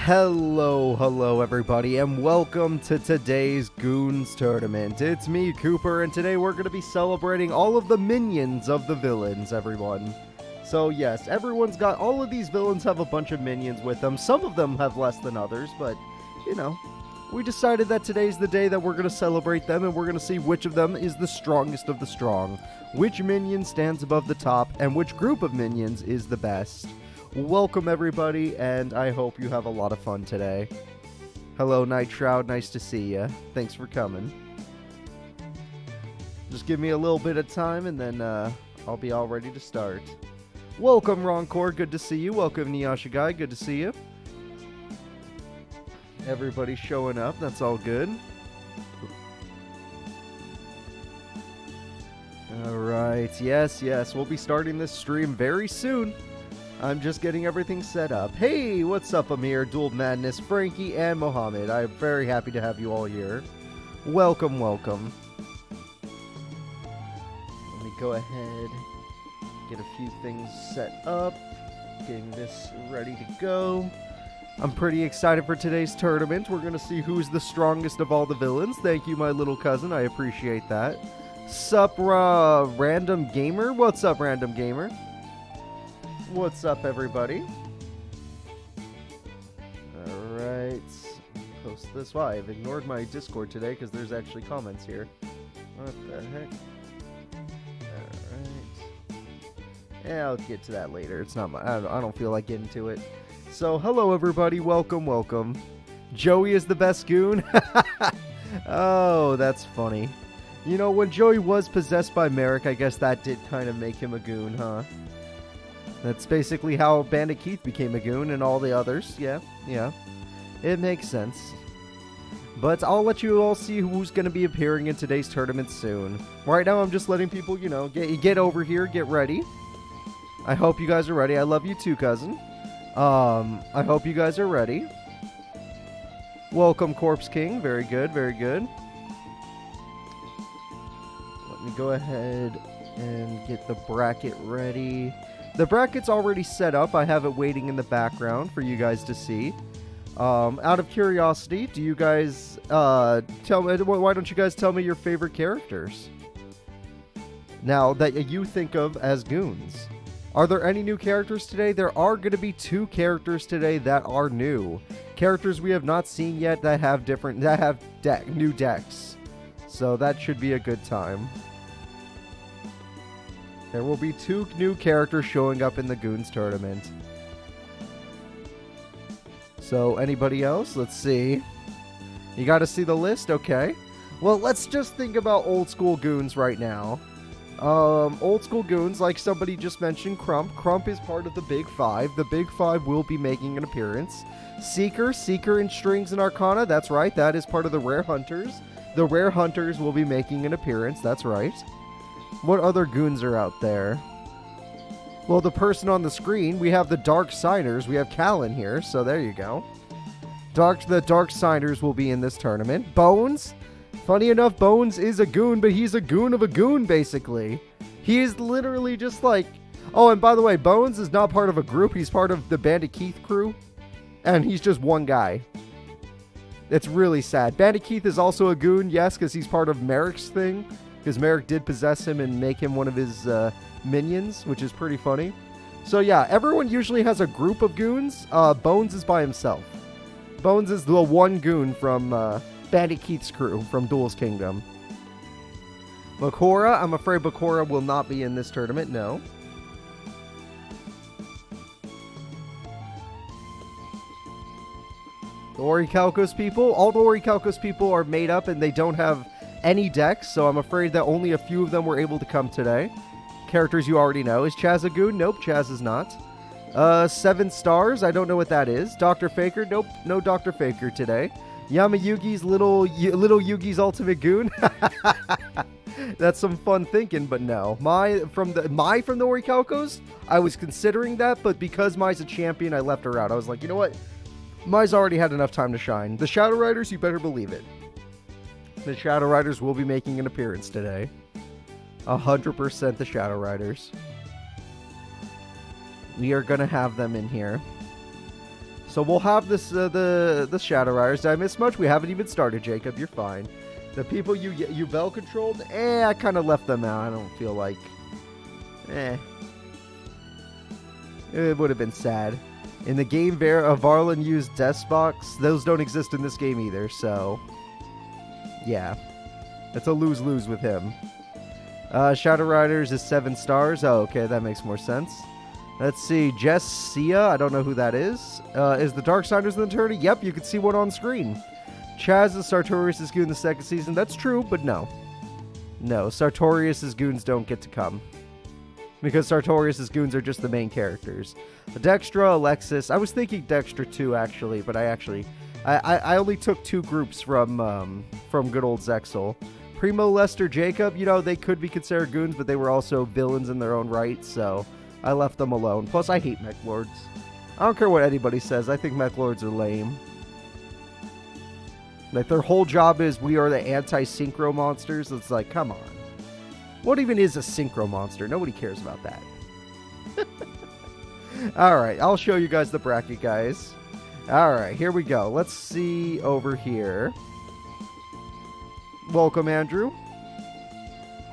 Hello everybody, and welcome to today's Goons tournament. It's me, Cooper, and today we're going to be celebrating all of the minions of the villains, everyone. So yes, everyone's got, all of these villains have a bunch of minions with them. Some of them have less than others, but, you know, we decided that today's the day that we're going to celebrate them, and we're going to see which of them is the strongest of the strong. Which minion stands above the top, and which group of minions is the best. Welcome everybody, and I hope you have a lot of fun today. Hello Nightshroud, nice to see ya. Thanks for coming. Just give me a little bit of time and then I'll be all ready to start. Welcome Roncor, good to see you. Welcome Niyashigai, good to see you. Everybody's showing up, that's all good. Alright, yes, we'll be starting this stream very soon. I'm just getting everything set up. Hey, what's up, Amir, Dual Madness, Frankie, and Mohammed? I'm very happy to have you all here. Welcome. Let me go ahead, get a few things set up, getting this ready to go. I'm pretty excited for today's tournament. We're going to see who's the strongest of all the villains. Thank you, my little cousin. I appreciate that. Sup, Random Gamer? What's up, Random Gamer? What's up, everybody? Alright. Post this. Wow, I've ignored my Discord today because there's actually comments here. What the heck? Alright. Yeah, I'll get to that later. It's not my... I don't feel like getting to it. So, hello, everybody. Welcome. Joey is the best goon? Oh, that's funny. You know, when Joey was possessed by Merrick, I guess that did kind of make him a goon, huh? That's basically how Bandit Keith became a goon and all the others. Yeah. It makes sense. But I'll let you all see who's going to be appearing in today's tournament soon. Right now, I'm just letting people, you know, get over here, get ready. I hope you guys are ready. I love you too, cousin. I hope you guys are ready. Welcome, Corpse King. Very good. Let me go ahead and get the bracket ready. The bracket's already set up. I have it waiting in the background for you guys to see. Out of curiosity, do you guys tell me? Why don't you guys tell me your favorite characters? Now that you think of as goons, are there any new characters today? There are going to be 2 characters today that are new. Characters we have not seen yet that have new decks. So that should be a good time. There will be 2 new characters showing up in the Goons tournament. So, anybody else? Let's see. You gotta see the list? Okay. Well, let's just think about old school Goons right now. Old school Goons, like somebody just mentioned, Crump. Crump is part of the Big 5. The Big 5 will be making an appearance. Seeker in Strings and Arcana. That's right, that is part of the Rare Hunters. The Rare Hunters will be making an appearance. That's right. What other goons are out there? Well, the person on the screen, we have the Dark Signers. We have Kalin here, so there you go. The Dark Signers will be in this tournament. Bones? Funny enough, Bones is a goon, but he's a goon of a goon, basically. He is literally just like... Oh, and by the way, Bones is not part of a group. He's part of the Bandit Keith crew. And he's just one guy. It's really sad. Bandit Keith is also a goon, yes, because he's part of Merrick's thing. Because Merrick did possess him and make him one of his minions, which is pretty funny. So yeah, everyone usually has a group of goons. Bones is by himself. Bones is the one goon from Bandit Keith's crew from Duel's Kingdom. Bakura, I'm afraid Bakura will not be in this tournament, no. The Orichalcos people, all the Orichalcos people are made up and they don't have any decks, so I'm afraid that only a few of them were able to come today. Characters you already know. Is Chaz a goon? Nope, Chaz is not. 7 stars, I don't know what that is. Dr. Faker? Nope, no Dr. Faker today. Yamayugi's little Yugi's ultimate goon? That's some fun thinking, but no. Mai from the Orichalcos? I was considering that, but because Mai's a champion, I left her out. I was like, you know what? Mai's already had enough time to shine. The Shadow Riders, you better believe it. The Shadow Riders will be making an appearance today. 100% the Shadow Riders. We are going to have them in here. So we'll have this the Shadow Riders. Did I miss much? We haven't even started, Jacob. You're fine. The people you Bell controlled, I kind of left them out. I don't feel like, it would have been sad. In the game, Varlin used Despox. Those don't exist in this game either. So, yeah, it's a lose-lose with him. Shadow Riders is 7 stars. Oh, okay, that makes more sense. Let's see, Jessia, I don't know who that is. Is the Darksiders in the tourney? Yep, you can see one on screen. Chaz and Sartorius' goon in the second season. That's true, but no. No, Sartorius' goons don't get to come. Because Sartorius' goons are just the main characters. Dextra, Alexis. I was thinking Dextra too, actually, but I only took 2 groups from good old Zexel. Primo, Lester, Jacob, they could be considered goons, but they were also villains in their own right, so I left them alone. Plus, I hate mech lords. I don't care what anybody says. I think mech lords are lame. Like, their whole job is, we are the anti-synchro monsters. It's like, come on. What even is a synchro monster? Nobody cares about that. Alright, I'll show you guys the bracket, guys. Alright, here we go. Let's see over here. Welcome, Andrew.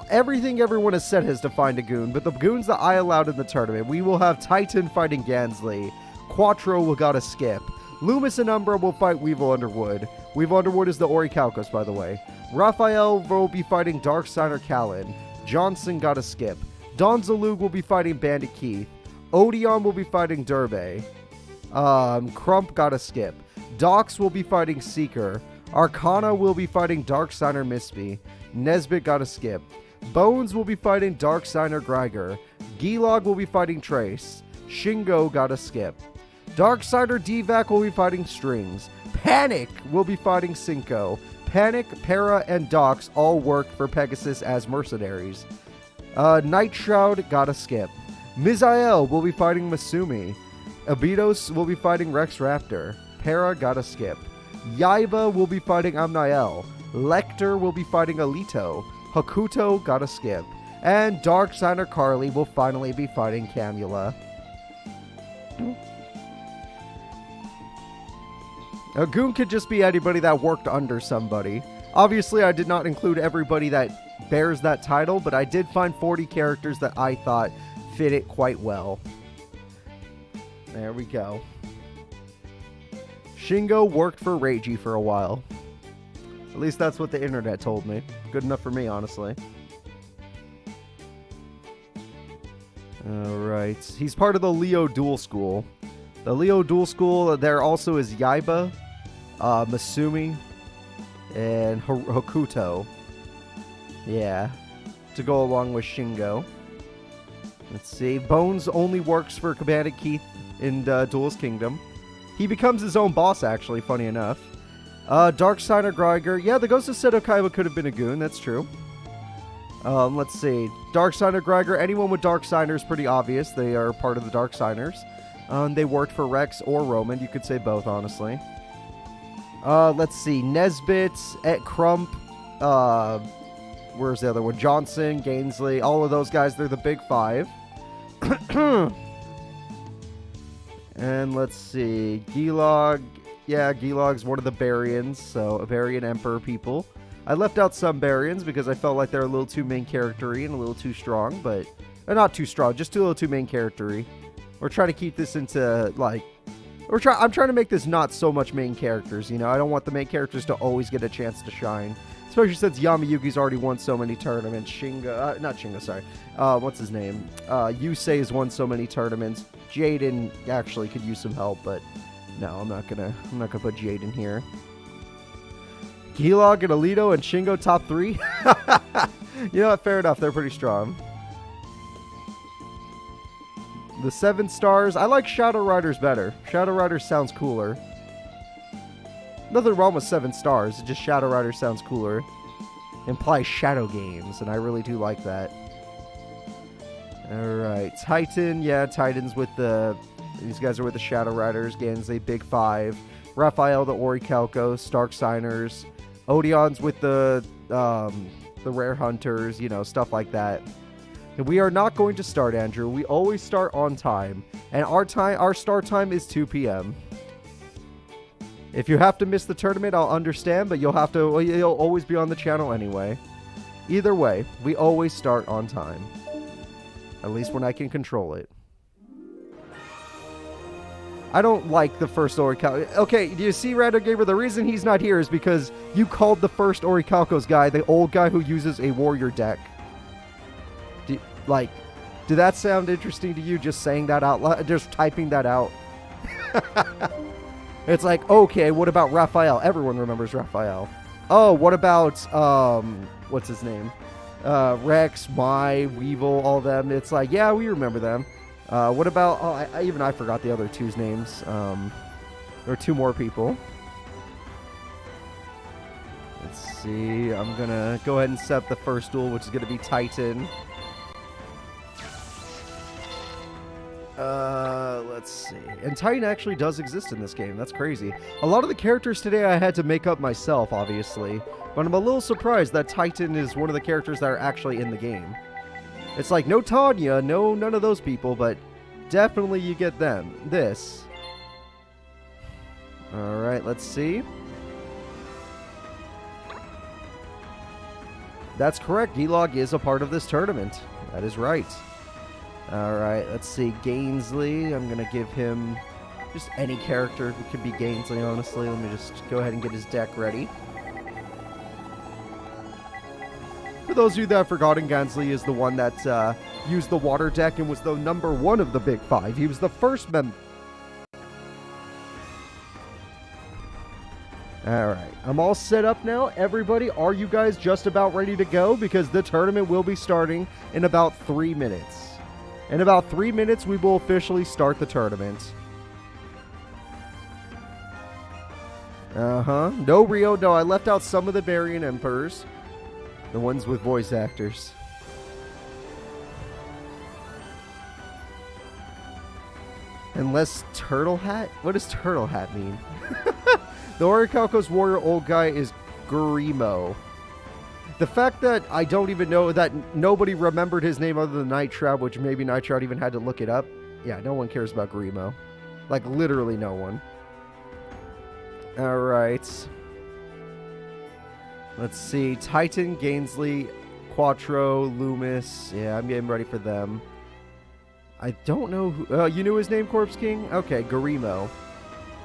Everything everyone has said has defined a goon, but the goons that I allowed in the tournament, we will have Titan fighting Gainsley. Quattro will gotta skip. Loomis and Umbra will fight Weevil Underwood. Weevil Underwood is the Orichalcos, by the way. Raphael will be fighting Darksigner Kalin. Johnson gotta skip. Don Zaloog will be fighting Bandit Keith. Odion will be fighting Durbe. Crump gotta skip. Dox will be fighting Seeker. Arcana will be fighting Darksigner Misty. Nesbit gotta skip. Bones will be fighting Darksigner Gregor. Gilag will be fighting Trace. Shingo gotta skip. Darksigner Dvac will be fighting Strings. Panic will be fighting Cinco. Panic, Pera, and Dox all work for Pegasus as mercenaries. Nightshroud gotta skip. Mizael will be fighting Misumi. Abidos will be fighting Rex Raptor. Pera gotta skip. Yaiba will be fighting Amniel. Lecter will be fighting Alito. Hakuto gotta skip. And Darksigner Carly will finally be fighting Camula. A goon could just be anybody that worked under somebody. Obviously, I did not include everybody that bears that title, but I did find 40 characters that I thought fit it quite well. There we go. Shingo worked for Reiji for a while. At least that's what the internet told me. Good enough for me, honestly. Alright. He's part of the Leo Dual School. The Leo Dual School, there also is Yaiba, Misumi, and Hakuto. Yeah. To go along with Shingo. Let's see. Bones only works for Bandit Keith in Duelist Kingdom. He becomes his own boss, actually, funny enough. Darksigner Gregor. Yeah, the Ghost of Seto Kaiba could have been a goon, that's true. Let's see. Darksigner Gregor. Anyone with Darksigner is pretty obvious. They are part of the Darksigners. They worked for Rex or Roman. You could say both, honestly. Let's see. Nesbit, Crump. Where's the other one? Johnson, Gainsley. All of those guys, they're the big 5. And let's see. Gilag. Yeah, Gilag's one of the Barians. So, Barian Emperor people. I left out some Barians because I felt like they're a little too main character-y and a little too strong. But, not too strong. Just a little too main character-y. We're trying to keep this into, like... I'm trying to make this not so much main characters, I don't want the main characters to always get a chance to shine. Especially since Yamayuki's already won so many tournaments. Shingo... not Shingo, sorry. What's his name? Yusei has won so many tournaments. Jaden actually could use some help, but... No, I'm not gonna put Jaden here. Gilag and Alito and Shingo top 3? You know what? Fair enough. They're pretty strong. The 7 stars. I like Shadow Riders better. Shadow Riders sounds cooler. Nothing wrong with 7 stars. It's just Shadow Riders sounds cooler. Implies shadow games, and I really do like that. Alright. Titan. Yeah, Titan's with the... These guys are with the Shadow Riders. Gainsley, Big 5. Raphael, the Orichalcos. Darksigners. Odion's with the Rare Hunters. Stuff like that. And we are not going to start, Andrew. We always start on time. And our start time is 2 p.m. If you have to miss the tournament, I'll understand, but you'll always be on the channel anyway. Either way, we always start on time. At least when I can control it. I don't like the first Orichalco. Okay, do you see, Rando Gamer? The reason he's not here is because you called the first Orichalcos guy the old guy who uses a warrior deck. Did that sound interesting to you, just saying that out loud? Just typing that out? It's like, okay, what about Raphael? Everyone remembers Raphael. Oh, what about, what's his name? Rex, Weevil, all of them. It's like, yeah, we remember them. What about, I forgot the other two's names. There are two more people. Let's see, I'm gonna go ahead and set up the first duel, which is gonna be Titan. Let's see. And Titan actually does exist in this game. That's crazy. A lot of the characters today I had to make up myself, obviously. But I'm a little surprised that Titan is one of the characters that are actually in the game. It's like, no Tanya, no none of those people, but definitely you get them. This. Alright, let's see. That's correct. Gilag is a part of this tournament. That is right. Alright, let's see. Gainsley. I'm going to give him just any character. It could be Gainsley, honestly. Let me just go ahead and get his deck ready. For those of you that have forgotten, Gainsley is the one that used the water deck and was the #1 of the Big Five. He was the first member. Alright, I'm all set up now. Everybody, are you guys just about ready to go? Because the tournament will be starting in about 3 minutes. In about 3 minutes, we will officially start the tournament. No Rio. No, I left out some of the Barian Emperors. The ones with voice actors. Unless Turtle Hat? What does Turtle Hat mean? The Orichalco's warrior old guy is Gurimo. The fact that I don't even know that nobody remembered his name other than Nightshroud, which maybe Nightshroud even had to look it up. Yeah, no one cares about Gurimo. Like, literally no one. Alright. Let's see. Titan, Gainsley, Quattro, Loomis. Yeah, I'm getting ready for them. I don't know who... you knew his name, Corpse King? Okay, Gurimo.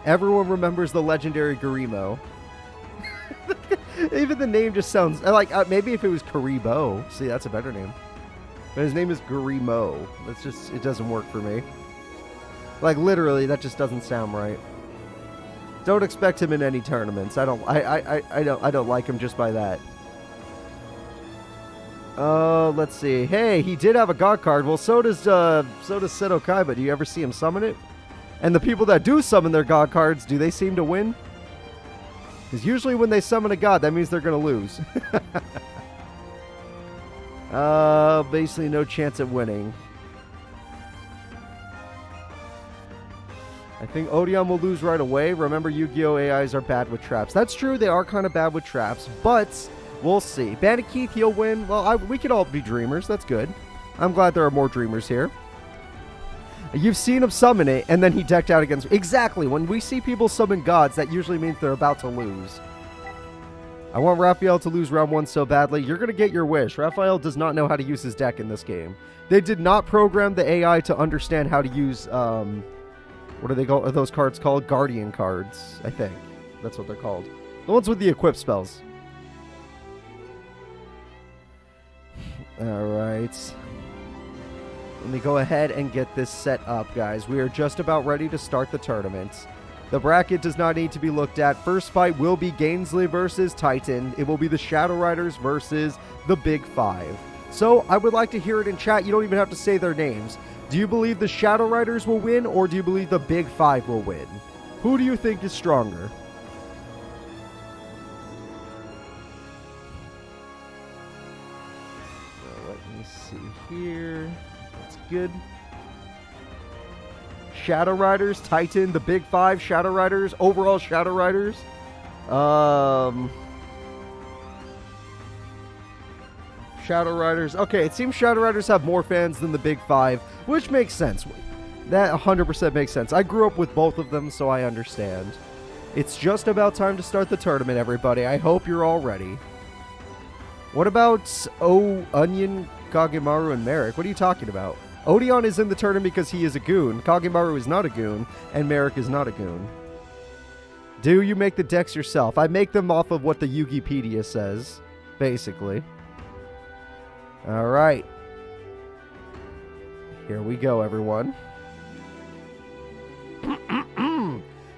Everyone remembers the legendary Gurimo. Even the name just sounds... like, maybe if it was Karibo. See, that's a better name. But his name is Gurimo. That's just... It doesn't work for me. Like, literally, that just doesn't sound right. Don't expect him in any tournaments. I don't like him just by that. Let's see. Hey, he did have a god card. Well, so does Seto Kaiba. Do you ever see him summon it? And the people that do summon their god cards, do they seem to win? Because usually when they summon a god, that means they're going to lose. Basically no chance at winning. I think Odion will lose right away. Remember, Yu-Gi-Oh! AIs are bad with traps. That's true, they are kind of bad with traps, but we'll see. Bandit Keith, he'll win. Well, we could all be dreamers. That's good. I'm glad there are more dreamers here. You've seen him summon it, and then he decked out against... Exactly. When we see people summon gods, that usually means they're about to lose. I want Raphael to lose round 1 so badly. You're going to get your wish. Raphael does not know how to use his deck in this game. They did not program the AI to understand how to use... what are those cards called? Guardian cards, I think. That's what they're called. The ones with the equip spells. Alright. Let me go ahead and get this set up, guys. We are just about ready to start the tournament. The bracket does not need to be looked at. First fight will be Gainsley versus Titan. It will be the Shadow Riders versus the Big Five. So, I would like to hear it in chat. You don't even have to say their names. Do you believe the Shadow Riders will win, or do you believe the Big Five will win? Who do you think is stronger? Let me see here. That's good. Shadow Riders, Titan, the Big Five, Shadow Riders, overall Shadow Riders. Shadow Riders. Okay, it seems Shadow Riders have more fans than the Big Five, which makes sense. That 100% makes sense. I grew up with both of them, so I understand. It's just about time to start the tournament, everybody. I hope you're all ready. What about Onion, Kagemaru, and Merrick? What are you talking about? Odion is in the tournament because he is a goon. Kagemaru is not a goon, and Merrick is not a goon. Do you make the decks yourself? I make them off of what the Yugipedia says, basically. Alright. Here we go, everyone.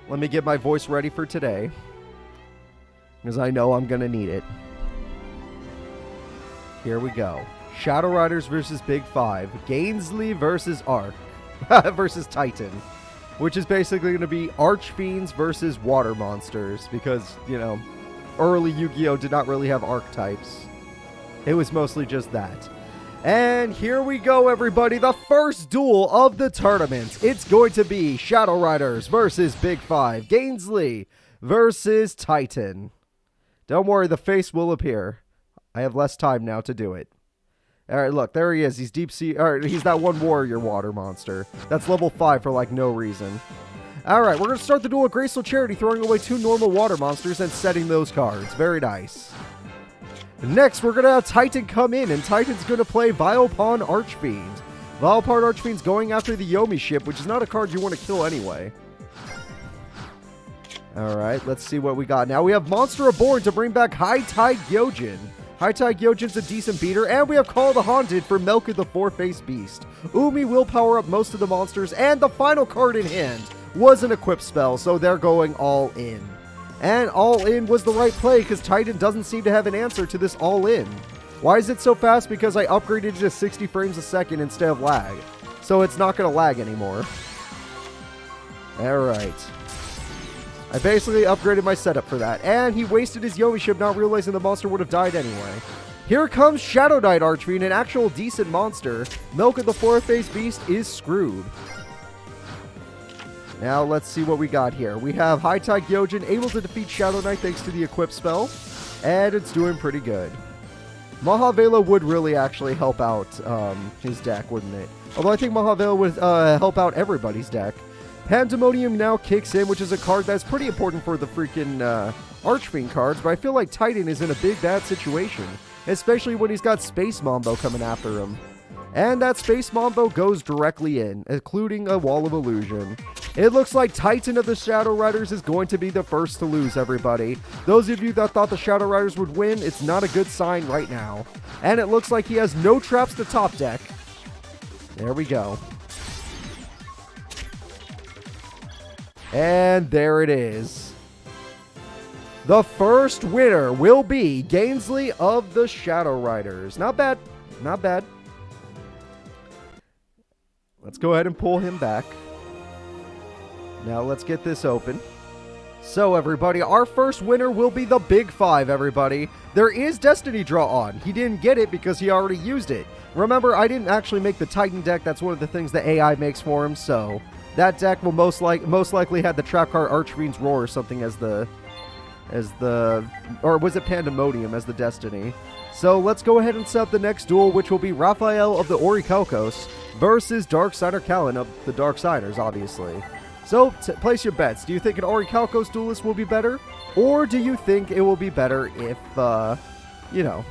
Let me get my voice ready for today, because I know I'm going to need it. Here we go. Shadow Riders versus Big Five. Gainsley versus Arc. versus Titan. Which is basically going to be Archfiends versus Water Monsters. Because, you know, early Yu-Gi-Oh! Did not really have archetypes. It was mostly just that. And here we go, everybody. The first duel of the tournament. It's going to be Shadow Riders versus Big Five. Gainsley versus Titan. Don't worry, the face will appear. I have less time now to do it. Alright, look, there he is. He's deep sea. Alright, he's that one warrior water monster. That's level 5 for, like, no reason. Alright, we're going to start the duel with Graceful Charity, throwing away 2 normal water monsters and setting those cards. Very nice. Next, we're going to have Titan come in, and Titan's going to play Vilepon Archfiend. Vilepon Archfiend's going after the Yomi ship, which is not a card you want to kill anyway. Alright, let's see what we got. Now we have Monster Reborn to bring back High Tide Gyojin. High Tide Gyojin's a decent beater, and we have Call the Haunted for Melka the Four-Faced Beast. Umi will power up most of the monsters, and the final card in hand was an equip spell, so they're going all in. And all in was the right play, because Titan doesn't seem to have an answer to this all in. Why is it so fast? Because I upgraded it to 60 frames a second instead of lag. So it's not going to lag anymore. Alright. I basically upgraded my setup for that. And he wasted his Yomi ship, not realizing the monster would have died anyway. Here comes Shadow Knight Archfiend, an actual decent monster. Melka the Four-Faced Beast is screwed. Now let's see what we got here. We have High Tide Gyojin able to defeat Shadow Knight thanks to the equip spell. And it's doing pretty good. Mahavela would really actually help out his deck, wouldn't it? Although I think Mahavela would help out everybody's deck. Pandemonium now kicks in, which is a card that's pretty important for the freaking Archfiend cards, but I feel like Titan is in a big bad situation, especially when he's got Space Mambo coming after him. And that Space Mambo goes directly in, including a Wall of Illusion. It looks like Titan of the Shadow Riders is going to be the first to lose, everybody. Those of you that thought the Shadow Riders would win, it's not a good sign right now. And it looks like he has no traps to top deck. There we go. And there it is. The first winner will be Gainsley of the Shadow Riders. Not bad. Not bad. Let's go ahead and pull him back. Now let's get this open. So everybody, our first winner will be the Big Five, everybody. There is Destiny Draw on. He didn't get it because he already used it. Remember, I didn't actually make the Titan deck. That's one of the things the AI makes for him, so that deck will most likely have the trap card Archfiend's Roar or something as the or was it Pandemonium as the Destiny. So let's go ahead and set up the next duel, which will be Raphael of the Orichalcos versus Darksider Kalin of the Darksiders, obviously. So place your bets. Do you think an Orichalcos duelist will be better? Or do you think it will be better if, you know,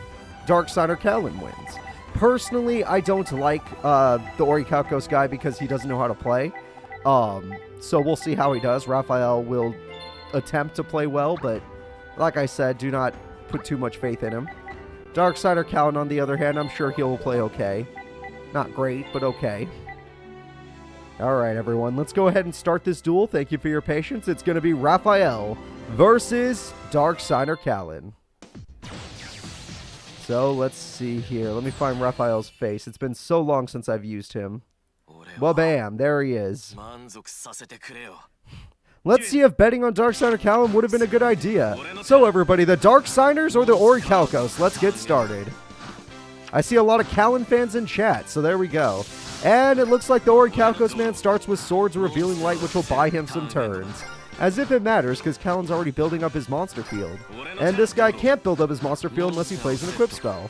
Darksider Kalin wins? Personally, I don't like the Orichalcos guy because he doesn't know how to play. So we'll see how he does. Raphael will attempt to play well, but like I said, do not put too much faith in him. Darksider Kalin, on the other hand, I'm sure he'll play okay. Not great, but okay. Alright, everyone, let's go ahead and start this duel. Thank you for your patience. It's going to be Raphael versus Darksider Kalin. So, let's see here. Let me find Raphael's face. It's been so long since I've used him. Well, bam, there he is. Let's see if betting on Darksider Kalin would have been a good idea. So, everybody, the Darksiders or the Orichalcos? Let's get started. I see a lot of Kalin fans in chat, so there we go. And it looks like the Orichalcos man starts with Swords of Revealing Light, which will buy him some turns. As if it matters, because Kalin's already building up his monster field. And this guy can't build up his monster field unless he plays an equip spell.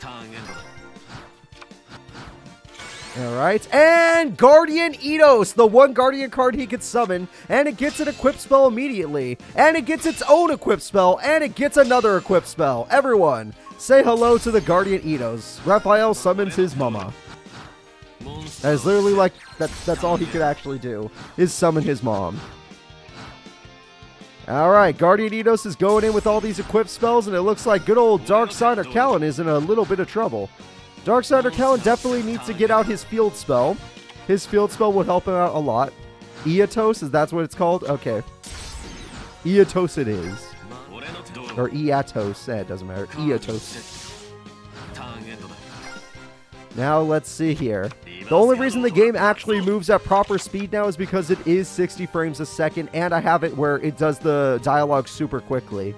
Alright, and Guardian Eidos, the one Guardian card he could summon, and it gets an equip spell immediately, and it gets its own equip spell, and it gets another equip spell. Everyone, say hello to the Guardian Eidos. Raphael summons his mama. That is literally like, that's all he could actually do, is summon his mom. Alright, Guardian Eidos is going in with all these equip spells, and it looks like good old Darksider Kalin is in a little bit of trouble. Darksider Kalin definitely needs to get out his field spell. His field spell would help him out a lot. Eatos, is that what it's called? Okay. Eatos it is. Or Eatos, it doesn't matter. Eatos. Now let's see here. The only reason the game actually moves at proper speed now is because it is 60 frames a second, and I have it where it does the dialogue super quickly.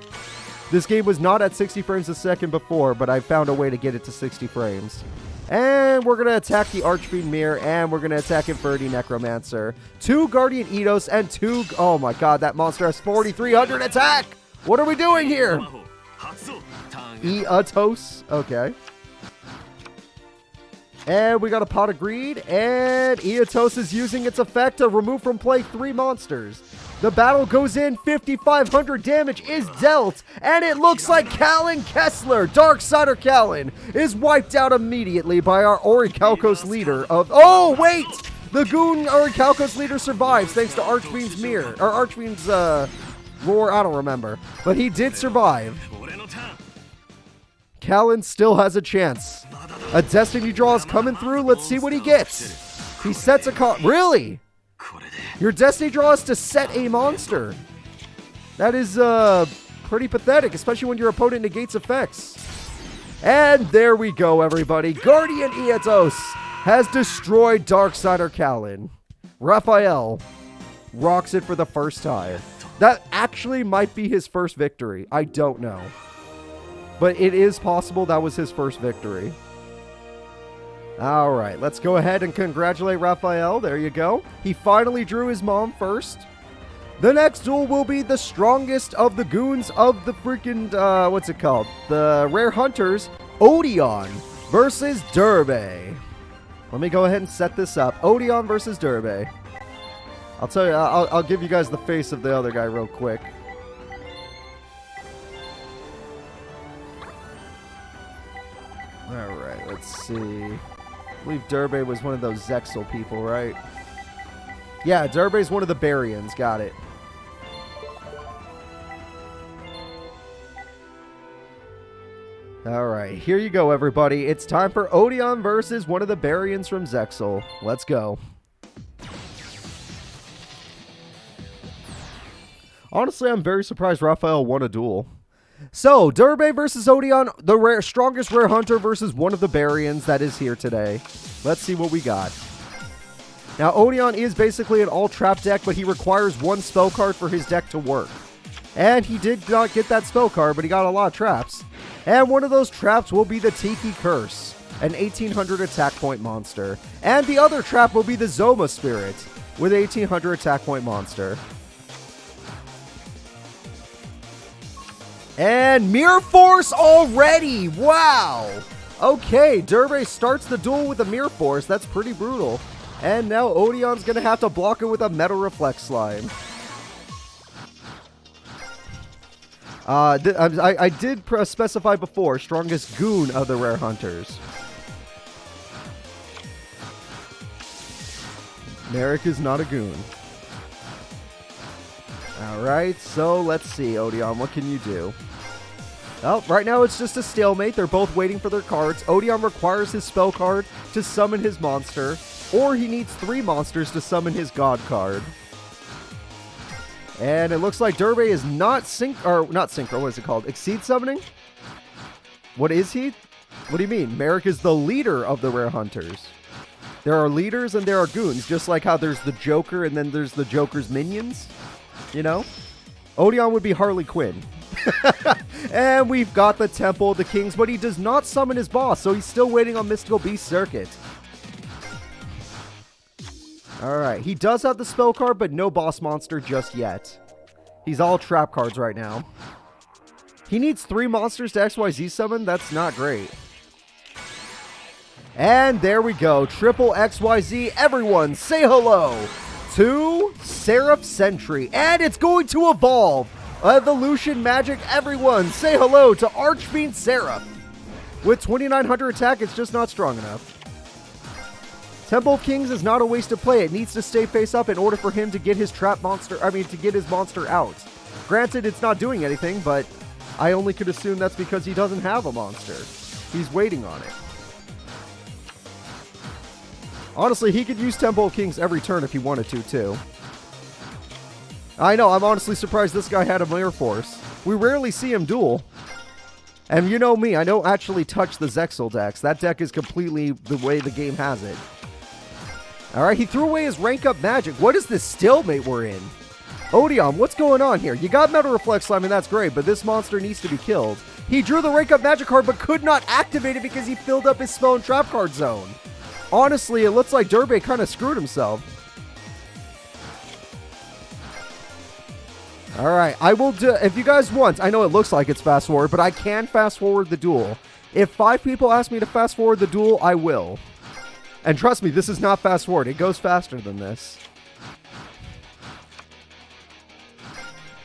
This game was not at 60 frames a second before, but I found a way to get it to 60 frames. And we're going to attack the Archfiend Mirror, and we're going to attack Inferti Necromancer. 2 Guardian Eidos and 2... Oh my god, that monster has 4,300 attack! What are we doing here? Eatos. Okay. And we got a Pot of Greed, and Eatos is using its effect to remove from play 3 monsters. The battle goes in, 5,500 damage is dealt, and it looks like Kalin Kessler, Darksider Kalin, is wiped out immediately by our Orichalcos leader of... Oh, wait! The Goon Orichalcos leader survives thanks to Archfiend's Mirror, or Archfiend's, Roar, I don't remember. But he did survive. Kalin still has a chance. A Destiny draw is coming through, let's see what he gets. He sets a card... Really? Your Destiny draw is to set a monster. That is pretty pathetic, especially when your opponent negates effects. And there we go, everybody. Guardian Eidos has destroyed Darksider Kalin. Raphael rocks it for the first time. That actually might be his first victory. I don't know. But it is possible that was his first victory. Alright, let's go ahead and congratulate Raphael. There you go. He finally drew his mom first. The next duel will be the strongest of the goons of the freaking, what's it called? The Rare Hunters, Odion versus Durbe. Let me go ahead and set this up. Odion versus Durbe. I'll tell you, I'll give you guys the face of the other guy real quick. Alright, let's see. I believe Durbe was one of those Zexal people, right? Yeah, Durbe's one of the Barians. Got it. Alright, here you go, everybody. It's time for Odion versus one of the Barians from Zexal. Let's go. Honestly, I'm very surprised Raphael won a duel. So, Durbe versus Odion, the strongest rare hunter versus one of the Barians that is here today. Let's see what we got. Now, Odion is basically an all-trap deck, but he requires 1 spell card for his deck to work. And he did not get that spell card, but he got a lot of traps. And one of those traps will be the Tiki Curse, an 1,800 attack point monster. And the other trap will be the Zoma Spirit, with 1,800 attack point monster. And Mirror Force already! Wow! Okay, Durbe starts the duel with a Mirror Force. That's pretty brutal. And now Odion's going to have to block it with a Metal Reflex Slime. I did specify before, strongest goon of the Rare Hunters. Merrick is not a goon. Alright, so let's see, Odion, what can you do? Well, right now it's just a stalemate. They're both waiting for their cards. Odion requires his spell card to summon his monster, or he needs 3 monsters to summon his god card. And it looks like Durbe is not synchro, what is it called? Exceed summoning? What is he? What do you mean? Merrick is the leader of the Rare Hunters. There are leaders and there are goons, just like how there's the Joker and then there's the Joker's minions. You know? Odion would be Harley Quinn. And we've got the Temple of the Kings, but he does not summon his boss, so he's still waiting on Mystical Beast Circuit. Alright, he does have the spell card, but no boss monster just yet. He's all trap cards right now. He needs 3 monsters to XYZ summon? That's not great. And there we go. Triple XYZ. Everyone say hello to Seraph Sentry. And it's going to evolve. Evolution Magic. Everyone say hello to Archfiend Seraph. With 2900 attack, it's just not strong enough. Temple of Kings is not a waste of play. It needs to stay face up in order for him to get his to get his monster out. Granted, it's not doing anything, but I only could assume that's because he doesn't have a monster. He's waiting on it. Honestly, he could use Temple of Kings every turn if he wanted to, too. I know, I'm honestly surprised this guy had a Mirror Force. We rarely see him duel. And you know me, I don't actually touch the Zexal decks. That deck is completely the way the game has it. Alright, he threw away his rank up magic. What is this stalemate we're in? Odion, what's going on here? You got Meta Reflex Slime and that's great, but this monster needs to be killed. He drew the rank up magic card but could not activate it because he filled up his spell and trap card zone. Honestly, it looks like Durbe kind of screwed himself. Alright, I will do, if you guys want, I know it looks like it's fast forward, but I can fast forward the duel. If 5 people ask me to fast forward the duel, I will. And trust me, this is not fast forward. It goes faster than this.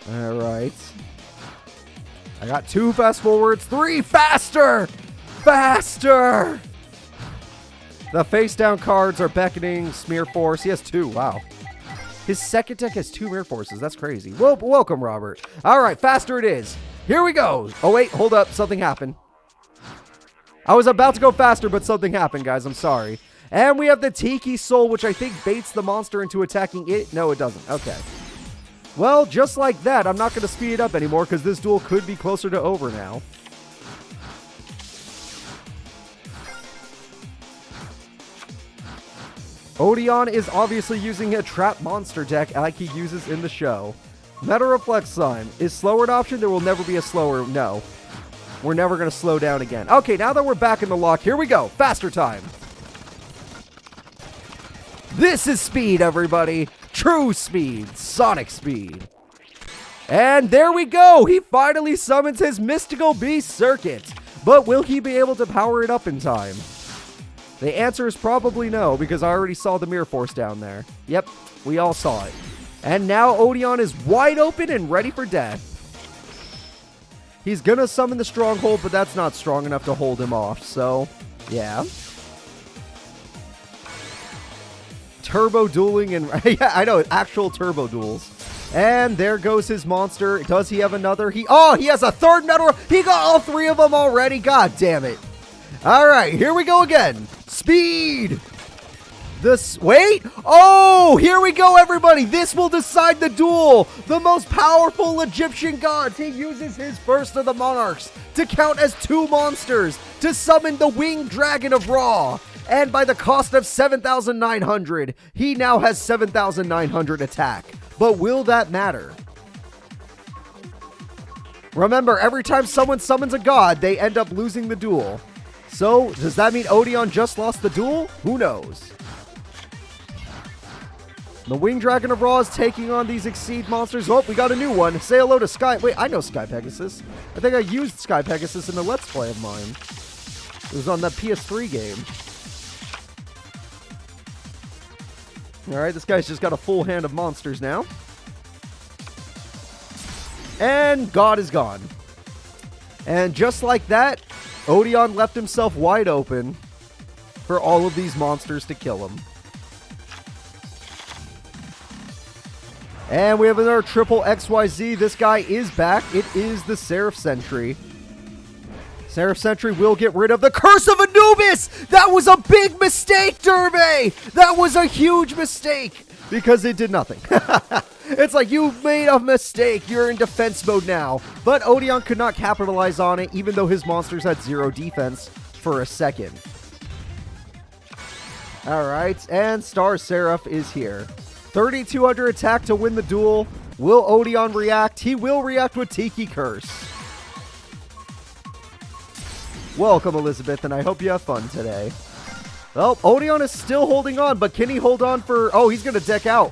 Alright. I got 2 fast forwards, 3 faster! Faster! The face down cards are beckoning. Smear Force. He has 2. Wow. His second deck has 2 Mirror Forces. That's crazy. Well, welcome, Robert. All right, faster it is. Here we go. Oh, wait. Hold up. Something happened. I was about to go faster, but something happened, guys. I'm sorry. And we have the Tiki Soul, which I think baits the monster into attacking it. No, it doesn't. Okay. Well, just like that, I'm not going to speed it up anymore because this duel could be closer to over now. Odion is obviously using a trap monster deck like he uses in the show. Meta Reflex Slime. Is slower an option? There will never be a slower. No. We're never going to slow down again. Okay, now that we're back in the lock, here we go. Faster time. This is speed, everybody. True speed. Sonic speed. And there we go. He finally summons his Mystical Beast Circuit. But will he be able to power it up in time? The answer is probably no, because I already saw the Mirror Force down there. Yep, we all saw it. And now Odion is wide open and ready for death. He's gonna summon the Stronghold, but that's not strong enough to hold him off, so yeah. Turbo dueling and yeah, I know, actual turbo duels. And there goes his monster. Does he have another? He has a third metal. He got all 3 of them already. God damn it. All right, here we go again. Speed. Wait. Oh, here we go, everybody. This will decide the duel. The most powerful Egyptian gods. He uses his first of the monarchs to count as 2 monsters to summon the winged dragon of Ra. And by the cost of 7,900, he now has 7,900 attack. But will that matter? Remember, every time someone summons a god, they end up losing the duel. So, does that mean Odion just lost the duel? Who knows? The Winged Dragon of Ra is taking on these Exceed monsters. Oh, we got a new one. Say hello to Sky. Wait, I know Sky Pegasus. I think I used Sky Pegasus in a Let's Play of mine. It was on that PS3 game. Alright, this guy's just got a full hand of monsters now. And God is gone. And just like that, Odion left himself wide open for all of these monsters to kill him. And we have another triple XYZ. This guy is back. It is the Seraph Sentry. Seraph Sentry will get rid of the Curse of Anubis! That was a big mistake, Durbe! That was a huge mistake! Because it did nothing. It's like, you made a mistake. You're in defense mode now. But Odion could not capitalize on it, even though his monsters had 0 defense for a second. Alright, and Star Seraph is here. 3,200 attack to win the duel. Will Odion react? He will react with Tiki Curse. Welcome, Elizabeth, and I hope you have fun today. Well, Odion is still holding on, but can he hold on for... Oh, he's going to deck out.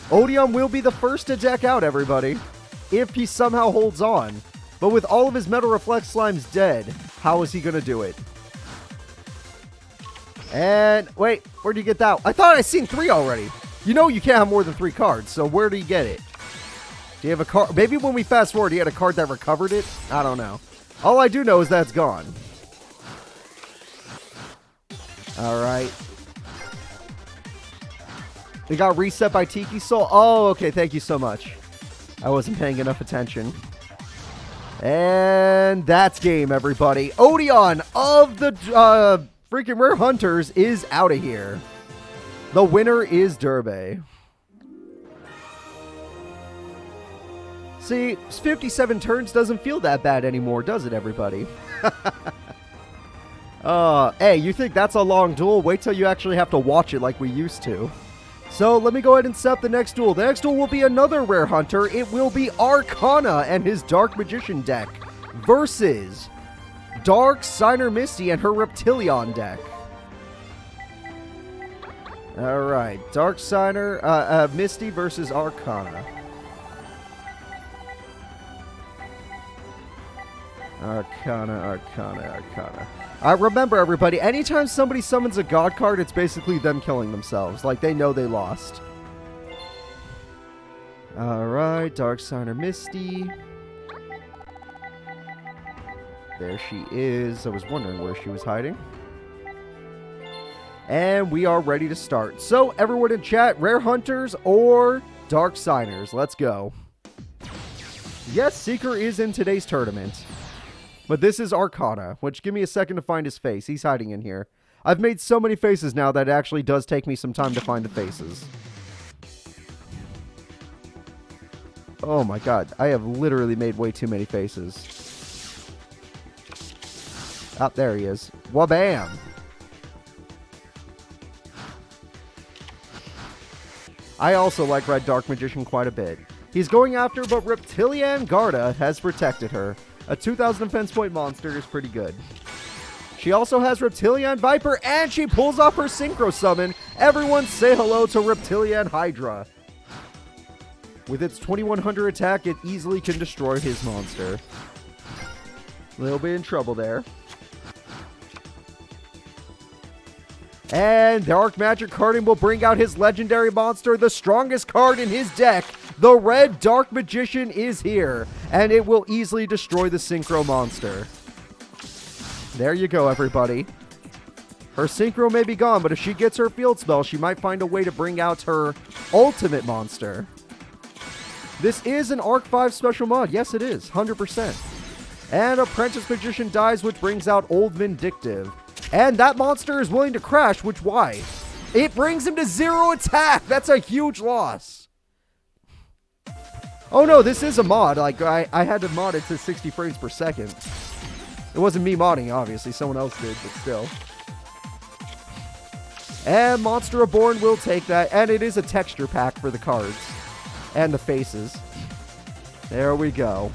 Odion will be the first to deck out, everybody, if he somehow holds on. But with all of his Metal Reflex Slimes dead, how is he going to do it? And, wait, where'd you get that? I thought I seen 3 already. You know you can't have more than 3 cards, so where do you get it? Do you have a card? Maybe when we fast forward, he had a card that recovered it? I don't know. All I do know is that's gone. Alright. We got reset by Tiki Soul. Oh, okay, thank you so much. I wasn't paying enough attention. And that's game, everybody. Odion of the freaking Rare Hunters is out of here. The winner is Durbe. See, 57 turns doesn't feel that bad anymore, does it, everybody? Hey, you think that's a long duel? Wait till you actually have to watch it like we used to. So, let me go ahead and set up the next duel. The next duel will be another Rare Hunter. It will be Arcana and his Dark Magician deck versus Dark Signer Misty and her Reptilion deck. Alright, Dark Signer, Misty versus Arcana. Arcana. Remember, everybody, anytime somebody summons a god card, it's basically them killing themselves. Like, they know they lost. Alright, Dark Signer Misty. There she is. I was wondering where she was hiding. And we are ready to start. So, everyone in chat, Rare Hunters or Dark Signers? Let's go. Yes, Seeker is in today's tournament. But this is Arcana, which, give me a second to find his face. He's hiding in here. I've made so many faces now that it actually does take me some time to find the faces. Oh my god, I have literally made way too many faces. Oh, there he is. Wabam! I also like Red Dark Magician quite a bit. He's going after, but Reptilian Garda has protected her. A 2,000 defense point monster is pretty good. She also has Reptilian Viper, and she pulls off her Synchro Summon. Everyone say hello to Reptilian Hydra. With its 2100 attack, it easily can destroy his monster. A little bit in trouble there. And Dark Magic carding will bring out his legendary monster, the strongest card in his deck. The Red Dark Magician is here, and it will easily destroy the Synchro monster. There you go, everybody. Her Synchro may be gone, but if she gets her field spell, she might find a way to bring out her ultimate monster. This is an Arc 5 special mod. Yes, it is. 100%. And Apprentice Magician dies, which brings out Old Vindictive. And that monster is willing to crash, which why? It brings him to 0 attack. That's a huge loss. Oh no, this is a mod. Like, I had to mod it to 60 frames per second. It wasn't me modding, obviously. Someone else did, but still. And Monster Reborn will take that. And it is a texture pack for the cards. And the faces. There we go.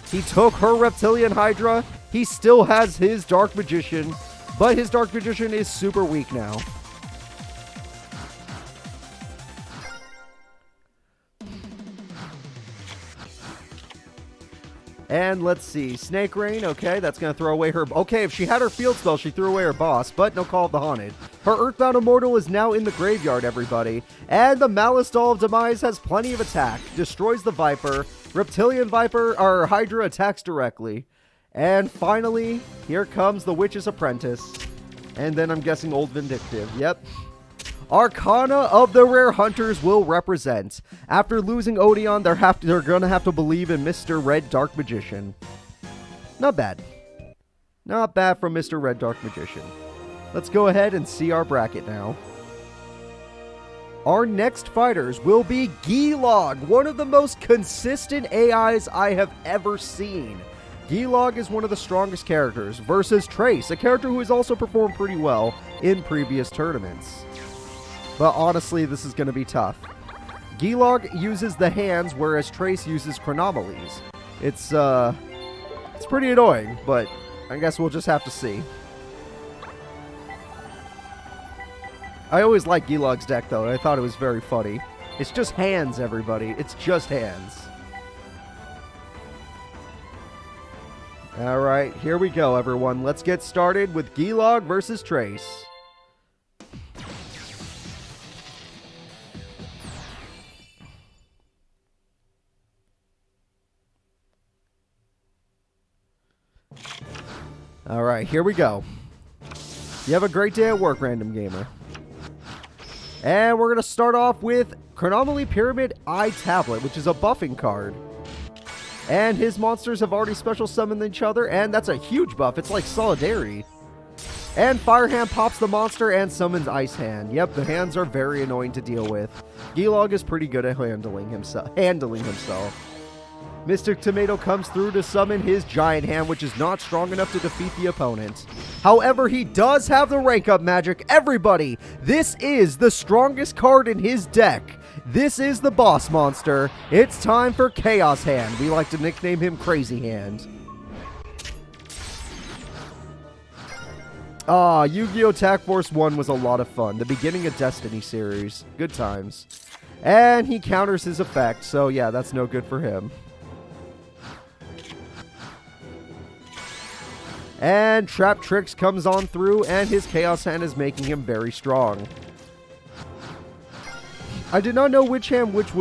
He took her Reptilian Hydra. He still has his Dark Magician. But his Dark Magician is super weak now. And let's see. Snake Rain. Okay, that's going to throw away her... Okay, if she had her field spell, she threw away her boss. But no Call of the Haunted. Her Earthbound Immortal is now in the graveyard, everybody. And the Malice Doll of Demise has plenty of attack. Destroys the Viper. Reptilian Viper, or Hydra, attacks directly. And finally, here comes the Witch's Apprentice. And then I'm guessing Old Vindictive. Yep. Arcana of the Rare Hunters will represent. After losing Odion, they're going to have to believe in Mr. Red Dark Magician. Not bad. Not bad from Mr. Red Dark Magician. Let's go ahead and see our bracket now. Our next fighters will be Gilag, one of the most consistent AIs I have ever seen. Gilag is one of the strongest characters, versus Trace, a character who has also performed pretty well in previous tournaments. But honestly, this is going to be tough. Gilag uses the hands, whereas Trace uses Chronomalies. It's pretty annoying, but I guess we'll just have to see. I always liked Gilag's deck, though. I thought it was very funny. It's just hands, everybody. It's just hands. Alright, here we go, everyone. Let's get started with Gilag versus Trace. Alright, here we go. You have a great day at work, Random Gamer. And we're going to start off with Chronomaly Pyramid Eye Tablet, which is a buffing card. And his monsters have already special summoned each other, and that's a huge buff. It's like Solidarity. And Fire Hand pops the monster and summons Ice Hand. Yep, the hands are very annoying to deal with. Gilag is pretty good at handling himself. Mystic Tomato comes through to summon his Giant Hand, which is not strong enough to defeat the opponent. However, he does have the rank up magic. Everybody, this is the strongest card in his deck. This is the boss monster. It's time for Chaos Hand. We like to nickname him Crazy Hand. Yu-Gi-Oh! Attack Force 1 was a lot of fun. The beginning of Destiny series. Good times. And he counters his effect, so yeah, that's no good for him. And Trap Tricks comes on through, and his Chaos Hand is making him very strong. I did not know which hand was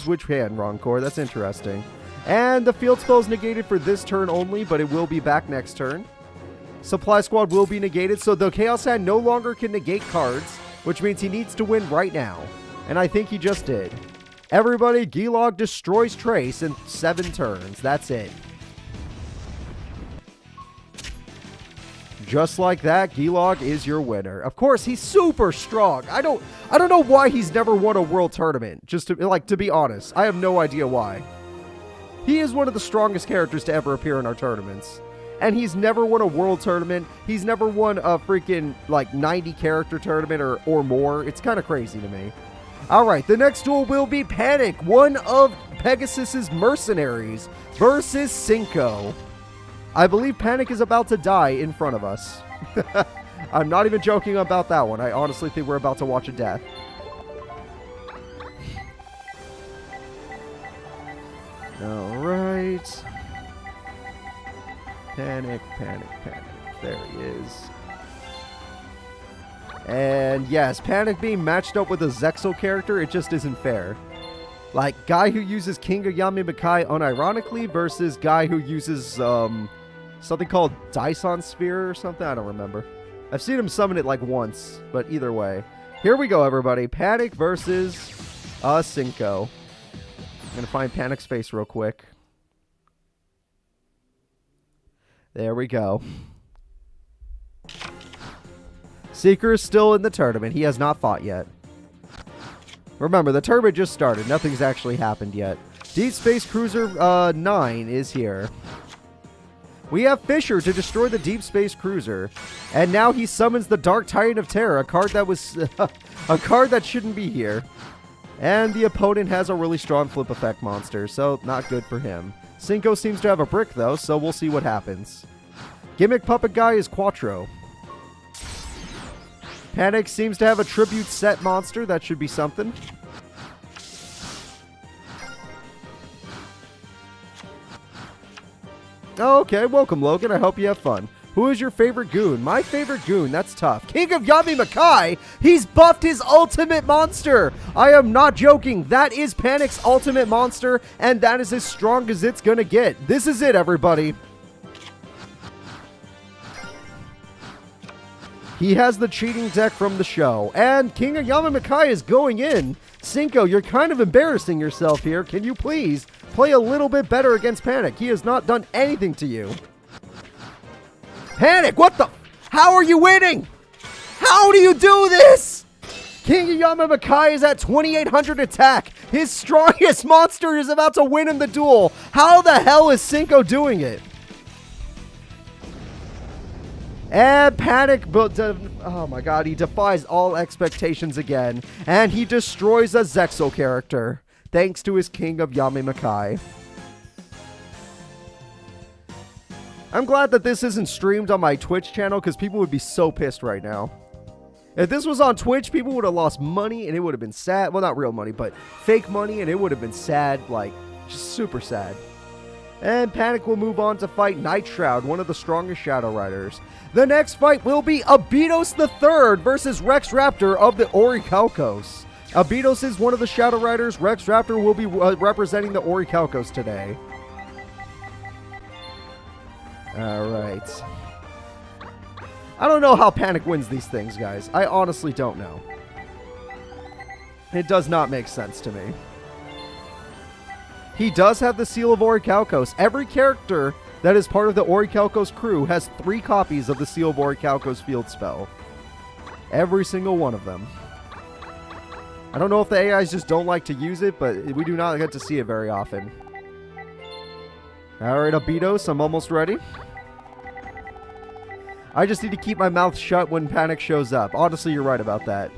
which hand, Roncore. That's interesting. And the field spell is negated for this turn only, but it will be back next turn. Supply Squad will be negated, so the Chaos Hand no longer can negate cards, which means he needs to win right now. And I think he just did. Everybody, Gilag destroys Trace in 7 turns. That's it. Just like that, Gilag is your winner. Of course, he's super strong. I don't know why he's never won a world tournament. To be honest, I have no idea why. He is one of the strongest characters to ever appear in our tournaments. And he's never won a world tournament. He's never won a freaking, 90 character tournament or more. It's kind of crazy to me. Alright, the next duel will be Panic, one of Pegasus's mercenaries, versus Cinco. I believe Panic is about to die in front of us. I'm not even joking about that one. I honestly think we're about to watch a death. Alright. Panic. There he is. And yes, Panic being matched up with a Zexal character, it just isn't fair. Like, guy who uses King of Yami Makai unironically versus guy who uses, something called Dyson Sphere or something? I don't remember. I've seen him summon it once, but either way. Here we go, everybody. Panic versus Cinco. I'm going to find Panic's face real quick. There we go. Seeker is still in the tournament. He has not fought yet. Remember, the tournament just started. Nothing's actually happened yet. Deep Space Cruiser 9 is here. We have Fisher to destroy the Deep Space Cruiser. And now he summons the Dark Titan of Terror, a card that was a card that shouldn't be here. And the opponent has a really strong flip effect monster, so not good for him. Cinco seems to have a brick though, so we'll see what happens. Gimmick Puppet Guy is Quattro. Panic seems to have a tribute set monster. That should be something. Oh, okay, welcome Logan. I hope you have fun. Who is your favorite goon? My favorite goon, that's tough. King of Yami Makai, he's buffed his ultimate monster. I am not joking. That is Panic's ultimate monster, and that is as strong as it's gonna get. This is it, everybody. He has the cheating deck from the show, and King of Yami Makai is going in. Cinco, you're kind of embarrassing yourself here. Can you please play a little bit better against Panic? He has not done anything to you. Panic, what the? How are you winning? How do you do this? King of Yami Makai is at 2800 attack. His strongest monster is about to win in the duel. How the hell is Cinco doing it? And Panic, oh my god, he defies all expectations again. And he destroys a Zexal character, thanks to his King of Yami Makai. I'm glad that this isn't streamed on my Twitch channel, because people would be so pissed right now. If this was on Twitch, people would have lost money, and it would have been sad. Well, not real money, but fake money, and it would have been sad, just super sad. And Panic will move on to fight Nightshroud, one of the strongest Shadow Riders. The next fight will be Abidos III versus Rex Raptor of the Orichalcos. Abidos is one of the Shadow Riders. Rex Raptor will be representing the Orichalcos today. Alright. I don't know how Panic wins these things, guys. I honestly don't know. It does not make sense to me. He does have the Seal of Orichalcos. Every character that is part of the Orichalcos crew has 3 copies of the Seal of Orichalcos field spell. Every single one of them. I don't know if the AIs just don't like to use it, but we do not get to see it very often. Alright, Abidos, I'm almost ready. I just need to keep my mouth shut when Panic shows up. Honestly, you're right about that.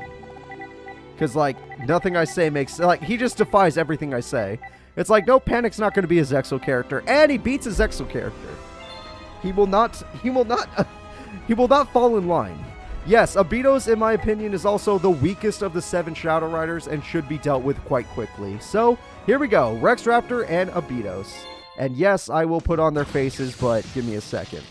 Because, like, nothing I say makes... Like, he just defies everything I say. It's like, no, Panic's not going to be his Exo character, and he beats his Exo character. He will not fall in line. Yes, Abidos, in my opinion, is also the weakest of the 7 Shadow Riders and should be dealt with quite quickly. So, here we go. Rex Raptor and Abidos. And yes, I will put on their faces, but give me a second.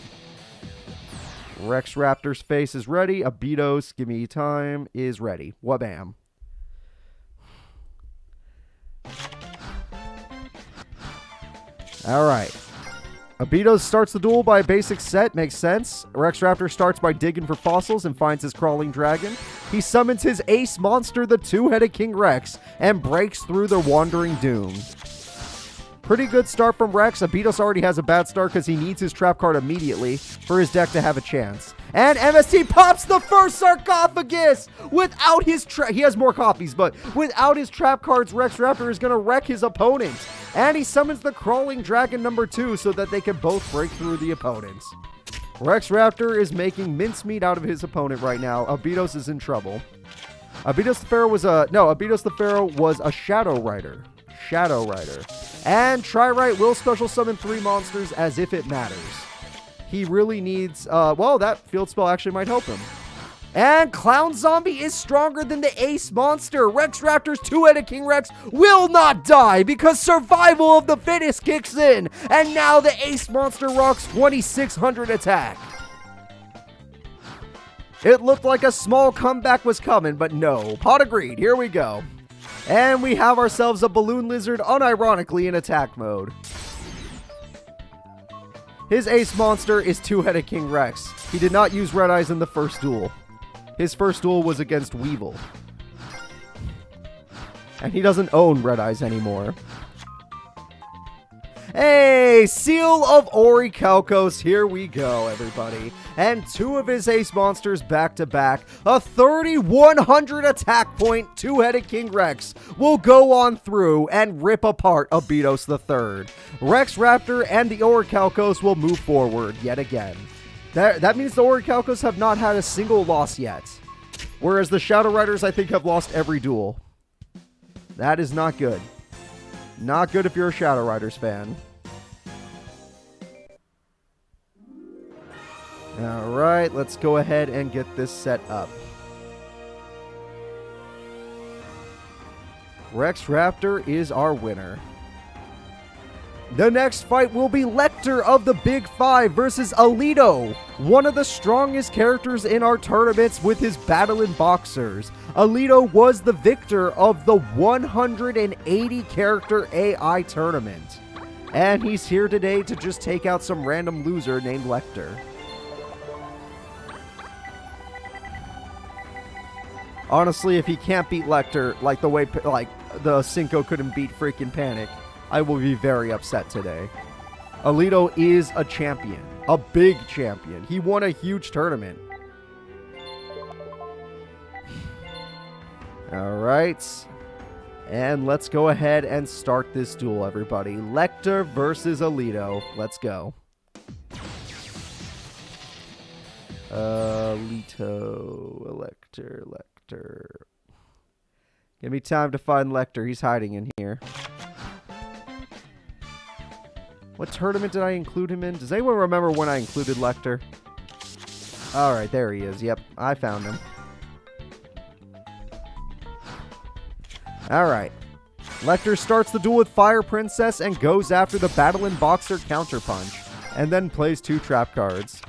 Rex Raptor's face is ready. Abidos, give me time, is ready. Wabam. Alright. Abidos starts the duel by a basic set. Makes sense. Rex Raptor starts by digging for fossils and finds his crawling dragon. He summons his ace monster, the 2-headed King Rex, and breaks through the Wandering Doom. Pretty good start from Rex. Abidos already has a bad start because he needs his trap card immediately for his deck to have a chance. And MST pops the first sarcophagus! Without his trap... He has more copies, but without his trap cards, Rex Raptor is going to wreck his opponent. And he summons the Crawling Dragon number 2 so that they can both break through the opponents. Rex Raptor is making mincemeat out of his opponent right now. Abidos is in trouble. Abidos the Pharaoh was a... No, Abidos the Pharaoh was a Shadow Rider. Shadow Rider. And Tri-Rite will special summon 3 monsters as if it matters. He really needs... well, that field spell actually might help him. And Clown Zombie is stronger than the Ace Monster. Rex Raptor's 2-headed King Rex will not die because survival of the fittest kicks in. And now the Ace Monster rocks 2600 attack. It looked like a small comeback was coming, but no. Pot agreed. Here we go. And we have ourselves a Balloon Lizard unironically in attack mode. His Ace Monster is 2-headed King Rex. He did not use Red Eyes in the first duel. His first duel was against Weevil. And he doesn't own Red Eyes anymore. Hey, Seal of Orichalcos, here we go, everybody. And 2 of his Ace Monsters back to back. A 3100 attack point 2-headed King Rex will go on through and rip apart Abidos III. Rex Raptor and the Orichalcos will move forward yet again. That means the Orichalcos have not had a single loss yet. Whereas the Shadow Riders, I think, have lost every duel. That is not good. Not good if you're a Shadow Riders fan. Alright, let's go ahead and get this set up. Rex Raptor is our winner. The next fight will be Lecter of the Big 5 versus Alito, one of the strongest characters in our tournaments with his Battle in Boxers. Alito was the victor of the 180 character AI tournament. And he's here today to just take out some random loser named Lecter. Honestly, if he can't beat Lecter like the way the Cinco couldn't beat freaking Panic, I will be very upset today. Alito is a champion. A big champion. He won a huge tournament. Alright. And let's go ahead and start this duel, everybody. Lecter versus Alito. Let's go. Alito. Lecter. Give me time to find Lecter. He's hiding in here. What tournament did I include him in? Does anyone remember when I included Lecter? Alright, there he is. Yep, I found him. Alright. Lecter starts the duel with Fire Princess and goes after the Battling Boxer counterpunch, and then plays 2 trap cards.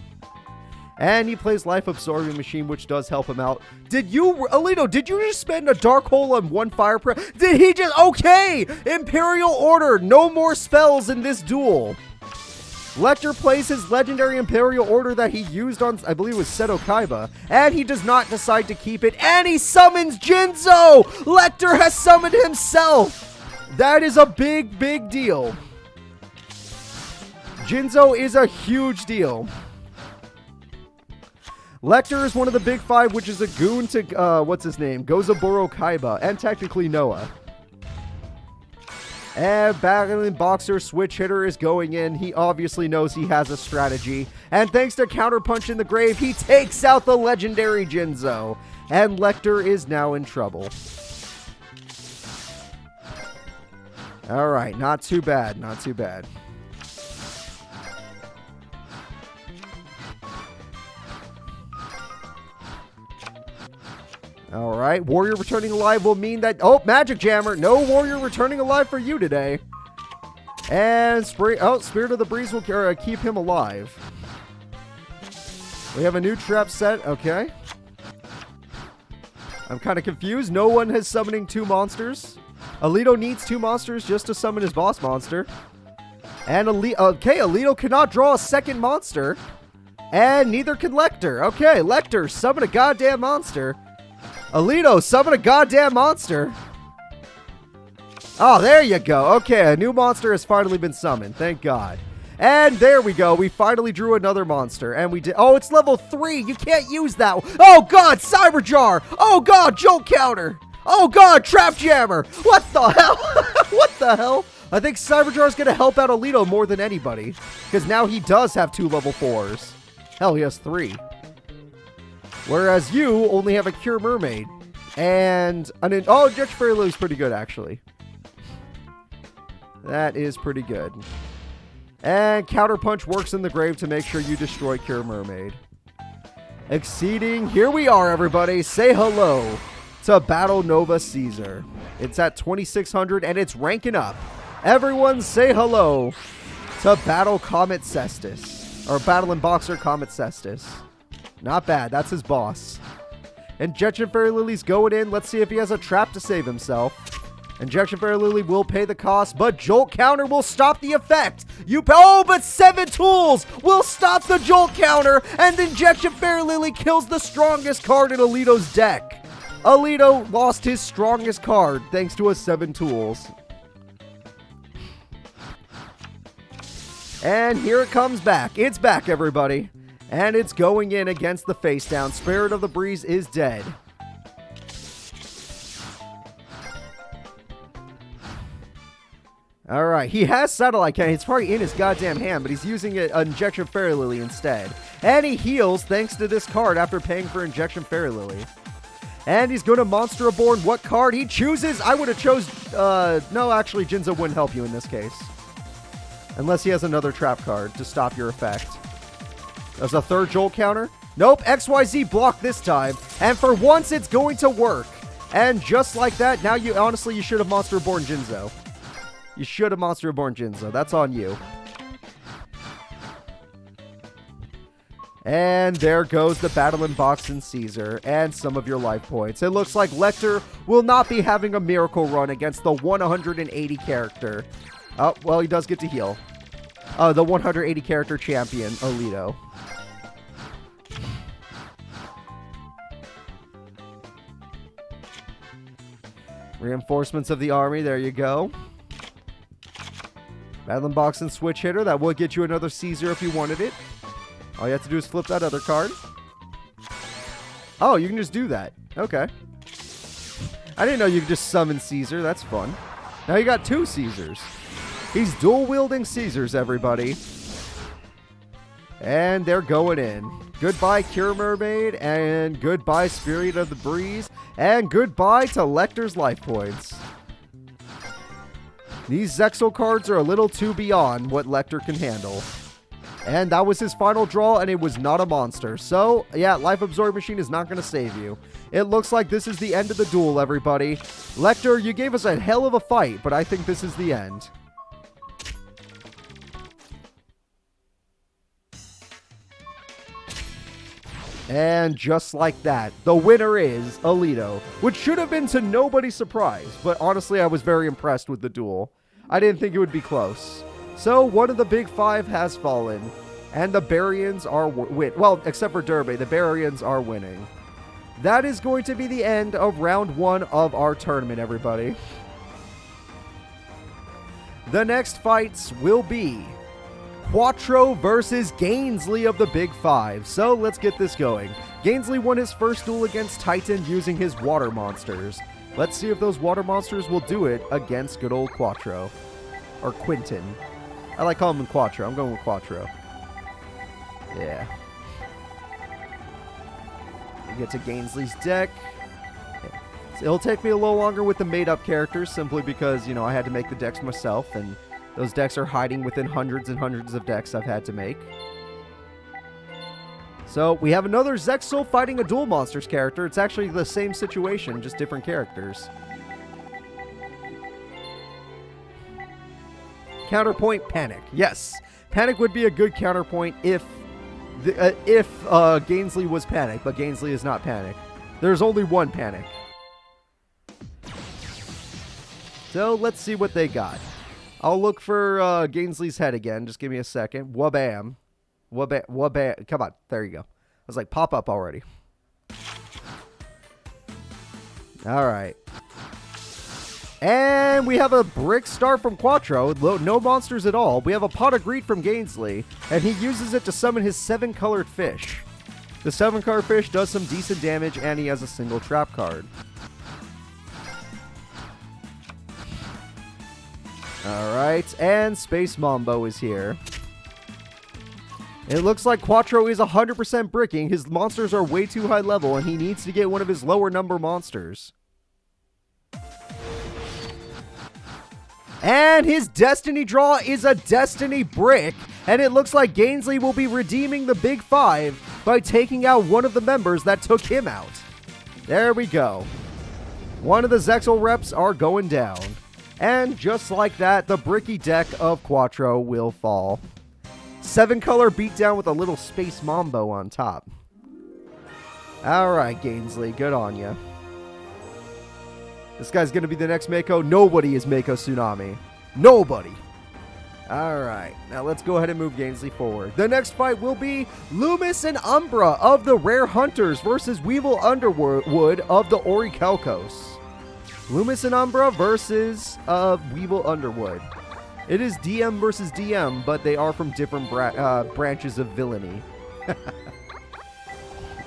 And he plays Life Absorbing Machine, which does help him out. Alito, did you just spend a Dark Hole on 1 Fire Princess? Did he just, okay! Imperial Order, no more spells in this duel. Lecter plays his legendary Imperial Order that he used on, I believe it was Seto Kaiba, and he does not decide to keep it, and he summons Jinzo! Lecter has summoned himself! That is a big, big deal. Jinzo is a huge deal. Lecter is one of the big 5, which is a goon to, what's his name? Gozaburo Kaiba, and technically Noah. And Battling Boxer Switch Hitter is going in. He obviously knows he has a strategy. And thanks to Counterpunch in the Grave, he takes out the legendary Jinzo. And Lecter is now in trouble. Alright, not too bad, not too bad. Alright, Warrior returning alive will mean that... Oh, Magic Jammer! No Warrior returning alive for you today. And Spirit of the Breeze will keep him alive. We have a new trap set. Okay. I'm kind of confused. No one is summoning 2 monsters. Alito needs 2 monsters just to summon his boss monster. And Alito cannot draw a second monster. And neither can Lecter. Okay, Lecter, summon a goddamn monster. Alito, summon a goddamn monster. Oh, there you go. Okay, a new monster has finally been summoned. Thank God. And there we go. We finally drew another monster. And we did... Oh, it's level 3. You can't use that one. Oh, God, Cyber Jar. Oh, God, Jolt Counter. Oh, God, Trap Jammer. What the hell? What the hell? I think Cyber Jar is going to help out Alito more than anybody. Because now he does have 2 level 4s. Hell, he has 3. Whereas you only have a Cure Mermaid. And oh, Judge Fairy Lily's pretty good, actually. That is pretty good. And Counterpunch works in the grave to make sure you destroy Cure Mermaid. Exceeding. Here we are, everybody. Say hello to Battle Nova Caesar. It's at 2600 and it's ranking up. Everyone say hello to Battle Comet Cestus. Or Battle and Boxer Comet Cestus. Not bad. That's his boss. Injection Fairy Lily's going in. Let's see if he has a trap to save himself. Injection Fairy Lily will pay the cost, but Jolt Counter will stop the effect. Oh, but 7 tools will stop the Jolt Counter, and Injection Fairy Lily kills the strongest card in Alito's deck. Alito lost his strongest card thanks to a 7 tools. And here it comes back. It's back, everybody. And it's going in against the face down. Spirit of the Breeze is dead. Alright, he has Satellite Cannon. It's probably in his goddamn hand, but he's using an Injection Fairy Lily instead. And he heals thanks to this card after paying for Injection Fairy Lily. And he's going to Monster Reborn. What card he chooses? I would have chose... no, actually, Jinzo wouldn't help you in this case. Unless he has another trap card to stop your effect. There's a 3rd Jolt Counter. Nope, XYZ blocked this time. And for once, it's going to work. And just like that, now you honestly, you should have Monster Reborn Jinzo. You should have Monster Reborn Jinzo. That's on you. And there goes the Battle in Boxing Caesar and some of your life points. It looks like Lecter will not be having a miracle run against the 180 character. Oh, well, he does get to heal. The 180 character champion, Alito. Reinforcements of the army, there you go. Battling Boxing Switch Hitter, that will get you another Caesar if you wanted it. All you have to do is flip that other card. Oh, you can just do that. Okay. I didn't know you could just summon Caesar. That's fun. Now you got 2 Caesars. He's dual-wielding Caesars, everybody. And they're going in. Goodbye, Cure Mermaid, and goodbye, Spirit of the Breeze, and goodbye to Lecter's life points. These Zexal cards are a little too beyond what Lecter can handle. And that was his final draw, and it was not a monster. So, yeah, Life Absorb Machine is not going to save you. It looks like this is the end of the duel, everybody. Lecter, you gave us a hell of a fight, but I think this is the end. And just like that, the winner is Alito, which should have been to nobody's surprise, but honestly, I was very impressed with the duel. I didn't think it would be close. So, one of the big five has fallen, and the Barians are well, except for Durbe, the Barians are winning. That is going to be the end of round 1 of our tournament, everybody. The next fights will be Quattro versus Gainsley of the Big Five. So let's get this going. Gainsley won his first duel against Titan using his water monsters. Let's see if those water monsters will do it against good old Quattro. Or Quinton. I like calling him Quattro. I'm going with Quattro. Yeah. We get to Gainsley's deck. So it'll take me a little longer with the made-up characters, simply because, you know, I had to make the decks myself, and those decks are hiding within hundreds and hundreds of decks I've had to make. So, we have another Zexal fighting a Duel Monsters character. It's actually the same situation, just different characters. Counterpoint, Panic. Yes, Panic would be a good counterpoint if Gainsley was Panic, but Gainsley is not Panic. There's only one Panic. So, let's see what they got. I'll look for Gainsley's head again. Just give me a second. Wabam. Wabam. Come on. There you go. I was like, pop up already. All right. And we have a Brick Star from Quattro. No monsters at all. We have a Pot of Greed from Gainsley. And he uses it to summon his 7-colored fish. The 7-colored fish does some decent damage, and he has a single trap card. Alright, and Space Mambo is here. It looks like Quattro is 100% bricking. His monsters are way too high level, and he needs to get one of his lower number monsters. And his Destiny draw is a Destiny Brick, and it looks like Gainsley will be redeeming the Big Five by taking out one of the members that took him out. There we go. One of the Zexal reps are going down. And just like that, the bricky deck of Quattro will fall. 7-color beatdown with a little Space Mambo on top. Alright, Gainsley, good on ya. This guy's going to be the next Mako. Nobody is Mako Tsunami. Nobody. Alright, now let's go ahead and move Gainsley forward. The next fight will be Loomis and Umbra of the Rare Hunters versus Weevil Underwood of the Orichalcos. Loomis and Umbra versus Weevil Underwood. It is DM versus DM, but they are from different branches of villainy.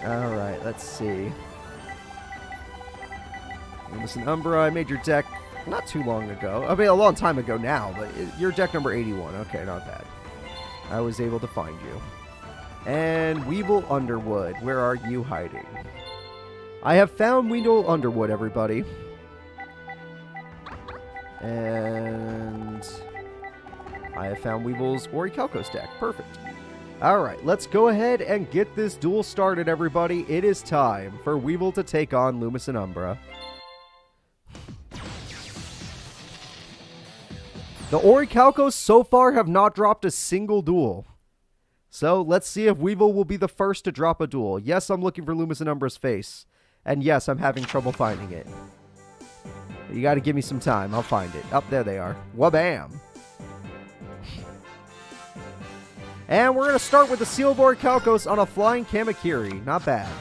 Alright, let's see. Loomis and Umbra, I made your deck not too long ago. I mean, a long time ago now, but you're deck number 81. Okay, not bad. I was able to find you. And Weevil Underwood, where are you hiding? I have found Weevil Underwood, everybody. And I have found Weevil's Orichalcos deck. Perfect. Alright, let's go ahead and get this duel started, everybody. It is time for Weevil to take on Loomis and Umbra. The Orichalcos so far have not dropped a single duel. So let's see if Weevil will be the first to drop a duel. Yes, I'm looking for Loomis and Umbra's face. And yes, I'm having trouble finding it. You gotta give me some time. I'll find it. Up there they are. Wabam! And we're gonna start with the Seal of Orichalcos on a Flying Kamakiri. Not bad.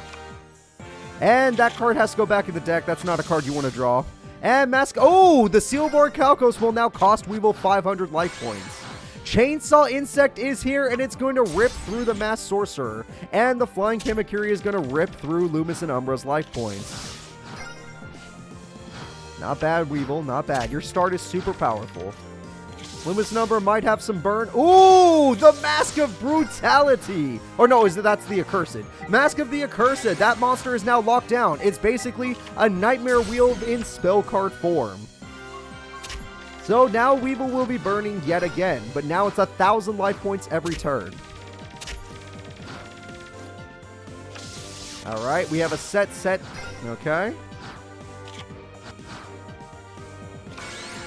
And that card has to go back in the deck. That's not a card you want to draw. And Mask... Oh! The Seal of Orichalcos will now cost Weevil 500 life points. Chainsaw Insect is here, and it's going to rip through the Masked Sorcerer. And the Flying Kamakiri is going to rip through Loomis and Umbra's life points. Not bad, Weevil. Not bad. Your start is super powerful. Loomis and Umbra might have some burn. Ooh! The Mask of Brutality! Or no, that's the Accursed. Mask of the Accursed. That monster is now locked down. It's basically a Nightmare Wheel in spell card form. So now Weevil will be burning yet again, but now it's 1,000 life points every turn. Alright, we have a set. Okay.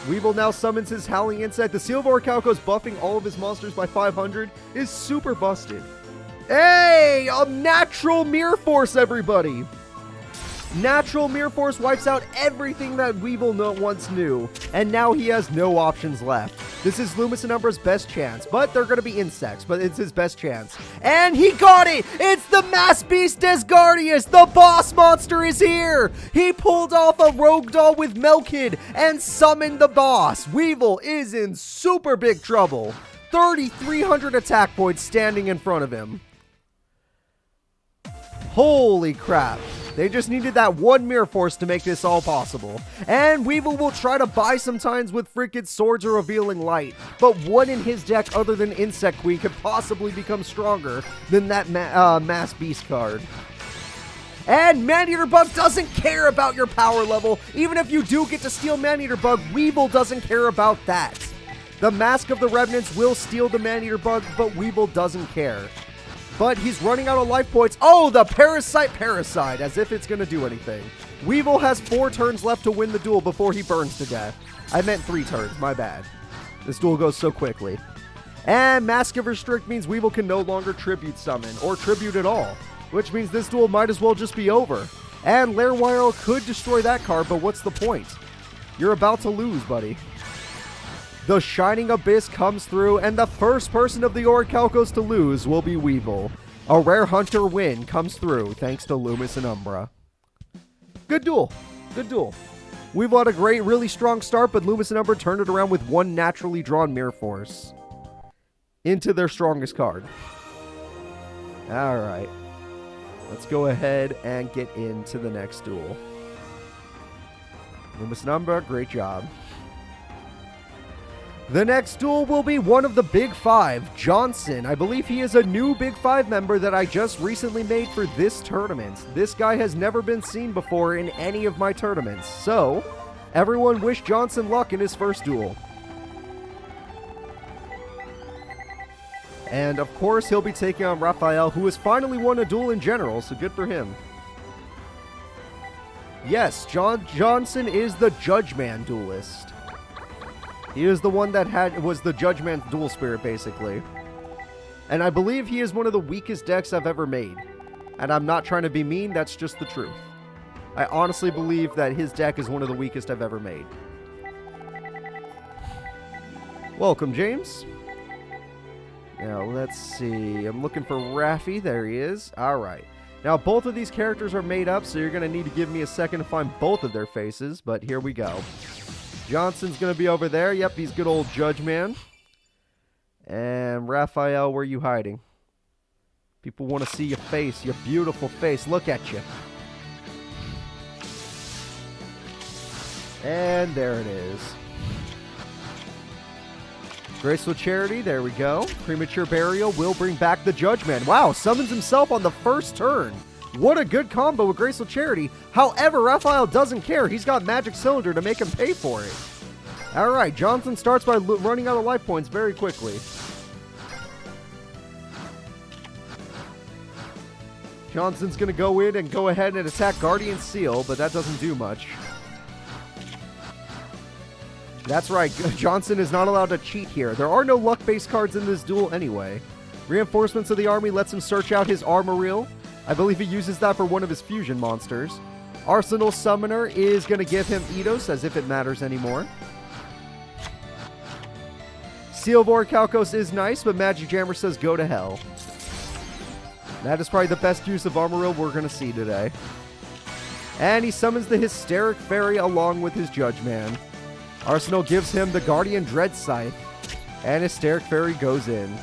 Weevil now summons his Howling Insect. The Seal of Orichalco's buffing all of his monsters by 500 is super busted. Hey! A natural Mirror Force, everybody! Natural Mirror Force wipes out everything that Weevil once knew, and now he has no options left. This is Loomis and Umbra's best chance, but they're going to be insects, but it's his best chance. And he got it! It's the Mass Beast Desgardius! The boss monster is here! He pulled off a rogue doll with Melkid and summoned the boss. Weevil is in super big trouble. 3,300 attack points standing in front of him. Holy crap. They just needed that one Mirror Force to make this all possible. And Weevil will try to buy some times with freaking Swords of Revealing Light. But what in his deck other than Insect Queen could possibly become stronger than that Mass Beast card? And Maneater Bug doesn't care about your power level. Even if you do get to steal Maneater Bug, Weevil doesn't care about that. The Mask of the Revenants will steal the Maneater Bug, but Weevil doesn't care. But he's running out of life points. Oh, the Parasite, as if it's going to do anything. Weevil has 4 turns left to win the duel before he burns to death. I meant 3 turns, my bad. This duel goes so quickly. And Mask of Restrict means Weevil can no longer Tribute Summon, or Tribute at all. Which means this duel might as well just be over. And Lair Wire could destroy that card, but what's the point? You're about to lose, buddy. The Shining Abyss comes through, and the first person of the Orichalcos to lose will be Weevil. A Rare Hunter win comes through, thanks to Loomis and Umbra. Good duel. Good duel. Weevil had a great, really strong start, but Loomis and Umbra turned it around with one naturally drawn Mirror Force into their strongest card. Alright. Let's go ahead and get into the next duel. Loomis and Umbra, great job. The next duel will be one of the Big Five, Johnson. I believe he is a new Big Five member that I just recently made for this tournament. This guy has never been seen before in any of my tournaments. So, everyone wish Johnson luck in his first duel. And of course, he'll be taking on Raphael, who has finally won a duel in general, so good for him. Yes, Johnson is the Judge Man duelist. He is the one that was the Judge Man dual spirit, basically. And I believe he is one of the weakest decks I've ever made. And I'm not trying to be mean, that's just the truth. I honestly believe that his deck is one of the weakest I've ever made. Welcome, James. Now, let's see. I'm looking for Raffy. There he is. Alright. Now, both of these characters are made up, so you're going to need to give me a second to find both of their faces. But here we go. Johnson's going to be over there. Yep, he's good old Judge Man. And Raphael, where are you hiding? People want to see your face, your beautiful face. Look at you. And there it is. Graceful Charity, there we go. Premature Burial will bring back the Judge Man. Wow, summons himself on the first turn. What a good combo with Graceful Charity. However, Raphael doesn't care. He's got Magic Cylinder to make him pay for it. Alright, Johnson starts by running out of life points very quickly. Johnson's going to go in and go ahead and attack Guardian Seal, but that doesn't do much. That's right, Johnson is not allowed to cheat here. There are no luck-based cards in this duel anyway. Reinforcements of the army lets him search out his armor reel. I believe he uses that for one of his fusion monsters. Arsenal Summoner is going to give him Abidos, as if it matters anymore. Seal of Orichalcos is nice, but Magic Jammer says go to hell. That is probably the best use of armor reel we're going to see today. And he summons the Hysteric Fairy along with his Judge Man. Arsenal gives him the Guardian Dread Scythe, and Hysteric Fairy goes in.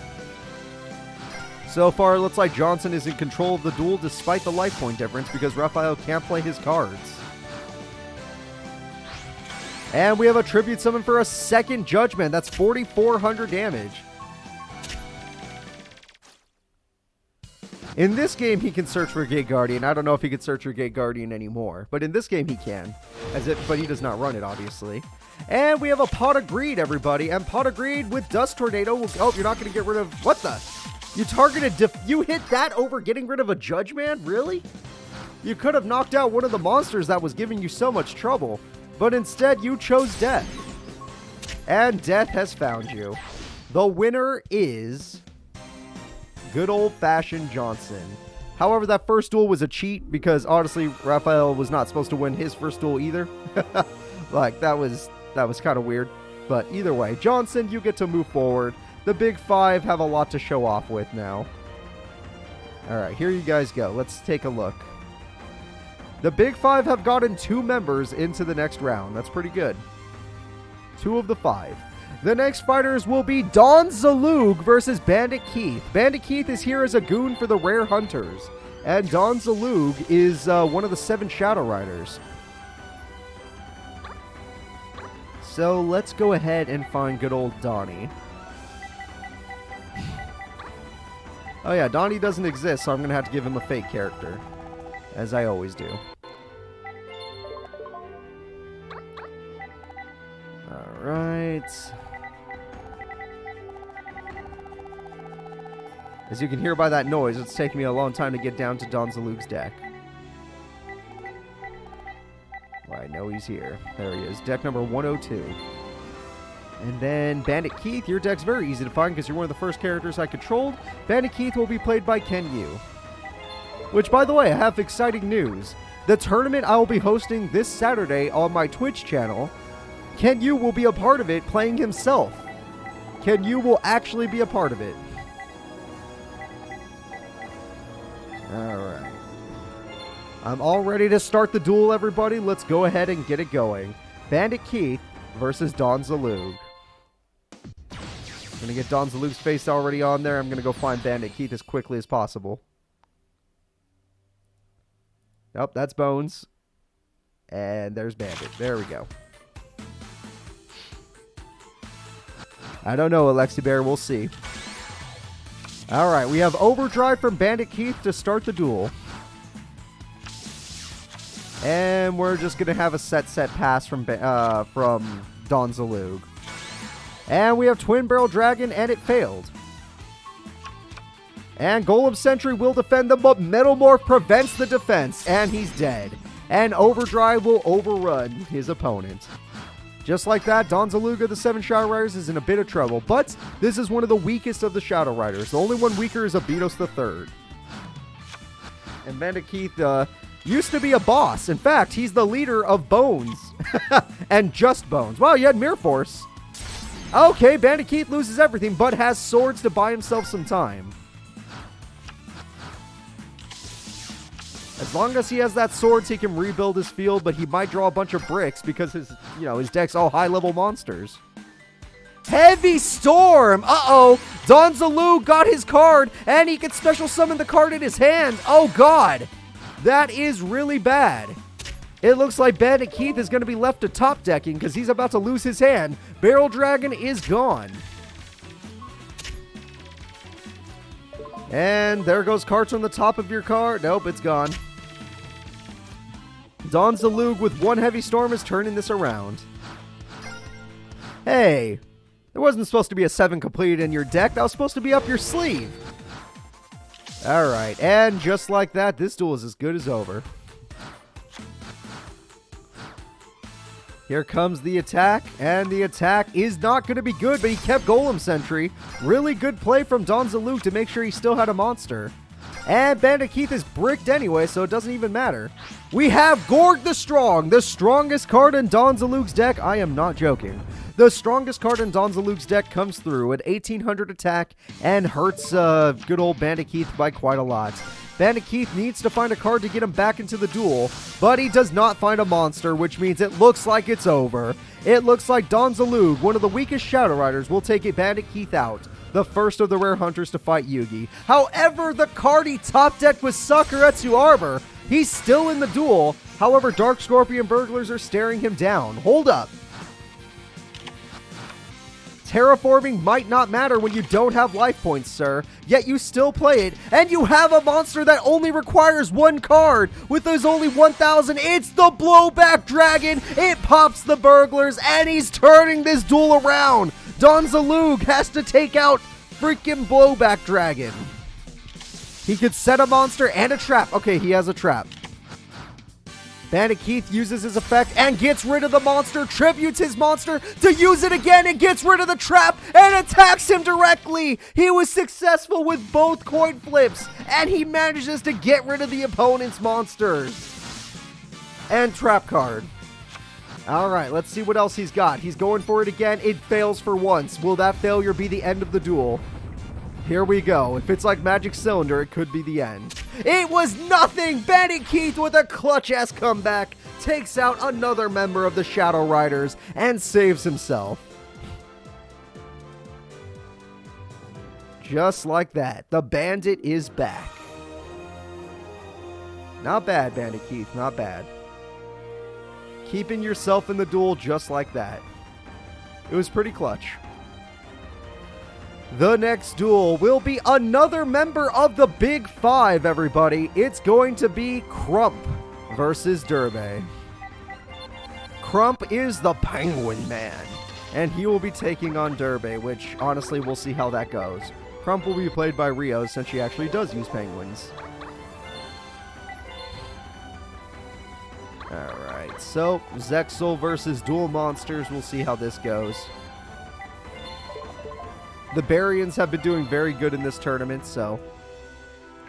So far, it looks like Johnson is in control of the duel despite the life point difference because Raphael can't play his cards. And we have a Tribute Summon for a second Judge Man. That's 4,400 damage. In this game, he can search for Gate Guardian. I don't know if he can search for Gate Guardian anymore, but in this game, he can. But he does not run it, obviously. And we have a Pot of Greed, everybody. And Pot of Greed with Dust Tornado will... Oh, you're not going to get rid of... What the... You targeted... You hit that over getting rid of a Judge Man? Really? You could have knocked out one of the monsters that was giving you so much trouble, but instead you chose death. And death has found you. The winner is good old-fashioned Johnson. However, that first duel was a cheat because honestly, Raphael was not supposed to win his first duel either. Like, that was kind of weird. But either way, Johnson, you get to move forward. The big five have a lot to show off with now. Alright, here you guys go. Let's take a look. The big five have gotten 2 members into the next round. That's pretty good. 2 of the 5. The next fighters will be Don Zaloog versus Bandit Keith. Bandit Keith is here as a goon for the Rare Hunters. And Don Zaloog is one of the 7 Shadow Riders. So let's go ahead and find good old Donnie. Oh yeah, Donnie doesn't exist, so I'm going to have to give him a fake character. As I always do. Alright. As you can hear by that noise, it's taking me a long time to get down to Don Zaloog's deck. Well, I know he's here. There he is. Deck number 102. And then Bandit Keith, your deck's very easy to find because you're one of the first characters I controlled. Bandit Keith will be played by Ken Yu. Which, by the way, I have exciting news. The tournament I will be hosting this Saturday on my Twitch channel, Ken Yu will be a part of it playing himself. Ken Yu will actually be a part of it. Alright. I'm all ready to start the duel, everybody. Let's go ahead and get it going. Bandit Keith versus Don Zaloog. I'm going to get Don Zaloog's face already on there. I'm going to go find Bandit Keith as quickly as possible. Nope, that's Bones. And there's Bandit. There we go. I don't know, Alexi Bear. We'll see. Alright, we have Overdrive from Bandit Keith to start the duel. And we're just going to have a set pass from Don Zaloog. And we have Twin Barrel Dragon, and it failed. And Golem Sentry will defend them, but Metalmorph prevents the defense, and he's dead. And Overdrive will overrun his opponent. Just like that, Don Zaloog of the 7 Shadow Riders is in a bit of trouble, but this is one of the weakest of the Shadow Riders. The only one weaker is Abidos III. And Bandit Keith used to be a boss. In fact, he's the leader of Bones. And just Bones. Wow, you had Mirror Force. Okay, Bandit Keith loses everything, but has swords to buy himself some time. As long as he has that swords, he can rebuild his field, but he might draw a bunch of bricks because his deck's all high-level monsters. Heavy Storm! Uh-oh! Don Zaloog got his card, and he can special summon the card in his hand. Oh, God! That is really bad. It looks like Bandit Keith is going to be left to top decking because he's about to lose his hand. Barrel Dragon is gone. And there goes cards on the top of your card. Nope, it's gone. Don Zaloog with 1 Heavy Storm is turning this around. Hey, there wasn't supposed to be a 7 completed in your deck. That was supposed to be up your sleeve. Alright, and just like that, this duel is as good as over. Here comes the attack, and the attack is not going to be good, but he kept Golem Sentry. Really good play from Don Zaloog to make sure he still had a monster. And Bandit Keith is bricked anyway, so it doesn't even matter. We have Gorg the Strong, the strongest card in Don Zaloog's deck. I am not joking. The strongest card in Don Zaloog's deck comes through at 1800 attack and hurts good old Bandit Keith by quite a lot. Bandit Keith needs to find a card to get him back into the duel, but he does not find a monster, which means it looks like it's over. It looks like Don Zaloog, one of the weakest Shadow Riders, will take a Bandit Keith out, the first of the Rare Hunters to fight Yugi. However, the card he top decked was Sakuretsu Arbor. He's still in the duel. However, Dark Scorpion Burglars are staring him down. Hold up. Terraforming might not matter when you don't have life points, sir. Yet you still play it, and you have a monster that only requires 1 card. With those only 1,000, it's the Blowback Dragon. It pops the Burglars, and he's turning this duel around. Don Zaloog has to take out freaking Blowback Dragon. He could set a monster and a trap. Okay, he has a trap. Bandit Keith uses his effect and gets rid of the monster, tributes his monster to use it again and gets rid of the trap and attacks him directly. He was successful with both coin flips and he manages to get rid of the opponent's monsters. And trap card. Alright, let's see what else he's got. He's going for it again. It fails for once. Will that failure be the end of the duel? Here we go. If it's like Magic Cylinder, it could be the end. It was nothing! Bandit Keith with a clutch-ass comeback takes out another member of the Shadow Riders and saves himself. Just like that, the Bandit is back. Not bad, Bandit Keith, not bad. Keeping yourself in the duel just like that. It was pretty clutch. The next duel will be another member of the Big Five, everybody. It's going to be Crump versus Durbe. Crump is the Penguin Man, and he will be taking on Durbe, which, honestly, we'll see how that goes. Crump will be played by Rio, since she actually does use penguins. Alright, so Zexal versus Dual Monsters. We'll see how this goes. The Barians have been doing very good in this tournament, so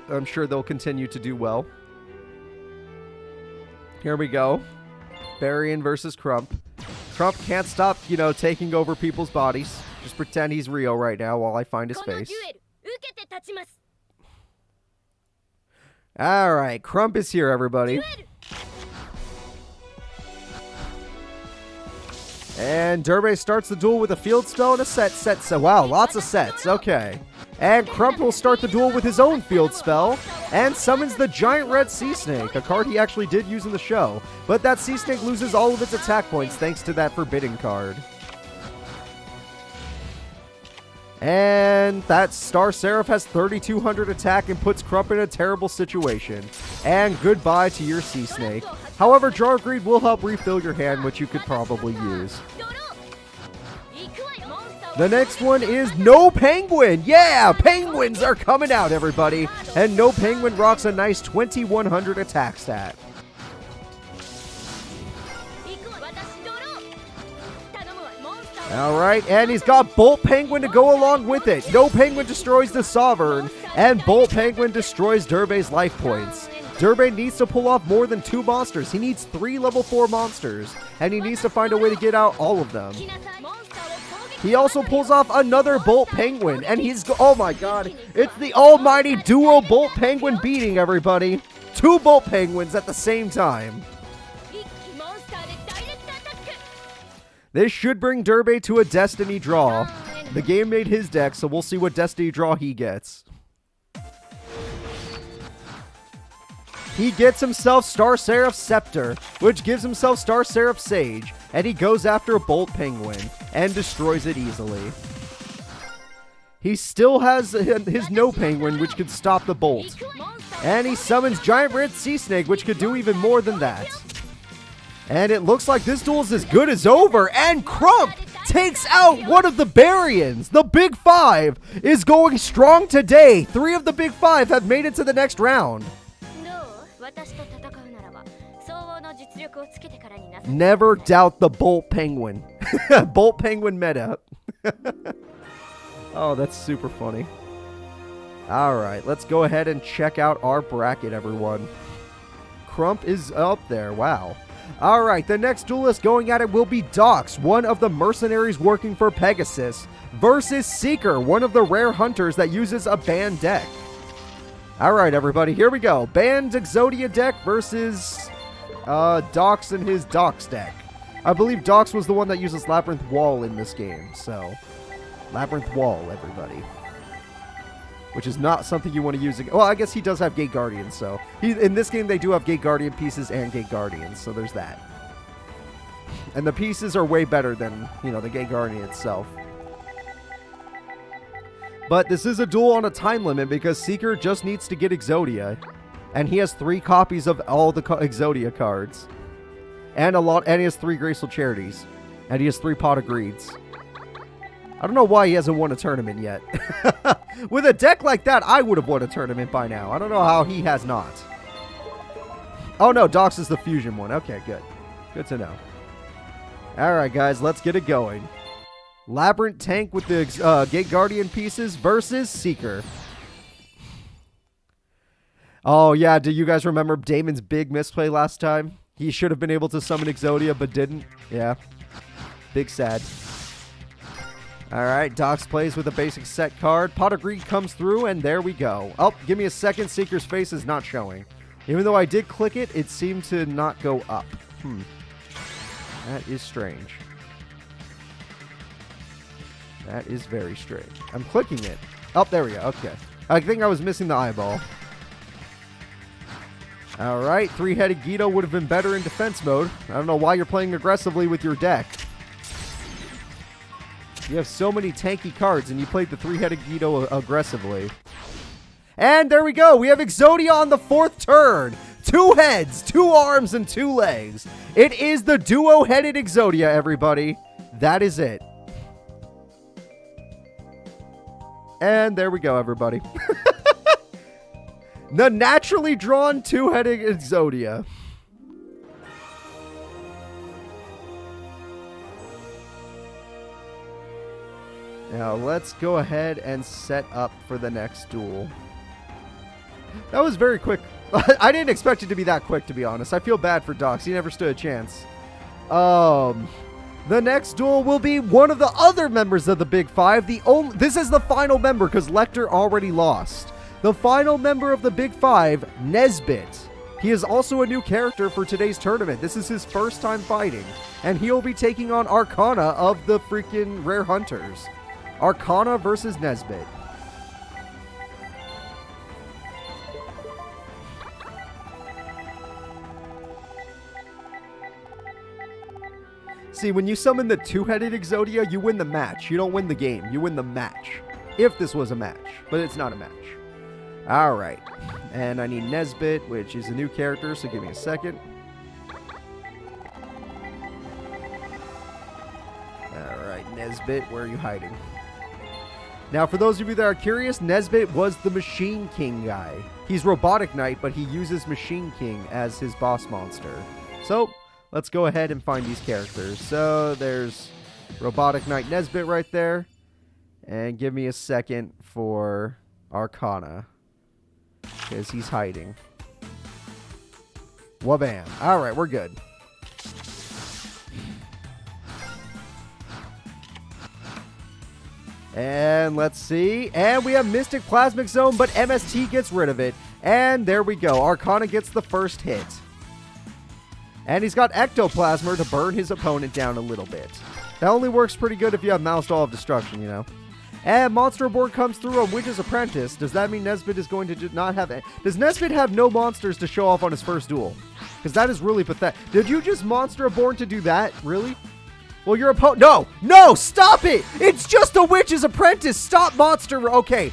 I'm sure they'll continue to do well. Here we go. Barian versus Crump. Crump can't stop, taking over people's bodies. Just pretend he's Rio right now while I find his face. Alright, Crump is here, everybody. And Durbe starts the duel with a field spell and a set. So wow, lots of sets. Okay. And Crump will start the duel with his own field spell and summons the giant red sea snake, a card he actually did use in the show. But that sea snake loses all of its attack points thanks to that forbidden card. And that Star Seraph has 3,200 attack and puts Crump in a terrible situation. And goodbye to your sea snake. However, Jar Greed will help refill your hand, which you could probably use. The next one is No Penguin. Yeah, penguins are coming out, everybody. And No Penguin rocks a nice 2,100 attack stat. Alright, and he's got Bolt Penguin to go along with it. No Penguin destroys the Sovereign, and Bolt Penguin destroys Durbe's life points. Durbe needs to pull off more than 2 monsters. He needs 3 level 4 monsters, and he needs to find a way to get out all of them. He also pulls off another Bolt Penguin, and oh my god, it's the almighty duo Bolt Penguin beating, everybody. 2 Bolt Penguins at the same time. This should bring Durbe to a Destiny draw. The game made his deck, so we'll see what Destiny draw he gets. He gets himself Star Seraph Scepter, which gives himself Star Seraph Sage, and he goes after a Bolt Penguin and destroys it easily. He still has his No Penguin, which could stop the Bolt. And he summons Giant Red Sea Snake, which could do even more than that. And it looks like this duel is as good as over, and Crump takes out one of the Barians. The Big Five is going strong today. 3 of the Big Five have made it to the next round. Never doubt the Bolt Penguin. Bolt Penguin meta. Oh, that's super funny. Alright, let's go ahead and check out our bracket, everyone. Crump is up there. Wow. Alright, the next duelist going at it will be Dox, one of the mercenaries working for Pegasus, versus Seeker, one of the rare hunters that uses a banned deck. Alright, everybody, here we go. Banned Exodia deck versus Dox and his Dox deck. I believe Dox was the one that uses Labyrinth Wall in this game, so Labyrinth Wall, everybody. Which is not something you want to use. Well, I guess he does have Gate Guardians, so in this game they do have Gate Guardian pieces and Gate Guardians, so there's that. And the pieces are way better than, the Gate Guardian itself. But this is a duel on a time limit because Seeker just needs to get Exodia. And he has 3 copies of all the Exodia cards. And he has 3 Graceful Charities. And he has 3 Pot of Greeds. I don't know why he hasn't won a tournament yet. With a deck like that, I would have won a tournament by now. I don't know how he has not. Oh, no, Dox is the fusion one. Okay, good. Good to know. All right, guys, let's get it going. Labyrinth tank with the Gate Guardian pieces versus Seeker. Oh, yeah, do you guys remember Damon's big misplay last time? He should have been able to summon Exodia, but didn't. Yeah. Big sad. All right, Dox plays with a basic set card. Pot of Greed comes through, and there we go. Oh, give me a second. Seeker's face is not showing. Even though I did click it, it seemed to not go up. That is strange. That is very strange. I'm clicking it. Oh, there we go. Okay. I think I was missing the eyeball. All right, three-headed Guido would have been better in defense mode. I don't know why you're playing aggressively with your deck. You have so many tanky cards, and you played the three-headed Guido aggressively. And there we go. We have Exodia on the 4th turn. 2 heads, 2 arms, and 2 legs. It is the duo-headed Exodia, everybody. That is it. And there we go, everybody. The naturally drawn 2-headed Exodia. Now, let's go ahead and set up for the next duel. That was very quick. I didn't expect it to be that quick, to be honest. I feel bad for Dox. He never stood a chance. The next duel will be one of the other members of the Big Five. This is the final member because Lecter already lost. The final member of the Big Five, Nesbit. He is also a new character for today's tournament. This is his first time fighting. And he'll be taking on Arcana of the freaking Rare Hunters. Arcana versus Nesbit. See, when you summon the 2-headed Exodia, you win the match. You don't win the game. You win the match. If this was a match. But it's not a match. Alright. And I need Nesbit, which is a new character, so give me a second. Alright, Nesbit, where are you hiding? Now, for those of you that are curious, Nesbit was the Machine King guy. He's Robotic Knight, but he uses Machine King as his boss monster. So, let's go ahead and find these characters. So, there's Robotic Knight Nesbit right there. And give me a second for Arcana. Because he's hiding. Wabam. Alright, we're good. And let's see. And we have Mystic Plasmic Zone, but MST gets rid of it. And there we go. Arcana gets the first hit. And he's got Ectoplasmer to burn his opponent down a little bit. That only works pretty good if you have Mouse Doll of Destruction, you know. And Monster Board comes through on Witch's Apprentice. Does that mean Nesbit is going to not have... Does Nesbit have no monsters to show off on his first duel? Because that is really pathetic. Did you just Monster Born to do that? Really? Well, your opponent... No! No! Stop it! It's just a Witch's Apprentice! Stop Monster... Okay.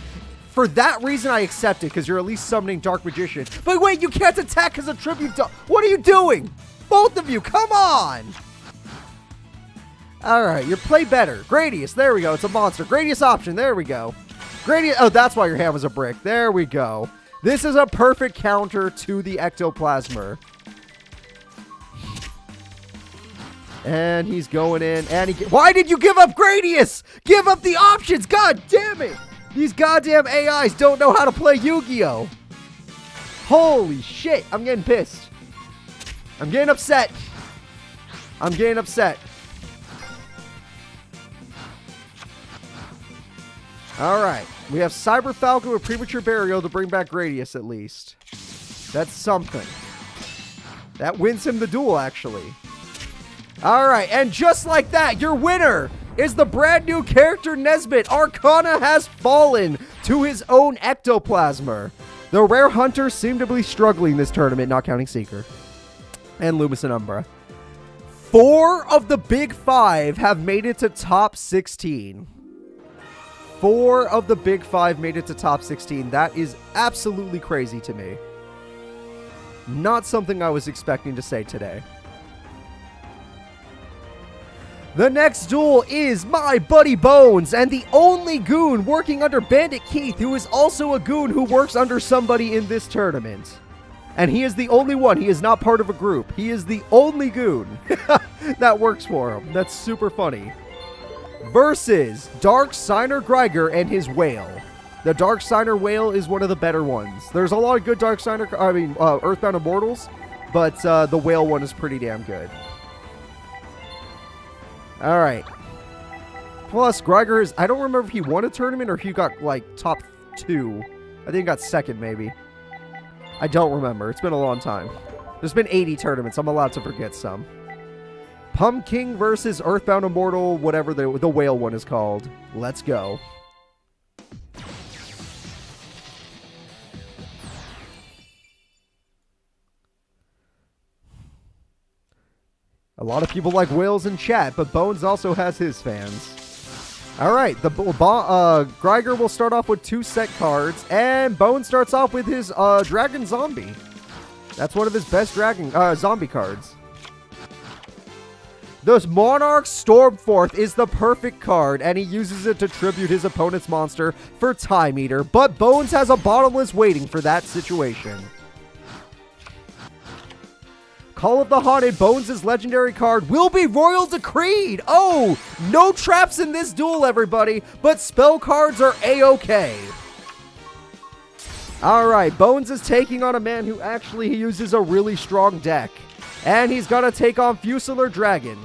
For that reason, I accept it, because you're at least summoning Dark Magician. But wait, you can't attack as a tribute to... What are you doing? Both of you, come on! Alright, you play better. Gradius, there we go. It's a monster. Gradius option, there we go. Gradius... Oh, that's why your hand was a brick. There we go. This is a perfect counter to the Ectoplasmer. And he's going in, and he... Why did you give up Gradius? Give up the options! God damn it! These goddamn AIs don't know how to play Yu-Gi-Oh! Holy shit, I'm getting pissed. I'm getting upset. I'm getting upset. Alright, we have Cyber Falcon with Premature Burial to bring back Gradius at least. That's something. That wins him the duel, actually. Alright, and just like that, your winner is the brand new character Nesbit. Arcana has fallen to his own Ectoplasmer. The Rare Hunters seem to be struggling this tournament, not counting Seeker. And Loomis and Umbra. 4 of the Big 5 have made it to top 16. 4 of the Big 5 made it to top 16. That is absolutely crazy to me. Not something I was expecting to say today. The next duel is my buddy Bones and the only goon working under Bandit Keith, who is also a goon who works under somebody in this tournament. And he is the only one. He is not part of a group. He is the only goon that works for him. That's super funny. Versus Dark Signer Gregor and his whale. The Dark Signer whale is one of the better ones. There's a lot of good Dark Signer, Earthbound Immortals, but the whale one is pretty damn good. All right. Plus, Gregor is, I don't remember if he won a tournament or if he got, like, top 2. I think he got second, maybe. I don't remember. It's been a long time. There's been 80 tournaments. I'm allowed to forget some. Pumpkin versus Earthbound Immortal, whatever the whale one is called. Let's go. A lot of people like whales in chat, but Bones also has his fans. Alright, Gregor will start off with 2 set cards, and Bones starts off with his Dragon Zombie. That's one of his best zombie cards. The Monarch Stormforth is the perfect card, and he uses it to tribute his opponent's monster for Time Eater, but Bones has a Bottomless waiting for that situation. Call of the Haunted, Bones' legendary card will be Royal Decreed. Oh, no traps in this duel, everybody, but spell cards are A-okay. All right, Bones is taking on a man who actually uses a really strong deck, and he's gonna take on Fusilier Dragon.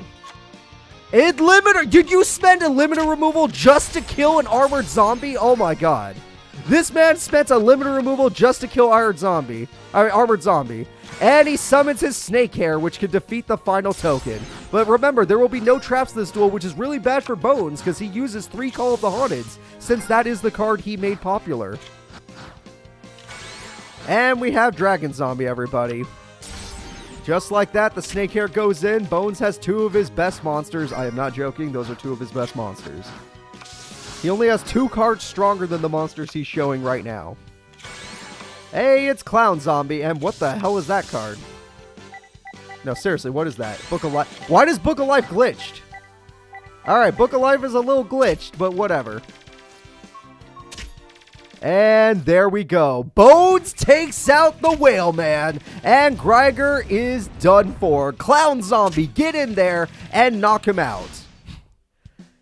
Did you spend a limiter removal just to kill an armored zombie? Oh my god. This man spent a limiter removal just to kill armored zombie. And he summons his Snake Hair, which can defeat the final token. But remember, there will be no traps in this duel, which is really bad for Bones, because he uses 3 Call of the Haunteds, since that is the card he made popular. And we have Dragon Zombie, everybody. Just like that, the Snake Hair goes in. Bones has 2 of his best monsters. I am not joking, those are 2 of his best monsters. He only has 2 cards stronger than the monsters he's showing right now. Hey, it's Clown Zombie, and what the hell is that card? No, seriously, what is that? Book of Life. Why does Book of Life glitched? Alright, Book of Life is a little glitched, but whatever. And there we go. Bones takes out the whale man, and Gregor is done for. Clown Zombie, get in there and knock him out.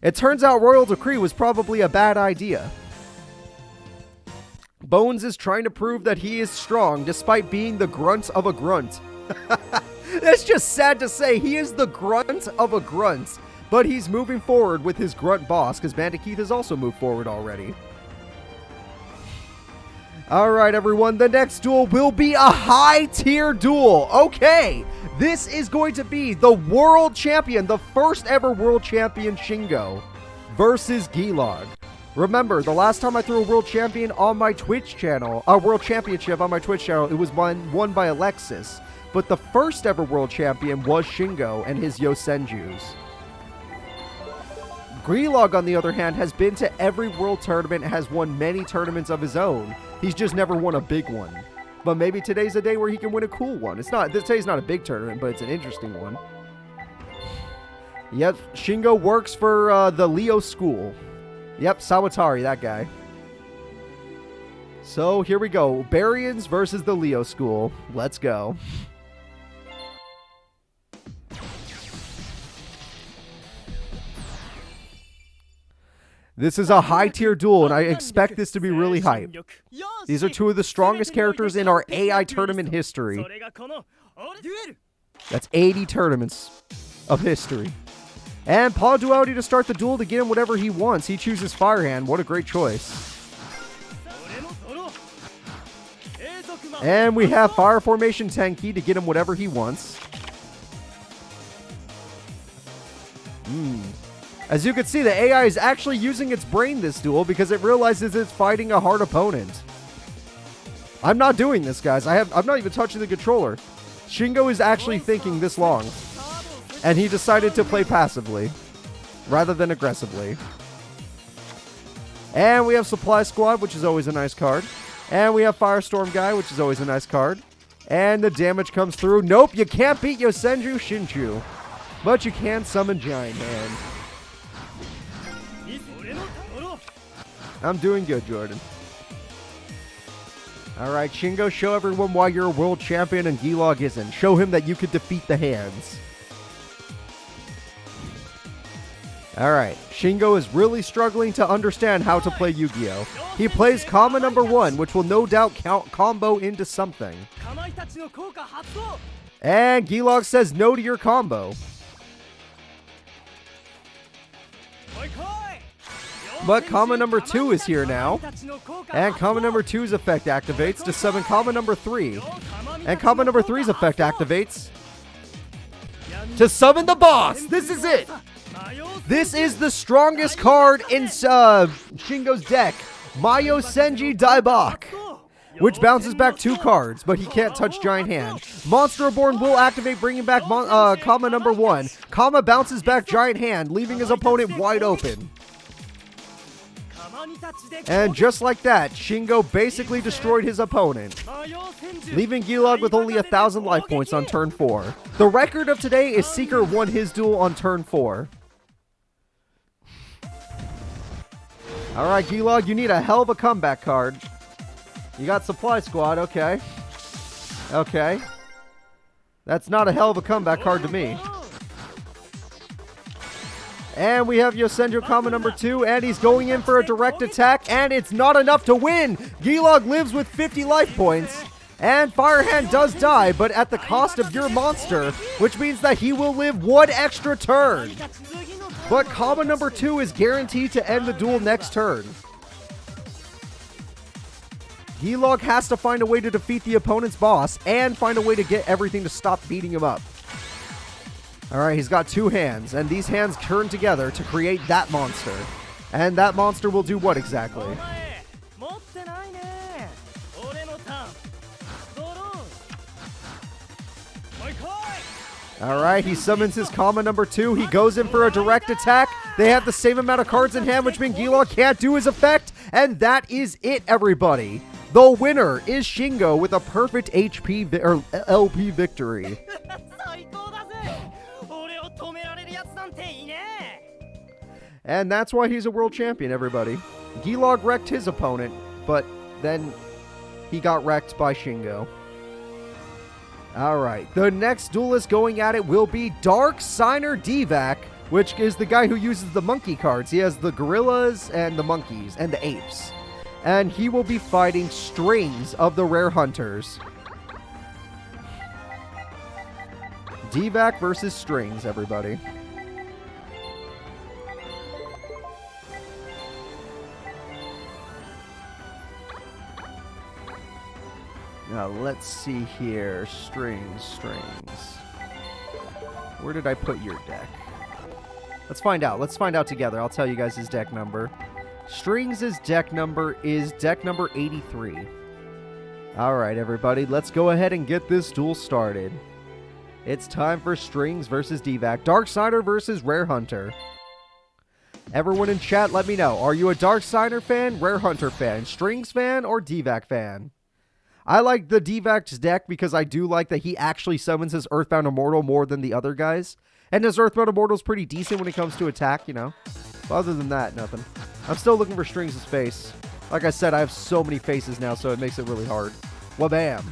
It turns out Royal Decree was probably a bad idea. Bones is trying to prove that he is strong despite being the grunt of a grunt. That's just sad to say. He is the grunt of a grunt, but he's moving forward with his grunt boss because Bandit Keith has also moved forward already. Alright everyone, the next duel will be a high tier duel. Okay, this is going to be the world champion, the first ever world champion Shingo versus Gilag. Remember, the last time I threw a world champion on my Twitch channel, a world championship on my Twitch channel, it was won by Alexis. But the first ever world champion was Shingo and his Yosenjus. Gilag, on the other hand, has been to every world tournament, has won many tournaments of his own. He's just never won a big one. But maybe today's a day where he can win a cool one. Today's not a big tournament, but it's an interesting one. Yep, Shingo works for the Leo school. Yep, Sawatari, that guy. So, here we go. Barians versus the Leo School. Let's go. This is a high-tier duel, and I expect this to be really hype. These are 2 of the strongest characters in our AI tournament history. That's 80 tournaments of history. And Paw Duality to start the duel to get him whatever he wants. He chooses Fire Hand. What a great choice. And we have Fire Formation Tenki to get him whatever he wants. As you can see, the AI is actually using its brain this duel because it realizes it's fighting a hard opponent. I'm not doing this, guys. I'm not even touching the controller. Shingo is actually thinking this long. And he decided to play passively, rather than aggressively. And we have Supply Squad, which is always a nice card. And we have Firestorm Guy, which is always a nice card. And the damage comes through. Nope, you can't beat Yosenju Shinchu. But you can summon Giant Hand. I'm doing good, Jordan. Alright, Shingo, show everyone why you're a world champion and Gilag isn't. Show him that you could defeat the hands. Alright, Shingo is really struggling to understand how to play Yu-Gi-Oh! He plays comma number 1, which will no doubt combo into something. And Gilag says no to your combo. But comma number 2 is here now. And comma number 2's effect activates to summon comma number 3. And comma number 3's effect activates to summon the boss! This is it! This is the strongest card in Shingo's deck, Mayo Senji Daibak, which bounces back 2 cards, but he can't touch Giant Hand. Monster Reborn will activate, bringing back comma number 1. Comma bounces back Giant Hand, leaving his opponent wide open. And just like that, Shingo basically destroyed his opponent, leaving Gilag with only 1,000 life points on turn 4. The record of today is Seeker won his duel on turn 4. Alright, Gilag, you need a hell of a comeback card. You got Supply Squad, okay. Okay. That's not a hell of a comeback card to me. And we have Yosenjo comma number 2, and he's going in for a direct attack, and it's not enough to win! Gilag lives with 50 life points, and Firehand does die, but at the cost of your monster, which means that he will live 1 extra turn. But comma number 2 is guaranteed to end the duel next turn. Gilag has to find a way to defeat the opponent's boss and find a way to get everything to stop beating him up. Alright, he's got 2 hands, and these hands turn together to create that monster. And that monster will do what exactly? Alright, he summons his comma number 2. He goes in for a direct attack. They have the same amount of cards in hand, which means Gilag can't do his effect. And that is it, everybody. The winner is Shingo with a perfect HP or LP victory. And that's why he's a world champion, everybody. Gilag wrecked his opponent, but then he got wrecked by Shingo. Alright, the next duelist going at it will be Dark Signer Divac, which is the guy who uses the monkey cards. He has the gorillas and the monkeys and the apes. And he will be fighting Strings of the Rare Hunters. Divac versus Strings, everybody. Now, let's see here. Strings. Where did I put your deck? Let's find out. Let's find out together. I'll tell you guys his deck number. Strings' deck number is deck number 83. Alright, everybody. Let's go ahead and get this duel started. It's time for Strings versus Divac. Dark Signer versus Rare Hunter. Everyone in chat, let me know. Are you a Dark Signer fan, Rare Hunter fan, Strings fan, or Divac fan? I like the Divac's deck because I do like that he actually summons his Earthbound Immortal more than the other guys. And his Earthbound Immortal is pretty decent when it comes to attack, you know. But other than that, nothing. I'm still looking for Strings' face. Like I said, I have so many faces now, so it makes it really hard. Wabam.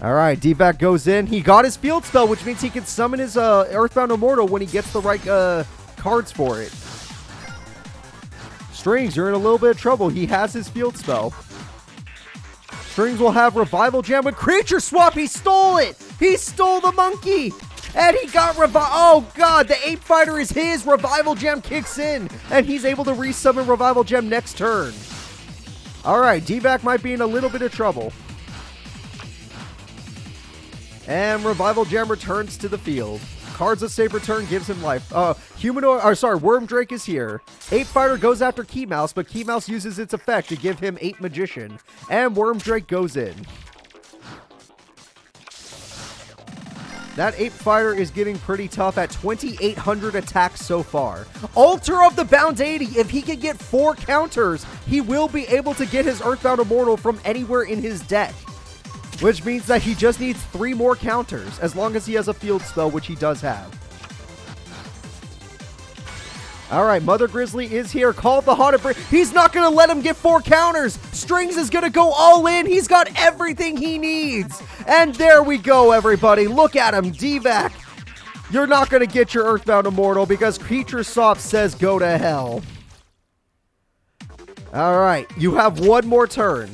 Alright, Divac goes in. He got his field spell, which means he can summon his Earthbound Immortal when he gets the right cards for it. Strings, you're in a little bit of trouble. He has his field spell. Strings will have Revival Gem with Creature Swap. He stole it. He stole the monkey. And he got oh god, the Ape Fighter is his. Revival Gem kicks in. And he's able to resummon Revival Gem next turn. Alright, Divac might be in a little bit of trouble. And Revival Gem returns to the field. Cards of Safe Return gives him life. Worm Drake is here. Ape Fighter goes after Key Mouse, but Key Mouse uses its effect to give him Ape Magician. And Worm Drake goes in. That Ape Fighter is getting pretty tough at 2,800 attacks so far. Altar of the Bound Deity. If he can get 4 counters, he will be able to get his Earthbound Immortal from anywhere in his deck. Which means that he just needs 3 more counters, as long as he has a field spell, which he does have. All right, Mother Grizzly is here. Call the Haunted Bridge. He's not going to let him get 4 counters. Strings is going to go all in. He's got everything he needs. And there we go, everybody. Look at him, D-Vac. You're not going to get your Earthbound Immortal because Creature Soft says go to hell. All right, you have 1 more turn,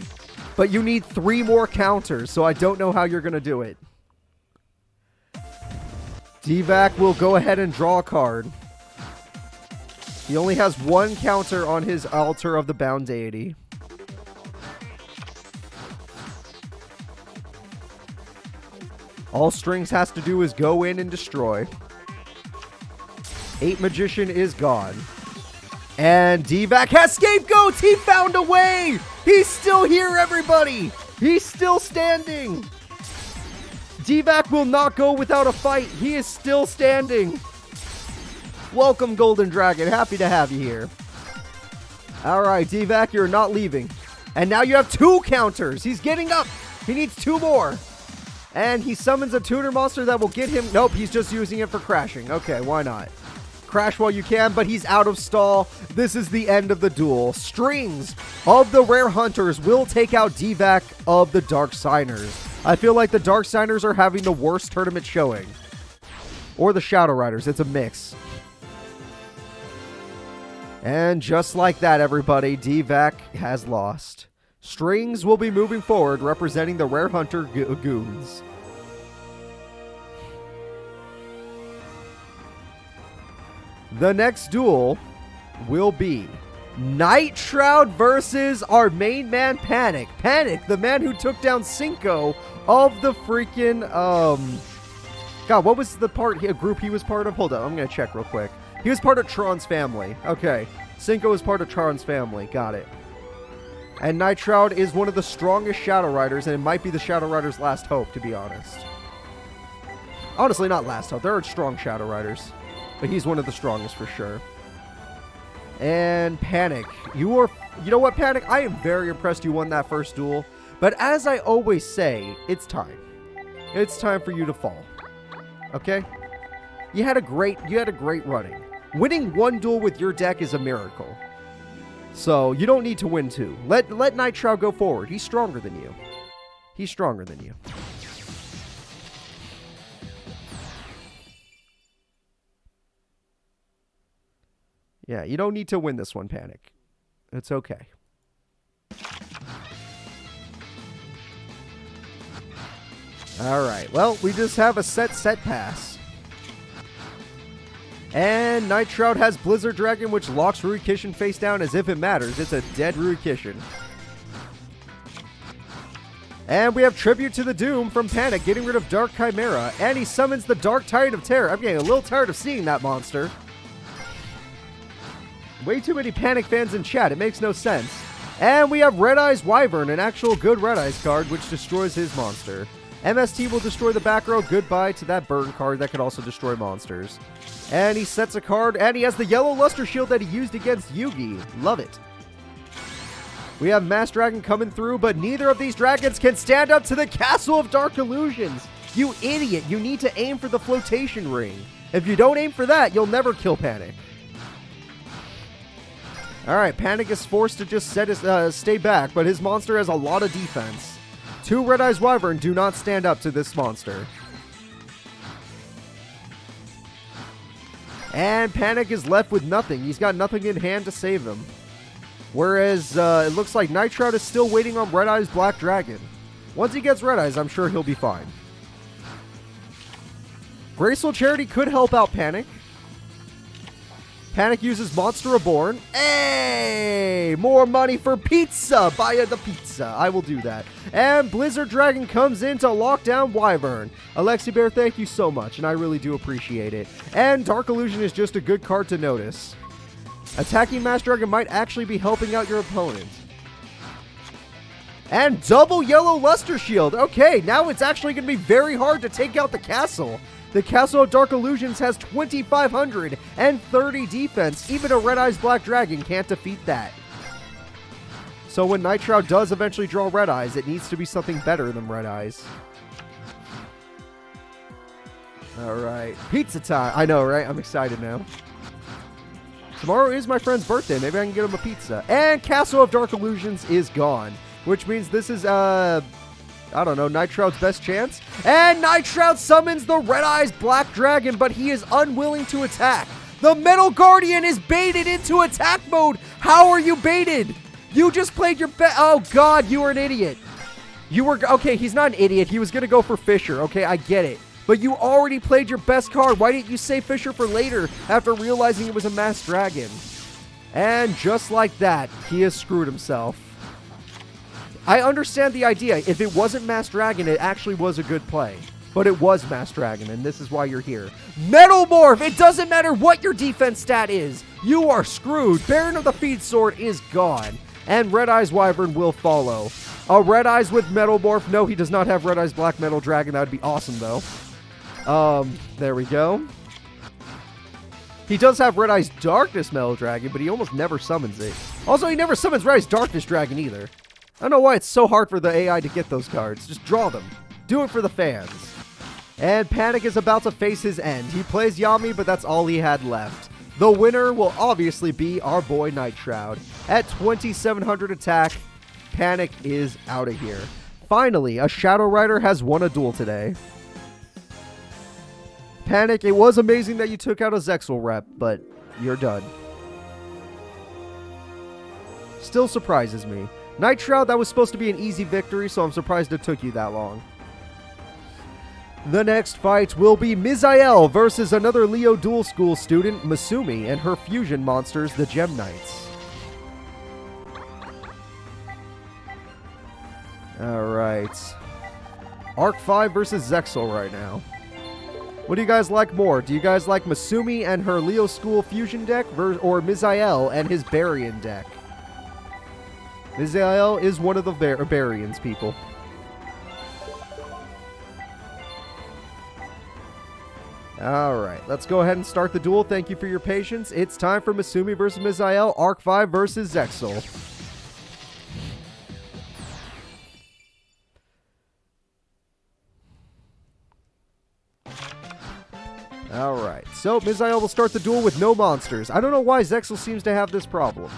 but you need 3 more counters, so I don't know how you're going to do it. D-Vac will go ahead and draw a card. He only has 1 counter on his Altar of the Bound Deity. All Strings has to do is go in and destroy. 8 Magician is gone. And D-Vac has Scapegoats! He found a way! He's still here, everybody! He's still standing! D-Vac will not go without a fight. He is still standing. Welcome, Golden Dragon. Happy to have you here. Alright, D-Vac, you're not leaving. And now you have 2 counters. He's getting up. He needs 2 more. And he summons a tuner monster that will get him... Nope, he's just using it for crashing. Okay, why not? Crash while you can, but he's out of stall. This is the end of the duel. Strings of the Rare Hunters will take out D-Vac of the Dark Signers. I feel like the Dark Signers are having the worst tournament showing. Or the Shadow Riders. It's a mix. And just like that, everybody, D-Vac has lost. Strings will be moving forward, representing the Rare Hunter Goons. The next duel will be Nightshroud versus our main man, Panic. Panic, the man who took down Cinco of the freaking, God, what was the group he was part of? Hold on, I'm going to check real quick. He was part of Tron's family. Okay. Cinco is part of Tron's family. Got it. And Nightshroud is one of the strongest Shadow Riders, and it might be the Shadow Rider's last hope, to be honest. Honestly, not last hope. There are strong Shadow Riders. But he's one of the strongest for sure. And Panic. You know what, Panic? I am very impressed you won that first duel. But as I always say, it's time. It's time for you to fall. Okay? You had a great running. Winning 1 duel with your deck is a miracle. So, you don't need to win 2. Let Nightshroud go forward. He's stronger than you. He's stronger than you. Yeah, you don't need to win this one, Panic. It's okay. Alright, well, we just have a set pass. And Nightshroud has Blizzard Dragon, which locks Ruikishin face down as if it matters. It's a dead Ruikishin. And we have Tribute to the Doom from Panic, getting rid of Dark Chimera. And he summons the Dark Tide of Terror. I'm getting a little tired of seeing that monster. Way too many Panic fans in chat. It makes no sense. And we have Red Eyes Wyvern, an actual good Red Eyes card, which destroys his monster. MST will destroy the back row. Goodbye to that burn card that could also destroy monsters. And he sets a card, and he has the yellow Luster Shield that he used against Yugi. Love it. We have Mass Dragon coming through, but neither of these dragons can stand up to the Castle of Dark Illusions. You idiot. You need to aim for the Flotation Ring. If you don't aim for that, you'll never kill Panic. Alright, Panic is forced to just stay back, but his monster has a lot of defense. 2 Red Eyes Wyvern do not stand up to this monster. And Panic is left with nothing. He's got nothing in hand to save him. Whereas, it looks like Nightshroud is still waiting on Red Eyes Black Dragon. Once he gets Red Eyes, I'm sure he'll be fine. Graceful Charity could help out Panic. Panic uses Monster Reborn. Hey! More money for pizza! Buy the pizza. I will do that. And Blizzard Dragon comes in to lock down Wyvern. Alexi Bear, thank you so much, and I really do appreciate it. And Dark Illusion is just a good card to notice. Attacking Mass Dragon might actually be helping out your opponent. And double yellow Luster Shield. Okay, now it's actually going to be very hard to take out the castle. The Castle of Dark Illusions has 2,530 defense. Even a Red Eyes Black Dragon can't defeat that. So when Nightshroud does eventually draw Red Eyes, it needs to be something better than Red Eyes. Alright. Pizza time. I know, right? I'm excited now. Tomorrow is my friend's birthday. Maybe I can get him a pizza. And Castle of Dark Illusions is gone, which means this is, I don't know, Nightshroud's best chance. And Nightshroud summons the Red Eyes Black Dragon, but he is unwilling to attack. The Metal Guardian is baited into attack mode. How are you baited? You just played your bet. Oh, God, you were an idiot. You were, okay, he's not an idiot. He was going to go for Fisher. Okay, I get it. But you already played your best card. Why didn't you save Fisher for later after realizing it was a Masked Dragon? And just like that, he has screwed himself. I understand the idea. If it wasn't Masked Dragon, it actually was a good play. But it was Masked Dragon, and this is why you're here. Metal Morph! It doesn't matter what your defense stat is. You are screwed. Baron of the Feed Sword is gone. And Red Eyes Wyvern will follow. A Red Eyes with Metal Morph. No, he does not have Red Eyes Black Metal Dragon. That would be awesome, though. There we go. He does have Red Eyes Darkness Metal Dragon, but he almost never summons it. Also, he never summons Red Eyes Darkness Dragon either. I don't know why it's so hard for the AI to get those cards. Just draw them. Do it for the fans. And Panic is about to face his end. He plays Yami, but that's all he had left. The winner will obviously be our boy Nightshroud. At 2700 attack, Panic is out of here. Finally, a Shadow Rider has won a duel today. Panic, it was amazing that you took out a Zexal rep, but you're done. Still surprises me. Nightshroud, that was supposed to be an easy victory, so I'm surprised it took you that long. The next fight will be Misael versus another Leo Dual School student, Misumi, and her fusion monsters, the Gem Knights. Alright. Arc 5 versus Zexal right now. What do you guys like more? Do you guys like Misumi and her Leo School fusion deck, or Misael and his Barian deck? Misael is one of the Barians, people. Alright, let's go ahead and start the duel. Thank you for your patience. It's time for Misumi versus Misael, Arc 5 versus Zexal. Alright, so Misael will start the duel with no monsters. I don't know why Zexal seems to have this problem.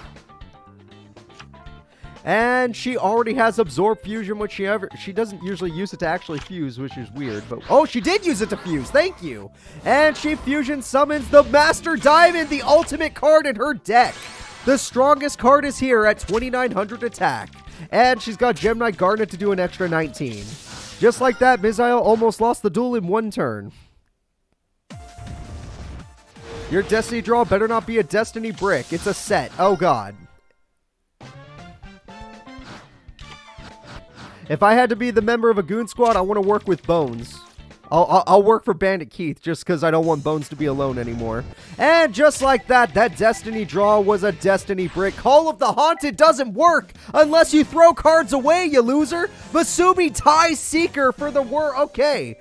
And she already has Absorb Fusion, which she doesn't usually use it to actually fuse, which is weird. But oh, she did use it to fuse. Thank you. And she fusion summons the Master Diamond, the ultimate card in her deck. The strongest card is here at 2900 attack. And she's got Gem Knight Garnet to do an extra 19. Just like that, Misael almost lost the duel in one turn. Your Destiny draw better not be a Destiny brick. It's a set. Oh, God. If I had to be the member of a Goon Squad, I want to work with Bones. I'll work for Bandit Keith just because I don't want Bones to be alone anymore. And just like that, that Destiny draw was a Destiny brick. Call of the Haunted doesn't work unless you throw cards away, you loser. Misumi ties Seeker for the Okay.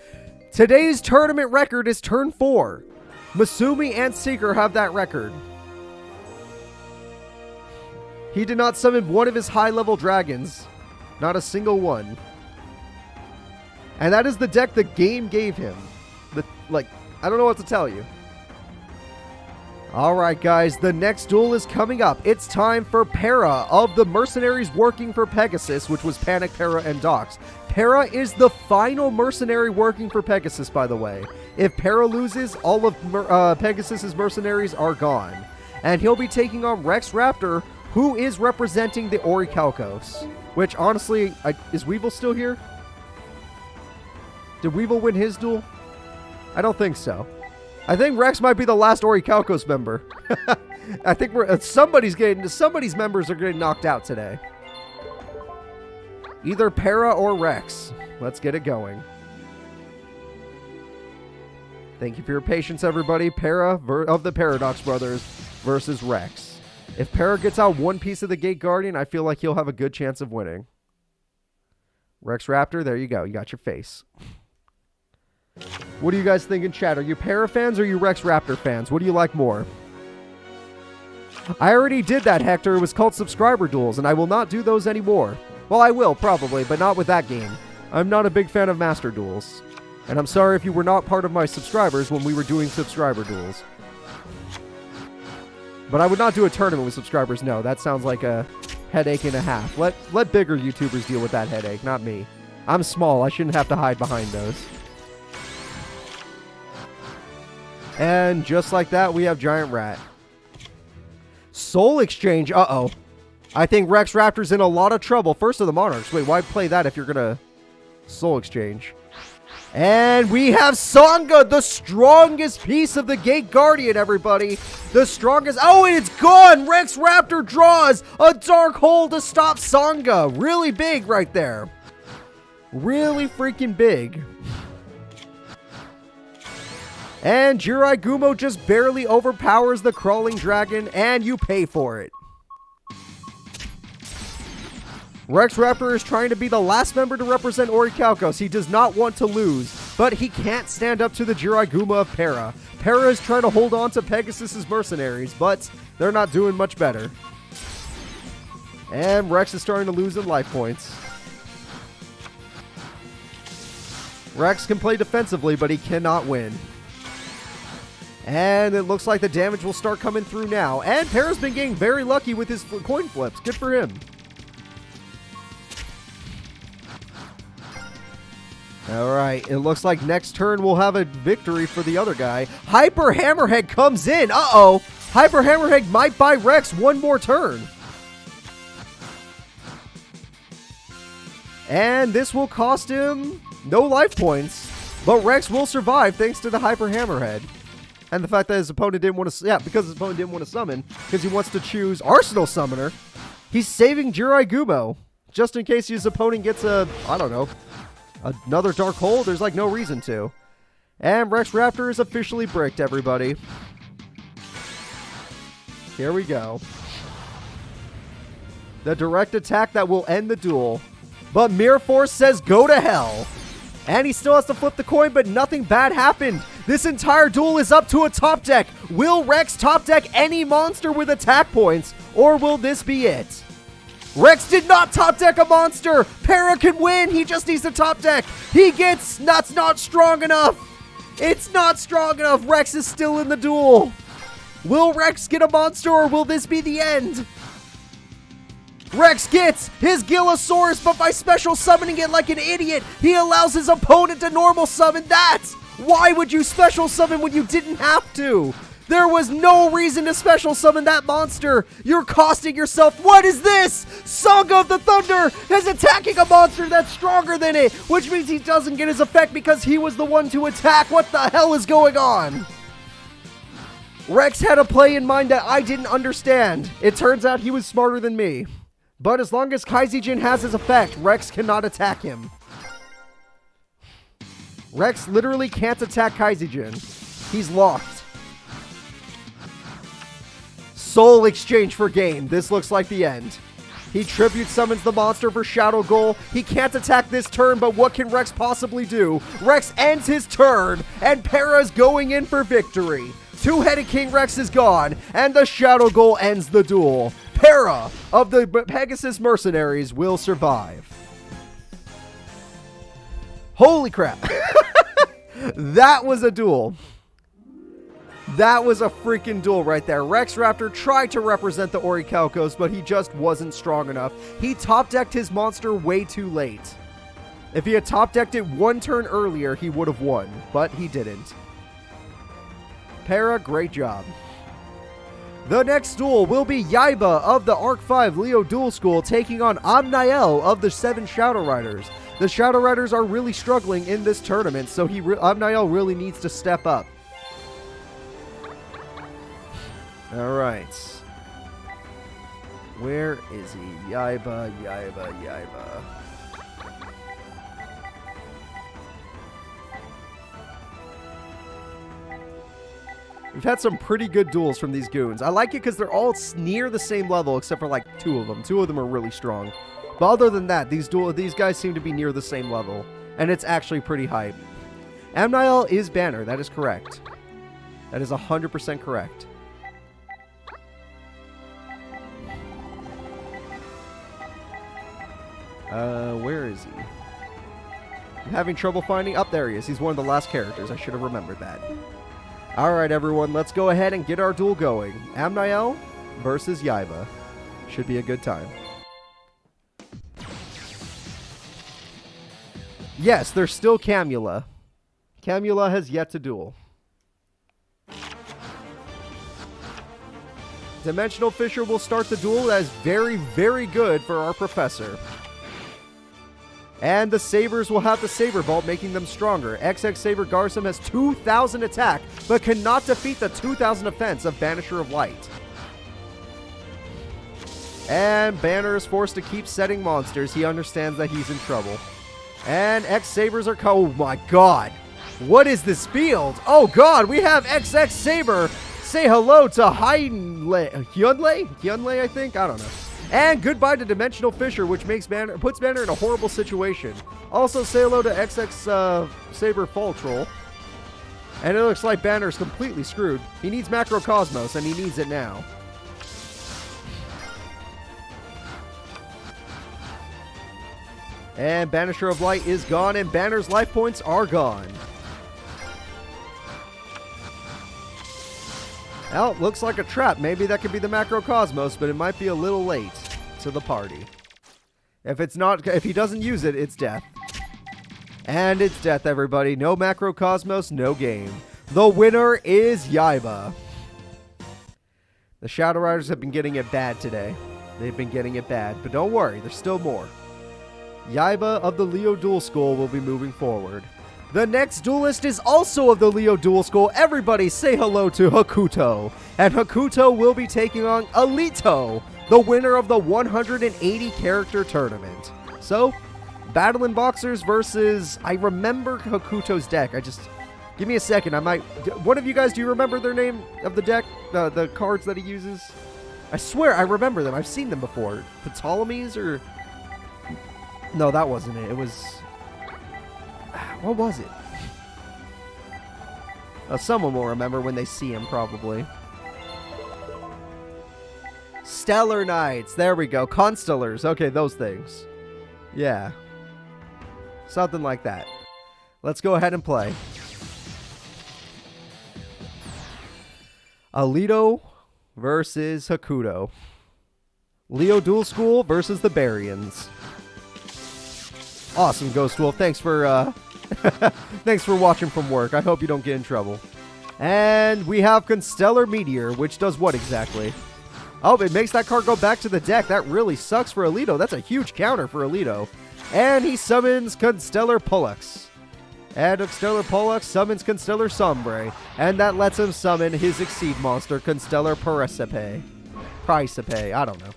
Today's tournament record is turn 4. Misumi and Seeker have that record. He did not summon one of his high-level dragons. Not a single one. And that is the deck the game gave him. I don't know what to tell you. Alright, guys. The next duel is coming up. It's time for Pera of the Mercenaries working for Pegasus, which was Panic, Pera, and Dox. Pera is the final mercenary working for Pegasus, by the way. If Pera loses, all of Pegasus's mercenaries are gone. And he'll be taking on Rex Raptor, who is representing the Orichalcos. Which, honestly, is Weevil still here? Did Weevil win his duel? I don't think so. I think Rex might be the last Orichalcos member. I think somebody's members are getting knocked out today. Either Pera or Rex. Let's get it going. Thank you for your patience, everybody. Pera of the Paradox Brothers versus Rex. If Pera gets out one piece of the Gate Guardian, I feel like he'll have a good chance of winning. Rex Raptor, there you go. You got your face. What do you guys think in chat? Are you Pera fans or are you Rex Raptor fans? What do you like more? I already did that, Hector. It was called Subscriber Duels, and I will not do those anymore. Well, I will, probably, but not with that game. I'm not a big fan of Master Duels. And I'm sorry if you were not part of my subscribers when we were doing Subscriber Duels. But I would not do a tournament with subscribers. No, that sounds like a headache and a half. Let bigger YouTubers deal with that headache, not me. I'm small. I shouldn't have to hide behind those. And just like that, we have Giant Rat. Soul Exchange. Uh-oh. I think Rex Raptor's in a lot of trouble. First of the Monarchs. Wait, why play that if you're going to Soul Exchange? And we have Sangha, the strongest piece of the Gate Guardian, everybody. The strongest. Oh, and it's gone. Rex Raptor draws a Dark Hole to stop Sangha. Really big right there. Really freaking big. And Jirai Gumo just barely overpowers the Crawling Dragon, and you pay for it. Rex Raptor is trying to be the last member to represent Orichalcos. He does not want to lose, but he can't stand up to the Jirai Gumo of Pera. Pera is trying to hold on to Pegasus's mercenaries, but they're not doing much better. And Rex is starting to lose in life points. Rex can play defensively, but he cannot win. And it looks like the damage will start coming through now. And Pera's been getting very lucky with his coin flips. Good for him. Alright, it looks like next turn we'll have a victory for the other guy. Hyper Hammerhead comes in. Uh-oh. Hyper Hammerhead might buy Rex one more turn. And this will cost him no life points. But Rex will survive thanks to the Hyper Hammerhead. And the fact that his opponent didn't want to... Yeah, because his opponent didn't want to summon. Because he wants to choose Arsenal Summoner. He's saving Jirai Gumo. Just in case his opponent gets a... I don't know. Another Dark Hole. There's like no reason to. And Rex Raptor is officially bricked, everybody. Here we go. The direct attack that will end the duel. But Mirror Force says go to hell. And he still has to flip the coin, but nothing bad happened. This entire duel is up to a top deck. Will Rex top deck any monster with attack points, or will this be it? Rex did not top deck a monster. Pera can win. He just needs to top deck. He gets... That's not strong enough. It's not strong enough. Rex is still in the duel. Will Rex get a monster, or will this be the end? Rex gets his Gillosaurus, but by special summoning it like an idiot, he allows his opponent to normal summon that. Why would you special summon when you didn't have to? There was no reason to special summon that monster. You're costing yourself. What is this? Sangha of the Thunder is attacking a monster that's stronger than it, which means he doesn't get his effect because he was the one to attack. What the hell is going on? Rex had a play in mind that I didn't understand. It turns out he was smarter than me. But as long as Kaizijin has his effect, Rex cannot attack him. Rex literally can't attack Kaizijin. He's locked. Soul Exchange for game. This looks like the end. He tribute summons the monster for Shadow Goal. He can't attack this turn, but what can Rex possibly do? Rex ends his turn, and Pera's going in for victory. Two-headed King Rex is gone, and the Shadow Goal ends the duel. Pera of the Pegasus Mercenaries will survive. Holy crap. That was a duel. That was a freaking duel right there. Rex Raptor tried to represent the Orichalcos, but he just wasn't strong enough. He top-decked his monster way too late. If he had top-decked it one turn earlier, he would have won, but he didn't. Pera, great job. The next duel will be Yaiba of the Arc 5 Leo Duel School taking on Amniel of the 7 Shadow Riders. The Shadow Riders are really struggling in this tournament, so Amniel really needs to step up. Alright. Where is he? Yaiba, Yaiba, Yaiba. We've had some pretty good duels from these goons. I like it because they're all near the same level except for like 2 of them. 2 of them are really strong. But other than that, these guys seem to be near the same level. And it's actually pretty hype. Amniel is banner. That is correct. That is 100% correct. Where is he? I'm having trouble finding... Oh, there he is. He's one of the last characters. I should have remembered that. Alright, everyone, let's go ahead and get our duel going. Amniel versus Yaiba. Should be a good time. Yes, there's still Camula. Camula has yet to duel. Dimensional Fissure will start the duel. That is very, very good for our professor. And the Sabers will have the Saber Vault, making them stronger. XX Saber Garsum has 2,000 attack, but cannot defeat the 2,000 defense of Banisher of Light. And Banner is forced to keep setting monsters. He understands that he's in trouble. And X Sabers are... Oh my god. What is this field? Oh god, we have XX Saber say hello to Hyunlei, I think? I don't know. And goodbye to Dimensional Fissure, which puts Banner in a horrible situation. Also say hello to XX Saber Fall Troll. And it looks like Banner's completely screwed. He needs Macrocosmos, and he needs it now. And Banisher of Light is gone, and Banner's life points are gone. Well, looks like a trap. Maybe that could be the Macrocosmos, but it might be a little late to the party. If he doesn't use it, it's death. And it's death, everybody. No Macrocosmos, no game. The winner is Yaiba. The Shadow Riders have been getting it bad today. They've been getting it bad, but don't worry, there's still more. Yaiba of the Leo Duel School will be moving forward. The next duelist is also of the Leo Duel School. Everybody say hello to Hakuto. And Hakuto will be taking on Alito, the winner of the 180 character tournament. So, battling boxers versus... I remember Hakuto's deck. Give me a second. One of you guys, do you remember their name of the deck? The cards that he uses? I swear I remember them. I've seen them before. Ptolemies or... No, that wasn't it. It was... What was it? Someone will remember when they see him, probably. Stellar Knights. There we go. Constellars. Okay, those things. Yeah. Something like that. Let's go ahead and play. Alito versus Hakuto. Leo Duel School versus the Barians. Awesome, Ghost Wolf. Thanks for thanks for watching from work. I hope you don't get in trouble. And we have Constellar Meteor, which does what exactly? Oh, it makes that card go back to the deck. That really sucks for Alito. That's a huge counter for Alito. And he summons Constellar Pollux. And Constellar Pollux summons Constellar Sombre. And that lets him summon his Exceed monster, Constellar Principe. I don't know.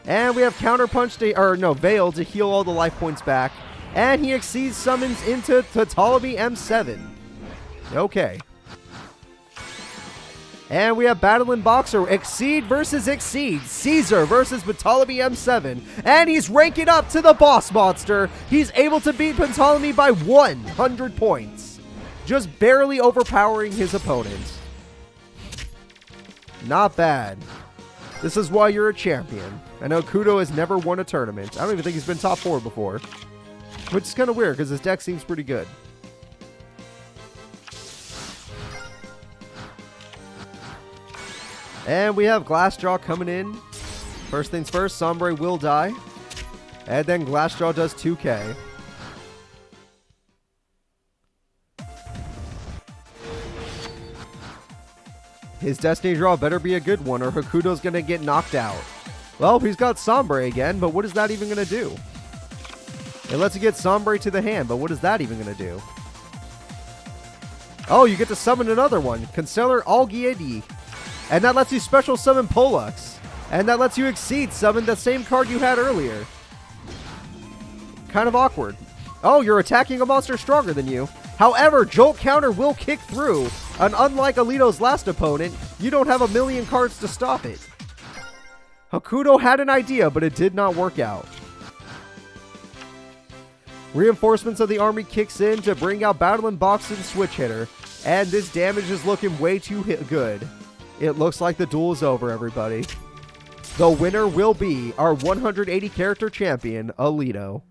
And we have Counterpunch Veil to heal all the life points back. And he Exceeds summons into Ptolemy M7. Okay. And we have Battling Boxer, Exceed versus Exceed. Caesar versus Ptolemy M7. And he's ranking up to the boss monster. He's able to beat Ptolemy by 100 points. Just barely overpowering his opponent. Not bad. This is why you're a champion. I know Kudo has never won a tournament. I don't even think he's been top 4 before. Which is kind of weird because his deck seems pretty good. And we have Glassjaw coming in. First things first, Sombre will die. And then Glassjaw does 2k. His Destiny draw better be a good one or Hakuto's going to get knocked out. Well, he's got Sombre again, but what is that even going to do? It lets you get Sombre to the hand, but what is that even going to do? Oh, you get to summon another one. Constellar Algiedi. And that lets you special summon Pollux. And that lets you Exceed summon the same card you had earlier. Kind of awkward. Oh, you're attacking a monster stronger than you. However, Jolt Counter will kick through. And unlike Alito's last opponent, you don't have a million cards to stop it. Hakuto had an idea, but it did not work out. Reinforcements of the army kicks in to bring out Battling Box and Switch Hitter. And this damage is looking way too good. It looks like the duel is over, everybody. The winner will be our 180 character champion, Alito.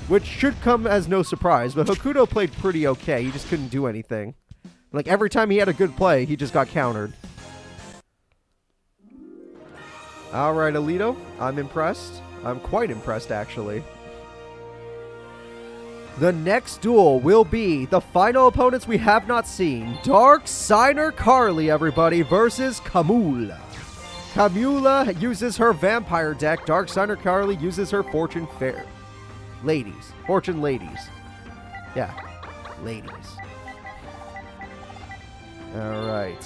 which should come as no surprise, but Hakuto played pretty okay. He just couldn't do anything. Like, every time he had a good play, he just got countered. Alright, Alito. I'm impressed. I'm quite impressed, actually. The next duel will be the final opponents we have not seen. Dark Signer Carly, everybody, versus Kamula. Kamula uses her vampire deck. Dark Signer Carly uses her Fortune Fair. Ladies. Fortune ladies. Yeah. Ladies. Alright.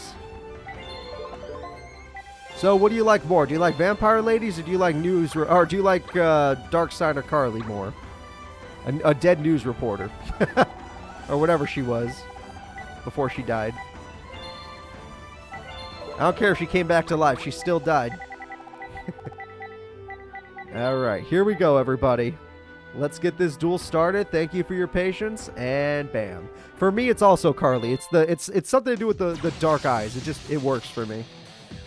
So, what do you like more? Do you like vampire ladies, or do you like or do you like Dark Signer Carly more? A dead news reporter. Or whatever she was before she died. I don't care if she came back to life. She still died. Alright, here we go, everybody. Let's get this duel started. Thank you for your patience, and bam. For me, it's also Carly. It's something to do with the dark eyes. It works for me.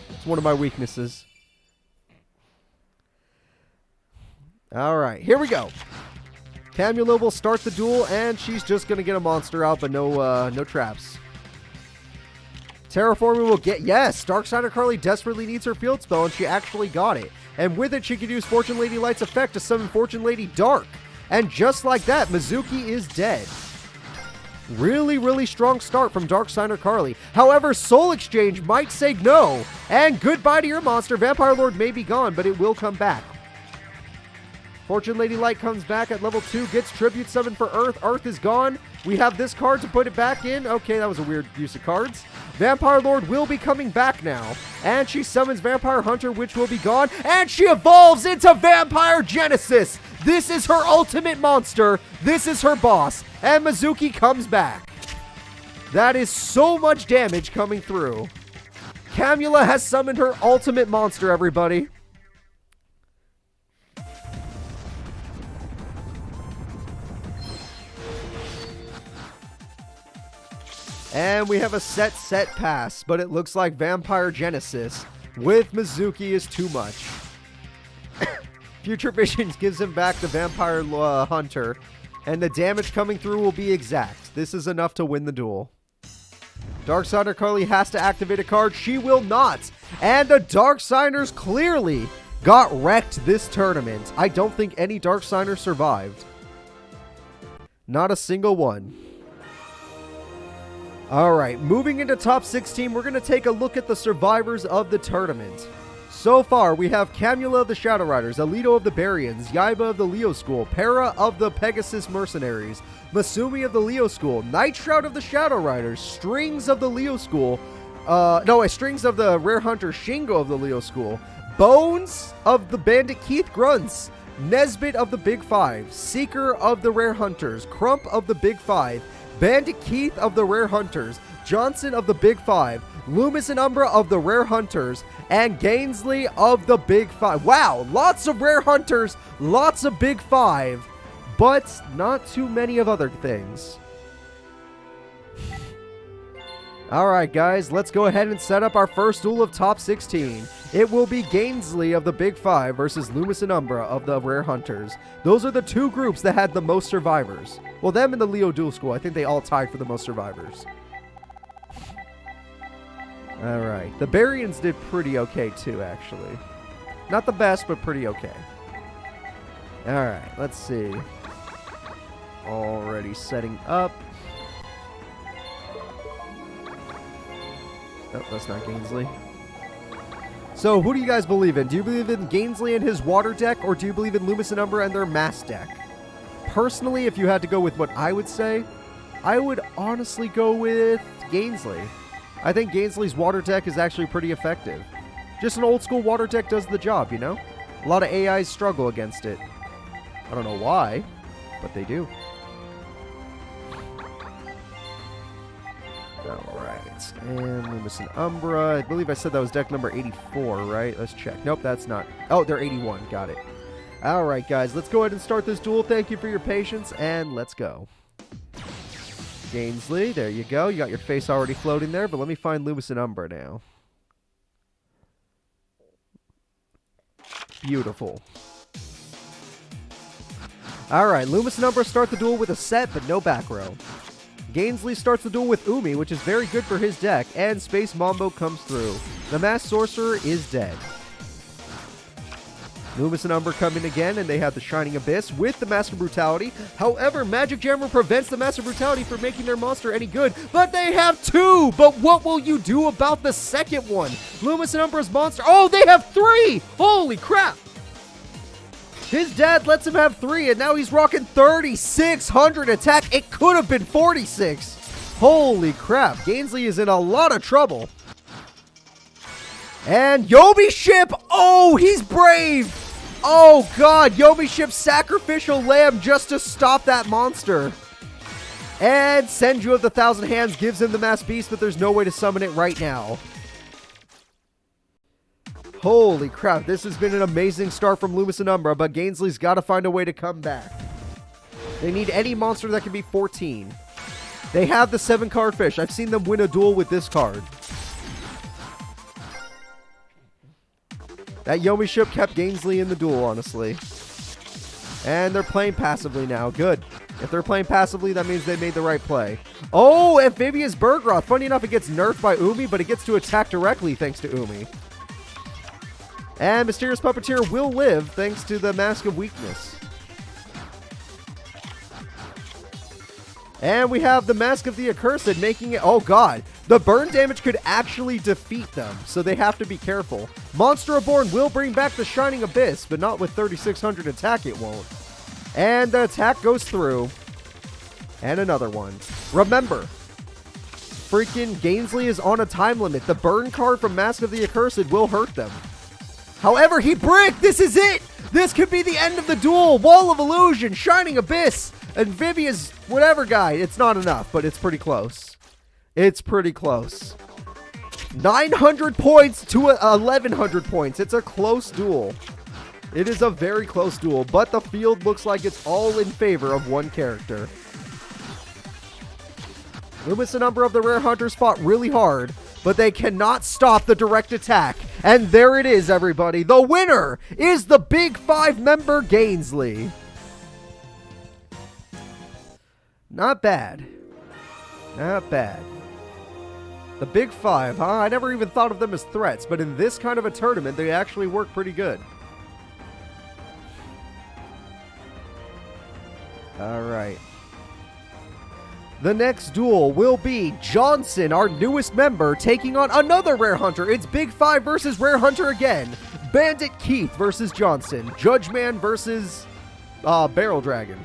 It's one of my weaknesses. Alright, here we go. Kamula will start the duel, and she's just going to get a monster out, but no traps. Terraforming will get... Yes! Dark Signer Carly desperately needs her field spell, and she actually got it. And with it, she could use Fortune Lady Light's effect to summon Fortune Lady Dark. And just like that, Mizuki is dead. Really, really strong start from Dark Signer Carly. However, Soul Exchange might say no. And goodbye to your monster. Vampire Lord may be gone, but it will come back. Fortune Lady Light comes back at level 2, gets Tribute Summon for Earth. Earth is gone. We have this card to put it back in. Okay, that was a weird use of cards. Vampire Lord will be coming back now. And she summons Vampire Hunter, which will be gone. And she evolves into Vampire Genesis. This is her ultimate monster. This is her boss. And Mizuki comes back. That is so much damage coming through. Kamula has summoned her ultimate monster, everybody. And we have a set pass, but it looks like Vampire Genesis with Mizuki is too much. Future Visions gives him back the Vampire Hunter, and the damage coming through will be exact. This is enough to win the duel. Dark Signer Carly has to activate a card. She will not. And the Dark Signers clearly got wrecked this tournament. I don't think any Dark Signer survived. Not a single one. Alright, moving into top 16, we're going to take a look at the survivors of the tournament. So far, we have Kamula of the Shadow Riders, Alito of the Barians, Yaiba of the Leo School, Pera of the Pegasus Mercenaries, Misumi of the Leo School, Nightshroud of the Shadow Riders, Strings of the Leo School, Strings of the Rare Hunter, Shingo of the Leo School, Bones of the Bandit Keith Grunts, Nesbit of the Big Five, Seeker of the Rare Hunters, Crump of the Big Five, Bandit Keith of the Rare Hunters, Johnson of the Big Five, Loomis and Umbra of the Rare Hunters, and Gainsley of the Big Five. Wow, lots of Rare Hunters, lots of Big Five, but not too many of other things. Alright guys, let's go ahead and set up our first duel of top 16. It will be Gainsley of the Big Five versus Loomis and Umbra of the Rare Hunters. Those are the two groups that had the most survivors. Well, them and the Leo Duel School, I think they all tied for the most survivors. Alright, the Barians did pretty okay too, actually. Not the best, but pretty okay. Alright, let's see. Already setting up. Oh, that's not Gainsley. So, who do you guys believe in? Do you believe in Gainsley and his water deck, or do you believe in Loomis and Umbra and their mass deck? Personally, if you had to go with what I would say, I would honestly go with Gainsley. I think Gainsley's water deck is actually pretty effective. Just an old school water deck does the job, you know? A lot of AIs struggle against it. I don't know why, but they do. Alright, and Loomis and Umbra. I believe I said that was deck number 84, right? Let's check. Nope, that's not. Oh, they're 81. Got it. Alright, guys, let's go ahead and start this duel. Thank you for your patience, and let's go. Gainsley, there you go. You got your face already floating there, but let me find Loomis and Umbra now. Beautiful. Alright, Loomis and Umbra start the duel with a set, but no back row. Gainsley starts the duel with Umi, which is very good for his deck, and Space Mambo comes through. The Masked Sorcerer is dead. Loomis and Umbra come in again, and they have the Shining Abyss with the Mask of Brutality. However, Magic Jammer prevents the Mask of Brutality from making their monster any good, but they have 2! But what will you do about the second one? Loomis and Umbra's monster... Oh, they have 3! Holy crap! His dad lets him have 3, and now he's rocking 3,600 attack. It could have been 46. Holy crap. Gainsley is in a lot of trouble. And Yomi Ship. Oh, he's brave. Oh, God. Yomi Ship's Sacrificial Lamb just to stop that monster. And Senju of the Thousand Hands gives him the Masked Beast, but there's no way to summon it right now. Holy crap, this has been an amazing start from Loomis and Umbra, but Gainsley's got to find a way to come back. They need any monster that can be 14. They have the 7-card fish. I've seen them win a duel with this card. That Yomi Ship kept Gainsley in the duel, honestly. And they're playing passively now. Good. If they're playing passively, that means they made the right play. Oh, Amphibious Bergroth. Funny enough, it gets nerfed by Umi, but it gets to attack directly thanks to Umi. And Mysterious Puppeteer will live thanks to the Mask of Weakness. And we have the Mask of the Accursed making it... Oh, God. The burn damage could actually defeat them, so they have to be careful. Monster Reborn will bring back the Shining Abyss, but not with 3,600 attack it won't. And the attack goes through. And another one. Remember, freaking Gainsley is on a time limit. The burn card from Mask of the Accursed will hurt them. However, he bricked! This is it! This could be the end of the duel! Wall of Illusion, Shining Abyss, Amphibious whatever guy. It's not enough, but it's pretty close. It's pretty close. 900 points to 1,100 points. It's a close duel. It is a very close duel, but the field looks like it's all in favor of one character. Loomis and Umbra of the Rare Hunters fought really hard, but they cannot stop the direct attack. And there it is, everybody. The winner is the Big 5-member Gainsley. Not bad. Not bad. The Big 5, huh? I never even thought of them as threats, but in this kind of a tournament, they actually work pretty good. Alright. The next duel will be Johnson, our newest member, taking on another Rare Hunter. It's Big 5 versus Rare Hunter again. Bandit Keith versus Johnson. Judgeman versus Barrel Dragon.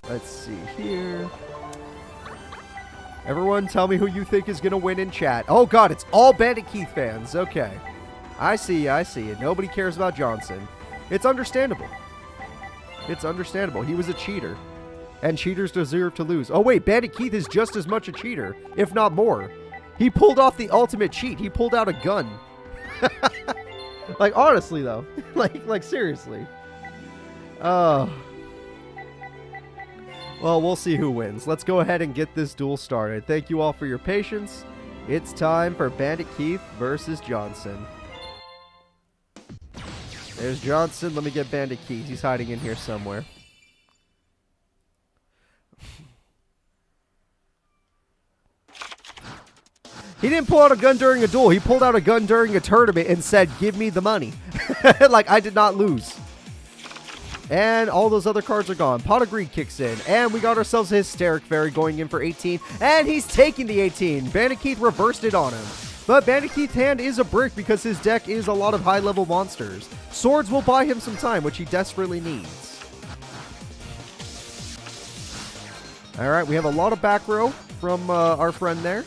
Let's see here. Everyone tell me who you think is going to win in chat. Oh, God, it's all Bandit Keith fans. Okay. I see you. Nobody cares about Johnson. It's understandable. It's understandable. He was a cheater. And cheaters deserve to lose. Oh, wait. Bandit Keith is just as much a cheater, if not more. He pulled off the ultimate cheat. He pulled out a gun. Like, honestly, though. like, seriously. Well, we'll see who wins. Let's go ahead and get this duel started. Thank you all for your patience. It's time for Bandit Keith versus Johnson. There's Johnson. Let me get Bandit Keith. He's hiding in here somewhere. He didn't pull out a gun during a duel. He pulled out a gun during a tournament and said, give me the money. Like, I did not lose. And all those other cards are gone. Pot of Greed kicks in. And we got ourselves a Hysteric Fairy going in for 18. And he's taking the 18. Bandit Keith reversed it on him. But Bandit Keith's hand is a brick because his deck is a lot of high-level monsters. Swords will buy him some time, which he desperately needs. Alright, we have a lot of back row from our friend there.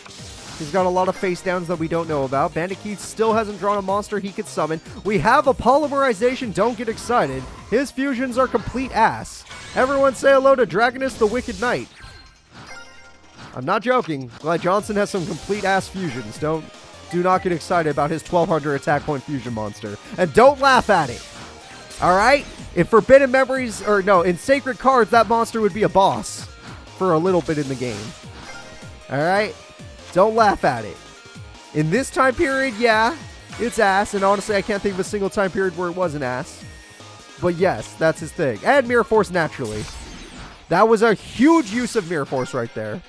He's got a lot of face downs that we don't know about. Bandit Keith still hasn't drawn a monster he could summon. We have a Polymerization, don't get excited. His fusions are complete ass. Everyone say hello to Dragonus the Wicked Knight. I'm not joking. Glad Johnson has some complete ass fusions. Do not get excited about his 1200 attack point fusion monster. And don't laugh at it. Alright? In Forbidden Memories, or no, in Sacred Cards, that monster would be a boss for a little bit in the game. Alright? Don't laugh at it. In this time period, yeah, it's ass. And honestly, I can't think of a single time period where it wasn't ass. But yes, that's his thing. And Mirror Force naturally. That was a huge use of Mirror Force right there.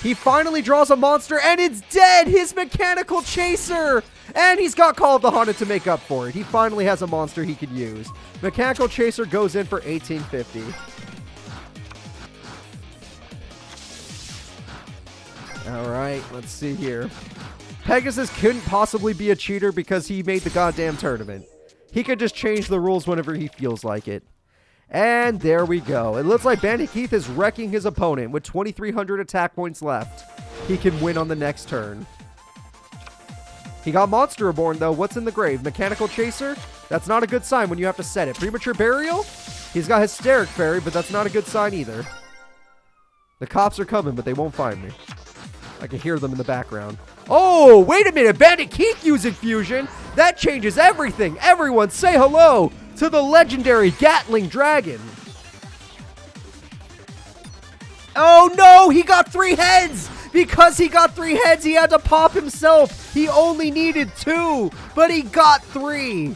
He finally draws a monster, and it's dead! His Mechanical Chaser! And he's got Call of the Haunted to make up for it. He finally has a monster he could use. Mechanical Chaser goes in for 1850. Alright, let's see here. Pegasus couldn't possibly be a cheater because he made the goddamn tournament. He could just change the rules whenever he feels like it. And there we go. It looks like Bandit Keith is wrecking his opponent with 2,300 attack points left. He can win on the next turn. He got Monster Reborn, though. What's in the grave? Mechanical Chaser? That's not a good sign when you have to set it. Premature Burial? He's got Hysteric Fairy, but that's not a good sign either. The cops are coming, but they won't find me. I can hear them in the background. Oh, wait a minute. Bandit Keith using Fusion. That changes everything. Everyone say hello to the legendary Gatling Dragon. Oh, no. He got 3 heads. Because he got 3 heads, he had to pop himself. He only needed 2, but he got 3.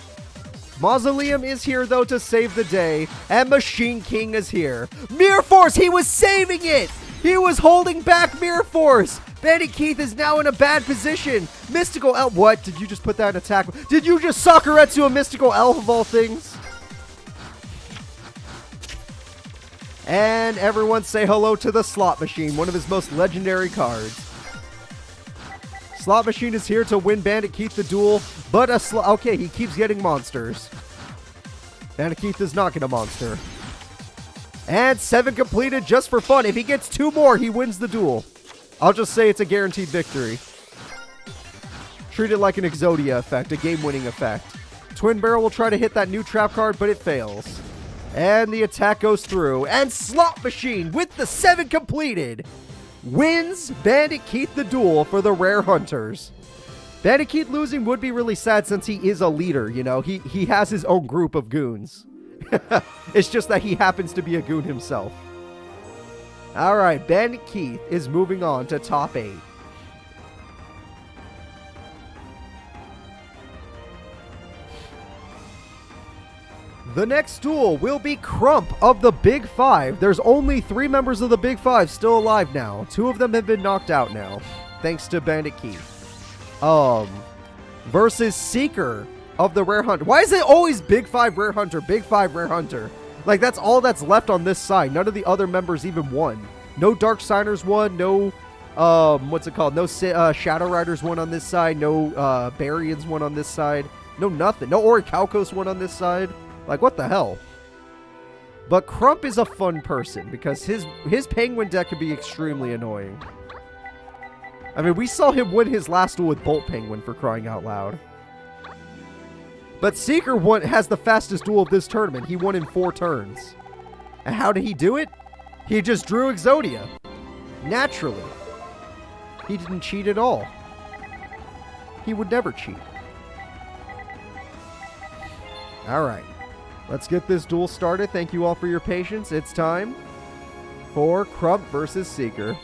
Mausoleum is here, though, to save the day. And Machine King is here. Mirror Force, he was saving it. He was holding back Mirror Force. Bandit Keith is now in a bad position. Mystical Elf. What? Did you just put that in attack? Did you just Sakuretsu a Mystical Elf of all things? And everyone say hello to the Slot Machine, one of his most legendary cards. Slot Machine is here to win Bandit Keith the duel, but okay, he keeps getting monsters. Bandit Keith does not get a monster. And 7 completed just for fun. If he gets 2 more, he wins the duel. I'll just say it's a guaranteed victory. Treat it like an Exodia effect, a game-winning effect. Twin Barrel will try to hit that new trap card, but it fails. And the attack goes through. And Slot Machine, with the 7 completed, wins Bandit Keith the duel for the Rare Hunters. Bandit Keith losing would be really sad since he is a leader, you know. He has his own group of goons. It's just that he happens to be a goon himself. Alright, Bandit Keith is moving on to top 8. The next duel will be Crump of the Big 5. There's only 3 members of the Big 5 still alive now. 2 of them have been knocked out now, thanks to Bandit Keith. Versus Seeker of the Rare Hunter. Why is it always Big 5 Rare Hunter, Big 5 Rare Hunter? Like, that's all that's left on this side. None of the other members even won. No Dark Signers won. No, what's it called? No Shadow Riders won on this side. No Barians won on this side. No nothing. No Orichalcos won on this side. Like, what the hell? But Crump is a fun person because his Penguin deck can be extremely annoying. I mean, we saw him win his last duel with Bolt Penguin, for crying out loud. But Seeker has the fastest duel of this tournament. He won in 4 turns. And how did he do it? He just drew Exodia. Naturally. He didn't cheat at all. He would never cheat. Alright. Let's get this duel started. Thank you all for your patience. It's time for Crump versus Seeker.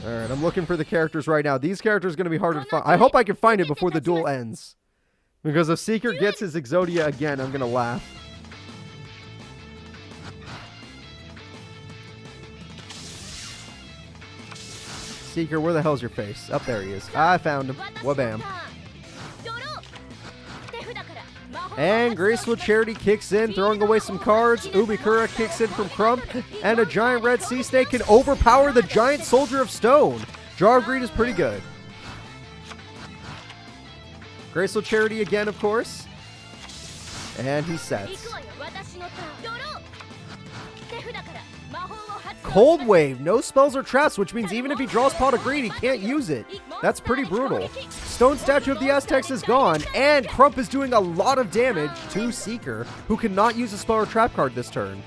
Alright, I'm looking for the characters right now. These characters are going to be harder to find. I hope I can find it before the duel ends. Because if Seeker gets his Exodia again, I'm going to laugh. Seeker, where the hell's your face? Up there he is. I found him. Wabam. And Graceful Charity kicks in, throwing away some cards. Ubikura kicks in from Crump. And a giant red sea snake can overpower the giant soldier of stone. Draw of Greed is pretty good. Graceful Charity again, of course. And he sets. Cold Wave. No spells or traps, which means even if he draws Pot of Greed, he can't use it. That's pretty brutal. Stone Statue of the Aztecs is gone, and Crump is doing a lot of damage to Seeker, who cannot use a spell or trap card this turn.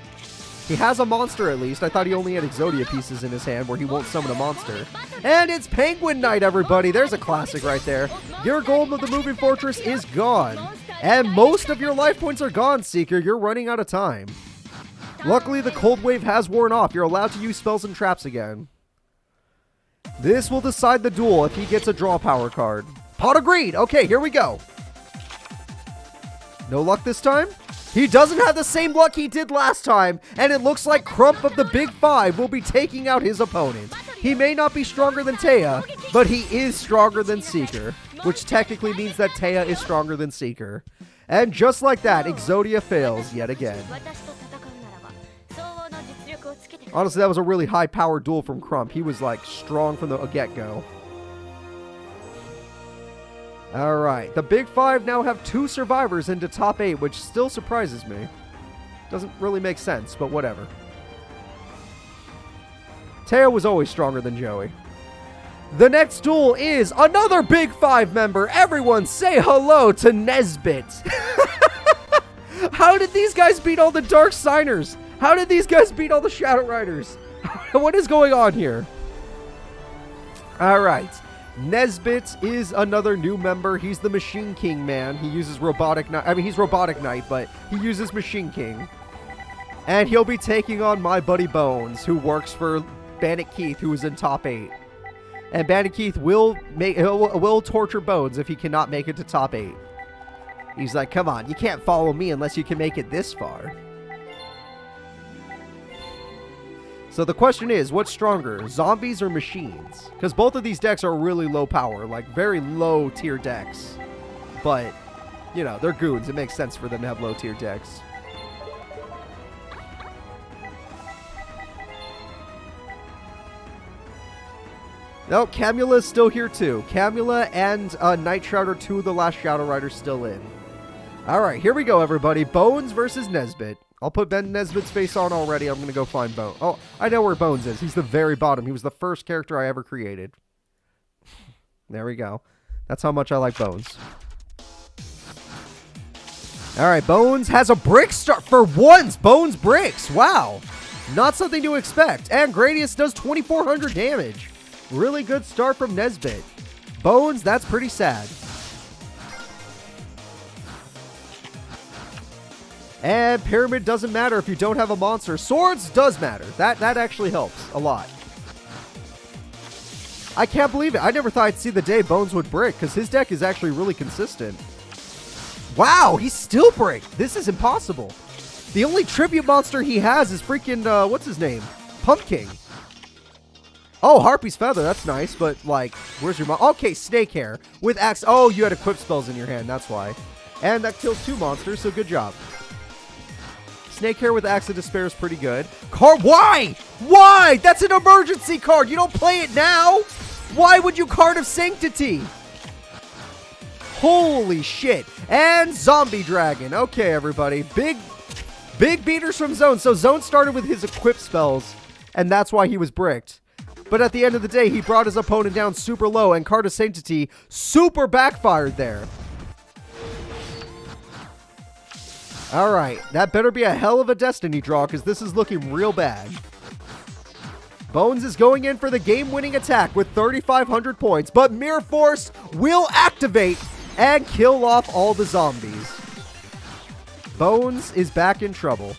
He has a monster at least. I thought he only had Exodia pieces in his hand where he won't summon a monster. And it's Penguin Night, everybody. There's a classic right there. Your Golem of the Moving Fortress is gone. And most of your life points are gone, Seeker. You're running out of time. Luckily, the Cold Wave has worn off. You're allowed to use spells and traps again. This will decide the duel if he gets a draw power card. Pot of greed. Okay, here we go. No luck this time? He doesn't have the same luck he did last time, and it looks like Crump of the Big Five will be taking out his opponent. He may not be stronger than Taya, but he is stronger than Seeker, which technically means that Taya is stronger than Seeker. And just like that, Exodia fails yet again. Honestly, that was a really high-powered duel from Crump. He was, like, strong from the get-go. Alright, the Big Five now have 2 survivors into top 8, which still surprises me. Doesn't really make sense, but whatever. Teo was always stronger than Joey. The next duel is another Big Five member. Everyone say hello to Nesbit. How did these guys beat all the Dark Signers? How did these guys beat all the Shadow Riders? What is going on here? Alright. Nesbit is another new member. He's the Machine King man. He uses Robotic Knight. I mean, he's Robotic Knight, but he uses Machine King. And he'll be taking on my buddy Bones, who works for Bandit Keith, who is in top 8. And Bandit Keith will torture Bones if he cannot make it to top 8. He's like, come on, you can't follow me unless you can make it this far. So the question is, what's stronger, zombies or machines? Because both of these decks are really low power, like very low tier decks. But, you know, they're goons. It makes sense for them to have low tier decks. No, Camula is still here too. Camula and Nightshroud are 2 of the last Shadow Riders still in. Alright, here we go, everybody. Bones versus Nesbit. I'll put Ben Nesbit's face on already. I'm going to go find Bones. Oh, I know where Bones is. He's the very bottom. He was the first character I ever created. There we go. That's how much I like Bones. Alright, Bones has a brick start. For once, Bones bricks. Wow. Not something to expect. And Gradius does 2,400 damage. Really good start from Nesbit. Bones, that's pretty sad. And Pyramid doesn't matter if you don't have a monster. Swords does matter. That actually helps a lot. I can't believe it. I never thought I'd see the day Bones would brick, because his deck is actually really consistent. Wow, he's still brick. This is impossible. The only tribute monster he has is freaking, what's his name? Pumpkin. Oh, Harpy's Feather. That's nice, but, like, where's your okay, Snake Hair with Axe. Oh, you had equip spells in your hand. That's why. And that kills 2 monsters, so good job. Snake Hair with Axe of Despair is pretty good. Why? Why? That's an emergency card. You don't play it now. Why would you Card of Sanctity? Holy shit. And Zombie Dragon. Okay, everybody. Big beaters from Zone. So Zone started with his equip spells, and that's why he was bricked. But at the end of the day, he brought his opponent down super low, and Card of Sanctity super backfired there. Alright, that better be a hell of a Destiny draw, because this is looking real bad. Bones is going in for the game-winning attack with 3,500 points, but Mirror Force will activate and kill off all the zombies. Bones is back in trouble.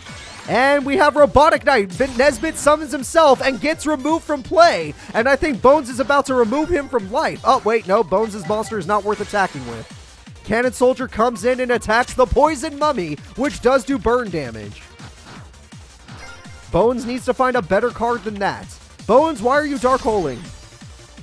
And we have Robotic Knight. Nesbit summons himself and gets removed from play. And I think Bones is about to remove him from life. Oh, wait, no, Bones' monster is not worth attacking with. Cannon Soldier comes in and attacks the Poison Mummy, which does do burn damage. Bones needs to find a better card than that. Bones, why are you dark holing?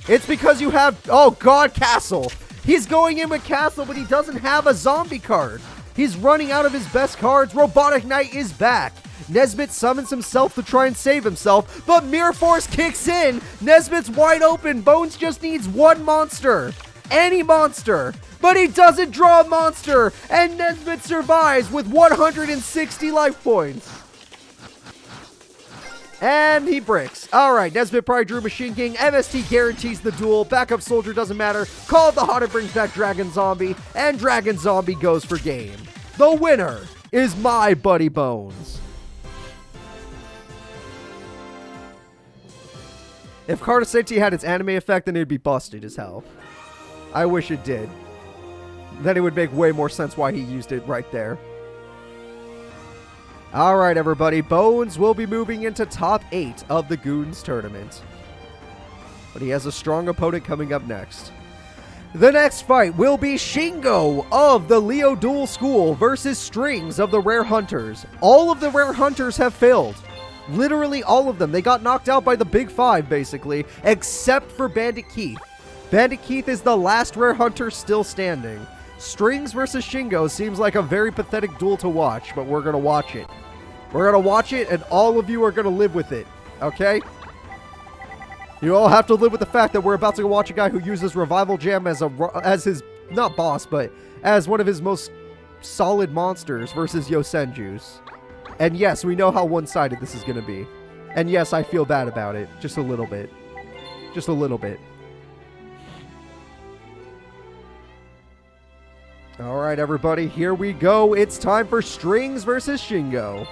It's because you have, oh god, Castle. He's going in with Castle, but he doesn't have a zombie card. He's running out of his best cards. Robotic Knight is back. Nesbit summons himself to try and save himself, but Mirror Force kicks in. Nesbit's wide open. Bones just needs 1 monster. Any monster. But he doesn't draw a monster, and Nesbit survives with 160 life points. And he bricks. Alright, Nesbit probably drew Machine King. MST guarantees the duel. Backup Soldier doesn't matter. Call of the Haunted brings back Dragon Zombie, and Dragon Zombie goes for game. The winner is my buddy Bones. If Card of Sanctity had its anime effect, then it'd be busted as hell. I wish it did. Then it would make way more sense why he used it right there. Alright, everybody. Bones will be moving into top 8 of the Goons tournament. But he has a strong opponent coming up next. The next fight will be Shingo of the Leo Dual School versus Strings of the Rare Hunters. All of the Rare Hunters have failed. Literally all of them. They got knocked out by the Big Five, basically, except for Bandit Keith. Bandit Keith is the last Rare Hunter still standing. Strings versus Shingo seems like a very pathetic duel to watch, but we're going to watch it. We're going to watch it, and all of you are going to live with it, okay? You all have to live with the fact that we're about to watch a guy who uses Revival Gem as his, not boss, but as one of his most solid monsters versus Yosenju's. And yes, we know how one-sided this is going to be. And yes, I feel bad about it. Just a little bit. Just a little bit. Alright, everybody, here we go. It's time for Strings versus Shingo.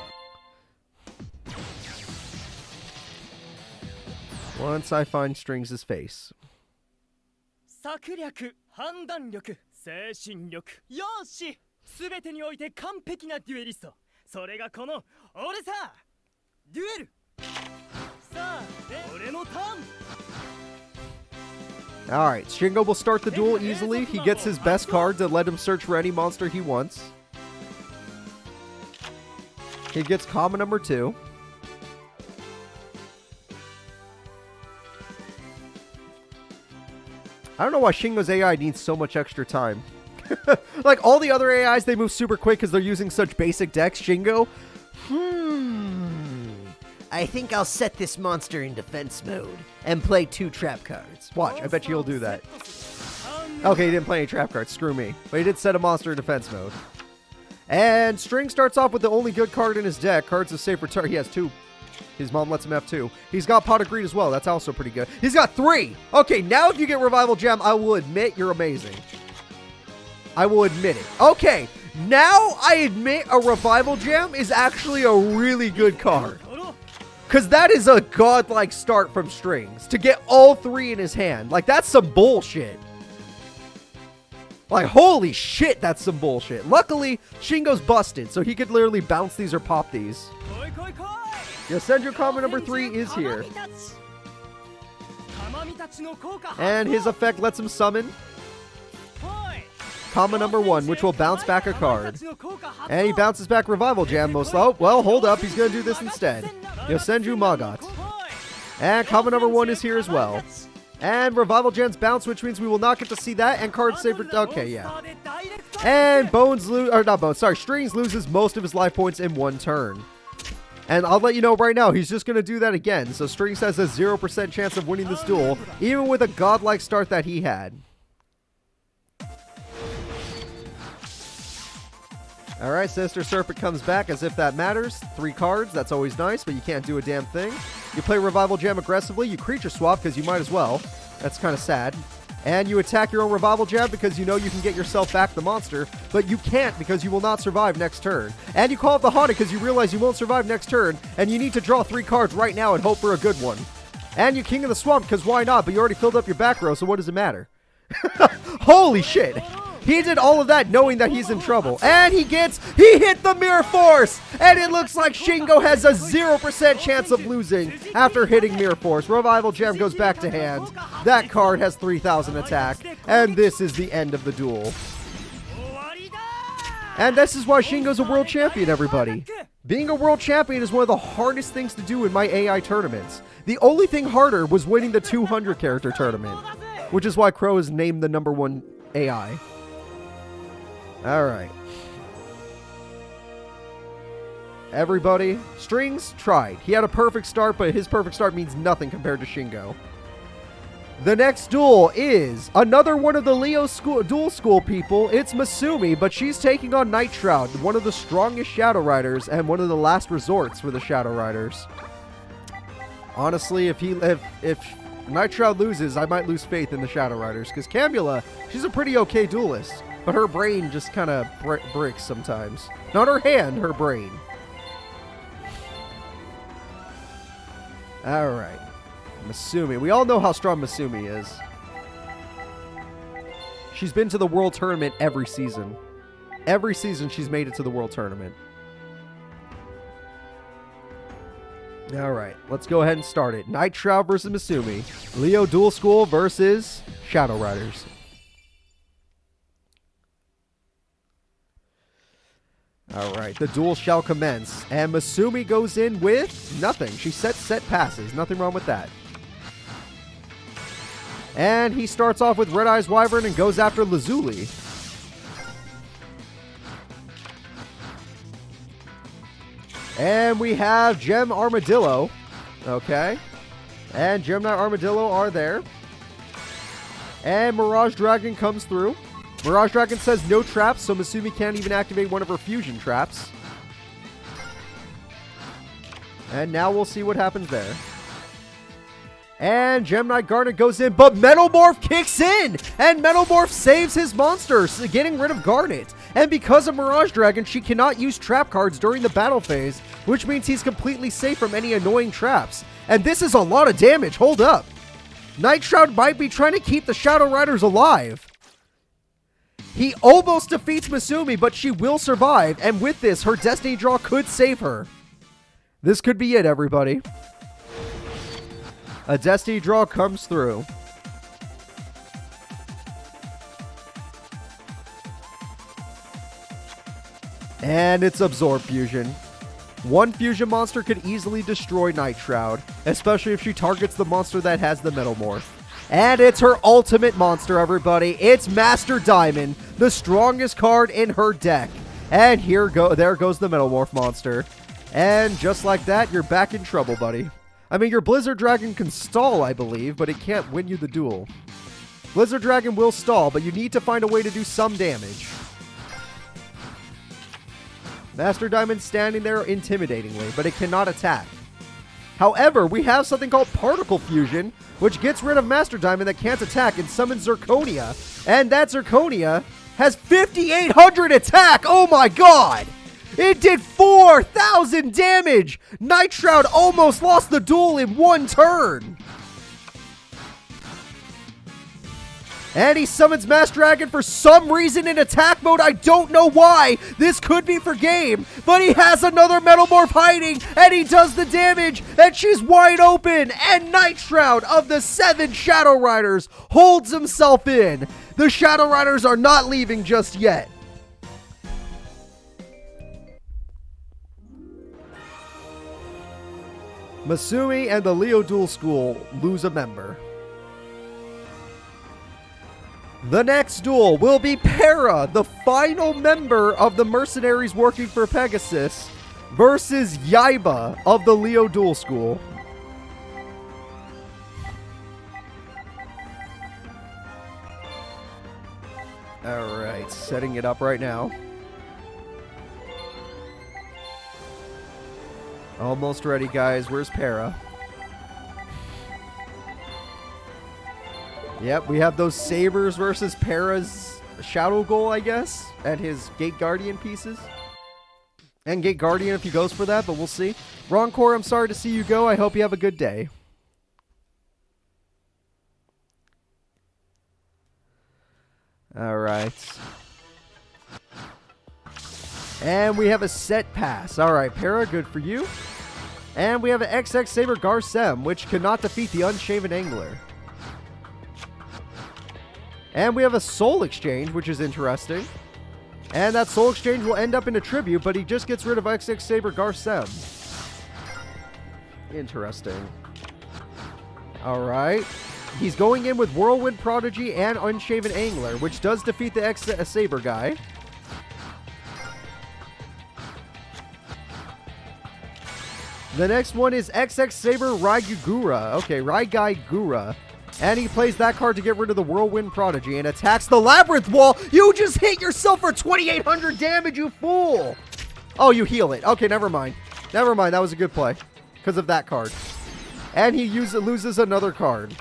Once I find Strings' face. Alright, Shingo will start the duel easily. He gets his best card to let him search for any monster he wants. He gets common number 2. I don't know why Shingo's AI needs so much extra time. Like, all the other AIs, they move super quick because they're using such basic decks. Shingo, I think I'll set this monster in defense mode and play 2 trap cards. Watch, I bet you he'll do that. Okay, he didn't play any trap cards. Screw me. But he did set a monster in defense mode. And String starts off with the only good card in his deck. Cards of safe return. He has 2. His mom lets him have 2. He's got Pot of Greed as well. That's also pretty good. He's got 3. Okay, now if you get Revival Gem, I will admit you're amazing. I will admit it. Okay, now I admit a Revival Gem is actually a really good card. Because that is a godlike start from Strings. To get all 3 in his hand. Like, that's some bullshit. Like, holy shit, that's some bullshit. Luckily, Shingo's busted, so he could literally bounce these or pop these. Yosenju common number 3 is here. And his effect lets him summon common number 1, which will bounce back a card. And he bounces back Revival Jam most. Oh, well, hold up. He's going to do this instead. Yosenju Magat. And common number 1 is here as well. And Revival Gem's bounce, which means we will not get to see that. And card saver. Okay, yeah. And Strings loses most of his life points in 1 turn. And I'll let you know right now, he's just going to do that again. So Strings has a 0% chance of winning this duel, even with a godlike start that he had. Alright, Sinister Serpent comes back as if that matters. 3 cards, that's always nice, but you can't do a damn thing. You play Revival Gem aggressively, you creature swap because you might as well. That's kind of sad. And you attack your own Revival Gem because you know you can get yourself back the monster, but you can't because you will not survive next turn. And you call up the Haunted because you realize you won't survive next turn, and you need to draw 3 cards right now and hope for a good one. And you King of the Swamp because why not, but you already filled up your back row, so what does it matter? Holy shit! He did all of that knowing that he's in trouble. And he hit the Mirror Force! And it looks like Shingo has a 0% chance of losing after hitting Mirror Force. Revival Gem goes back to hand. That card has 3,000 attack. And this is the end of the duel. And this is why Shingo's a world champion, everybody. Being a world champion is one of the hardest things to do in my AI tournaments. The only thing harder was winning the 200 character tournament. Which is why Crow is named the #1 AI. Alright. Everybody, Strings tried. He had a perfect start, but his perfect start means nothing compared to Shingo. The next duel is another one of the Leo dual school people. It's Misumi, but she's taking on Nightshroud, one of the strongest Shadow Riders and one of the last resorts for the Shadow Riders. Honestly, if Nightshroud loses, I might lose faith in the Shadow Riders, because Camula, she's a pretty okay duelist. But her brain just kind of breaks sometimes. Not her hand, her brain. Alright. Misumi. We all know how strong Misumi is. She's been to the World Tournament every season. Every season she's made it to the World Tournament. Alright, let's go ahead and start it. Nightshroud versus Misumi. Leo Dual School versus Shadow Riders. Alright, the duel shall commence. And Misumi goes in with nothing. She set passes. Nothing wrong with that. And he starts off with Red Eyes Wyvern and goes after Lazuli. And we have Gem Armadillo. Okay. And Gemini Armadillo are there. And Mirage Dragon comes through. Mirage Dragon says no traps, so Misumi can't even activate one of her fusion traps. And now we'll see what happens there. And Gemini Garnet goes in, but Metalmorph kicks in! And Metalmorph saves his monsters, getting rid of Garnet. And because of Mirage Dragon, she cannot use trap cards during the battle phase, which means he's completely safe from any annoying traps. And this is a lot of damage, hold up. Nightshroud might be trying to keep the Shadow Riders alive. He almost defeats Misumi, but she will survive, and with this, her Destiny Draw could save her. This could be it, everybody. A Destiny Draw comes through. And it's Absorb Fusion. One fusion monster could easily destroy Nightshroud, especially if she targets the monster that has the Metalmorph. And it's her ultimate monster, everybody. It's Master Diamond, the strongest card in her deck. And there goes the Metalmorph monster. And just like that, you're back in trouble, buddy. I mean, your Blizzard Dragon can stall, I believe, but it can't win you the duel. Blizzard Dragon will stall, but you need to find a way to do some damage. Master Diamond standing there intimidatingly, but it cannot attack. However, we have something called Particle Fusion, which gets rid of Master Diamond that can't attack and summons Zirconia. And that Zirconia has 5,800 attack! Oh my god! It did 4,000 damage! Nightshroud almost lost the duel in one turn! And he summons Master Dragon for some reason in attack mode. I don't know why. This could be for game. But he has another Metalmorph hiding. And he does the damage. And she's wide open. And Nightshroud of the 7 Shadow Riders holds himself in. The Shadow Riders are not leaving just yet. Misumi and the Leo Duel School lose a member. The next duel will be Pera, the final member of the mercenaries working for Pegasus, versus Yaiba of the Leo Duel School. Alright, setting it up right now. Almost ready, guys. Where's Pera? Yep, we have those Sabers versus Pera's Shadow Goal, I guess, and his Gate Guardian pieces. And Gate Guardian if he goes for that, but we'll see. Roncore, I'm sorry to see you go. I hope you have a good day. Alright. And we have a set pass. Alright, Pera, good for you. And we have an XX Saber Garsem, which cannot defeat the Unshaven Angler. And we have a Soul Exchange, which is interesting. And that Soul Exchange will end up in a tribute, but he just gets rid of XX Saber Garsem. Interesting. Alright. He's going in with Whirlwind Prodigy and Unshaven Angler, which does defeat the X Saber guy. The next one is XX Saber Raigugura. Okay, Raigugura. And he plays that card to get rid of the Whirlwind Prodigy and attacks the Labyrinth Wall. You just hit yourself for 2,800 damage, you fool! Oh, you heal it. Okay, never mind. Never mind, that was a good play. Because of that card. And he loses another card.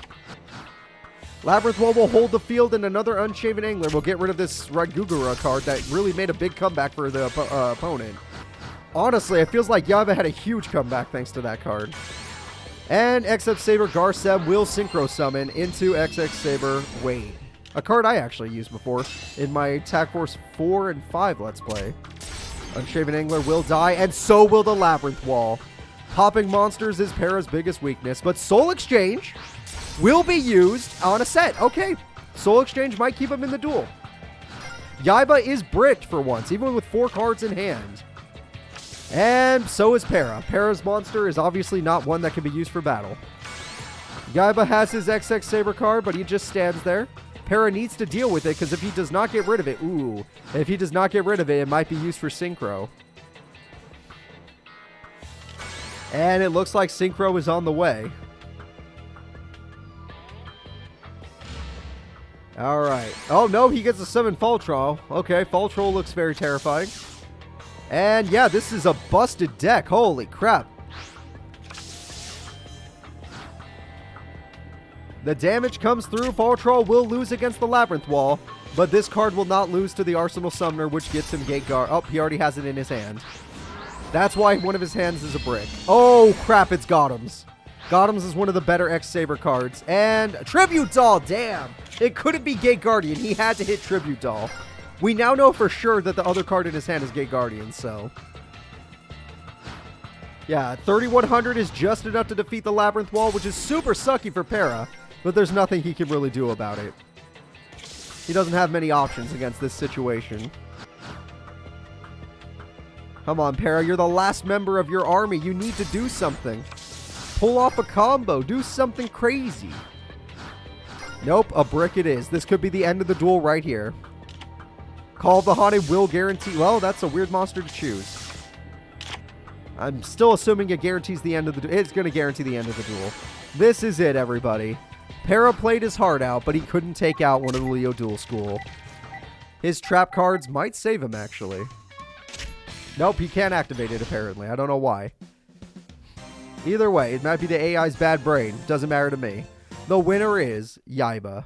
Labyrinth Wall will hold the field and another Unshaven Angler will get rid of this Raigugura card that really made a big comeback for the opponent. Honestly, it feels like Yaiba had a huge comeback thanks to that card. And XX Saber Garsem will Synchro Summon into XX Saber Wade. A card I actually used before in my Attack Force 4 and 5 Let's Play. Unshaven Angler will die, and so will the Labyrinth Wall. Popping monsters is Pera's biggest weakness, but Soul Exchange will be used on a set. Okay, Soul Exchange might keep him in the duel. Yaiba is bricked for once, even with 4 cards in hand. And so is Pera. Pera's monster is obviously not one that can be used for battle. Yaiba has his XX Saber card, but he just stands there. Pera needs to deal with it, because if he does not get rid of it, if he does not get rid of it, it might be used for Synchro. And it looks like Synchro is on the way. Alright. Oh, no, he gets to summon Fall Troll. Okay, Fall Troll looks very terrifying. And yeah, this is a busted deck. Holy crap. The damage comes through. Fall Troll will lose against the Labyrinth Wall, but this card will not lose to the Arsenal Summoner, which gets him Gate Guard. Oh, he already has it in his hand. That's why one of his hands is a brick. Oh, crap, it's Gotham's. Gotham's is one of the better X-Saber cards. And Tribute Doll, damn. It couldn't be Gate Guardian. He had to hit Tribute Doll. We now know for sure that the other card in his hand is Gate Guardian, so... yeah, 3,100 is just enough to defeat the Labyrinth Wall, which is super sucky for Pera, but there's nothing he can really do about it. He doesn't have many options against this situation. Come on, Pera, you're the last member of your army. You need to do something. Pull off a combo. Do something crazy. Nope, a brick it is. This could be the end of the duel right here. Call of the Haunted will guarantee... well, that's a weird monster to choose. I'm still assuming it guarantees the end of the duel. It's going to guarantee the end of the duel. This is it, everybody. Pera played his heart out, but he couldn't take out one of the Leo Duel School. His trap cards might save him, actually. Nope, he can't activate it, apparently. I don't know why. Either way, it might be the AI's bad brain. Doesn't matter to me. The winner is Yaiba.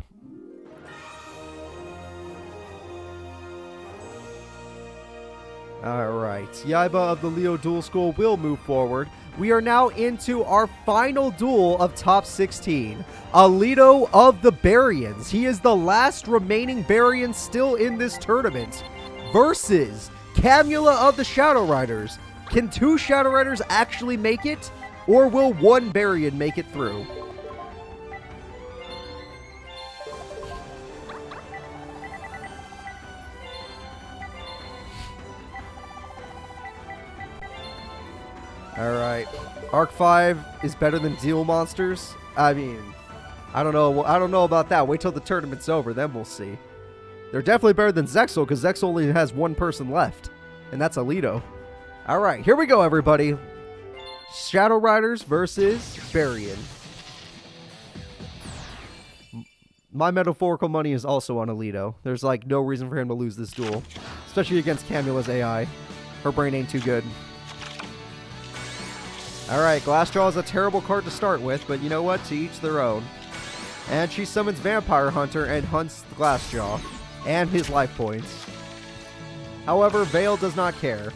Alright, Yaiba of the Leo Duel School will move forward. We are now into our final duel of top 16. Alito of the Barians. He is the last remaining Barian still in this tournament. Versus Camula of the Shadow Riders. Can 2 Shadow Riders actually make it? Or will 1 Barian make it through? Alright. Arc 5 is better than Duel Monsters? I mean, I don't know about that. Wait till the tournament's over, then we'll see. They're definitely better than Zexal, because Zexal only has 1 person left. And that's Alito. Alright, here we go, everybody. Shadow Riders versus Barian. My metaphorical money is also on Alito. There's, like, no reason for him to lose this duel. Especially against Camula's AI. Her brain ain't too good. Alright, Glassjaw is a terrible card to start with, but you know what? To each their own. And she summons Vampire Hunter and hunts Glassjaw. And his life points. However, Veil does not care.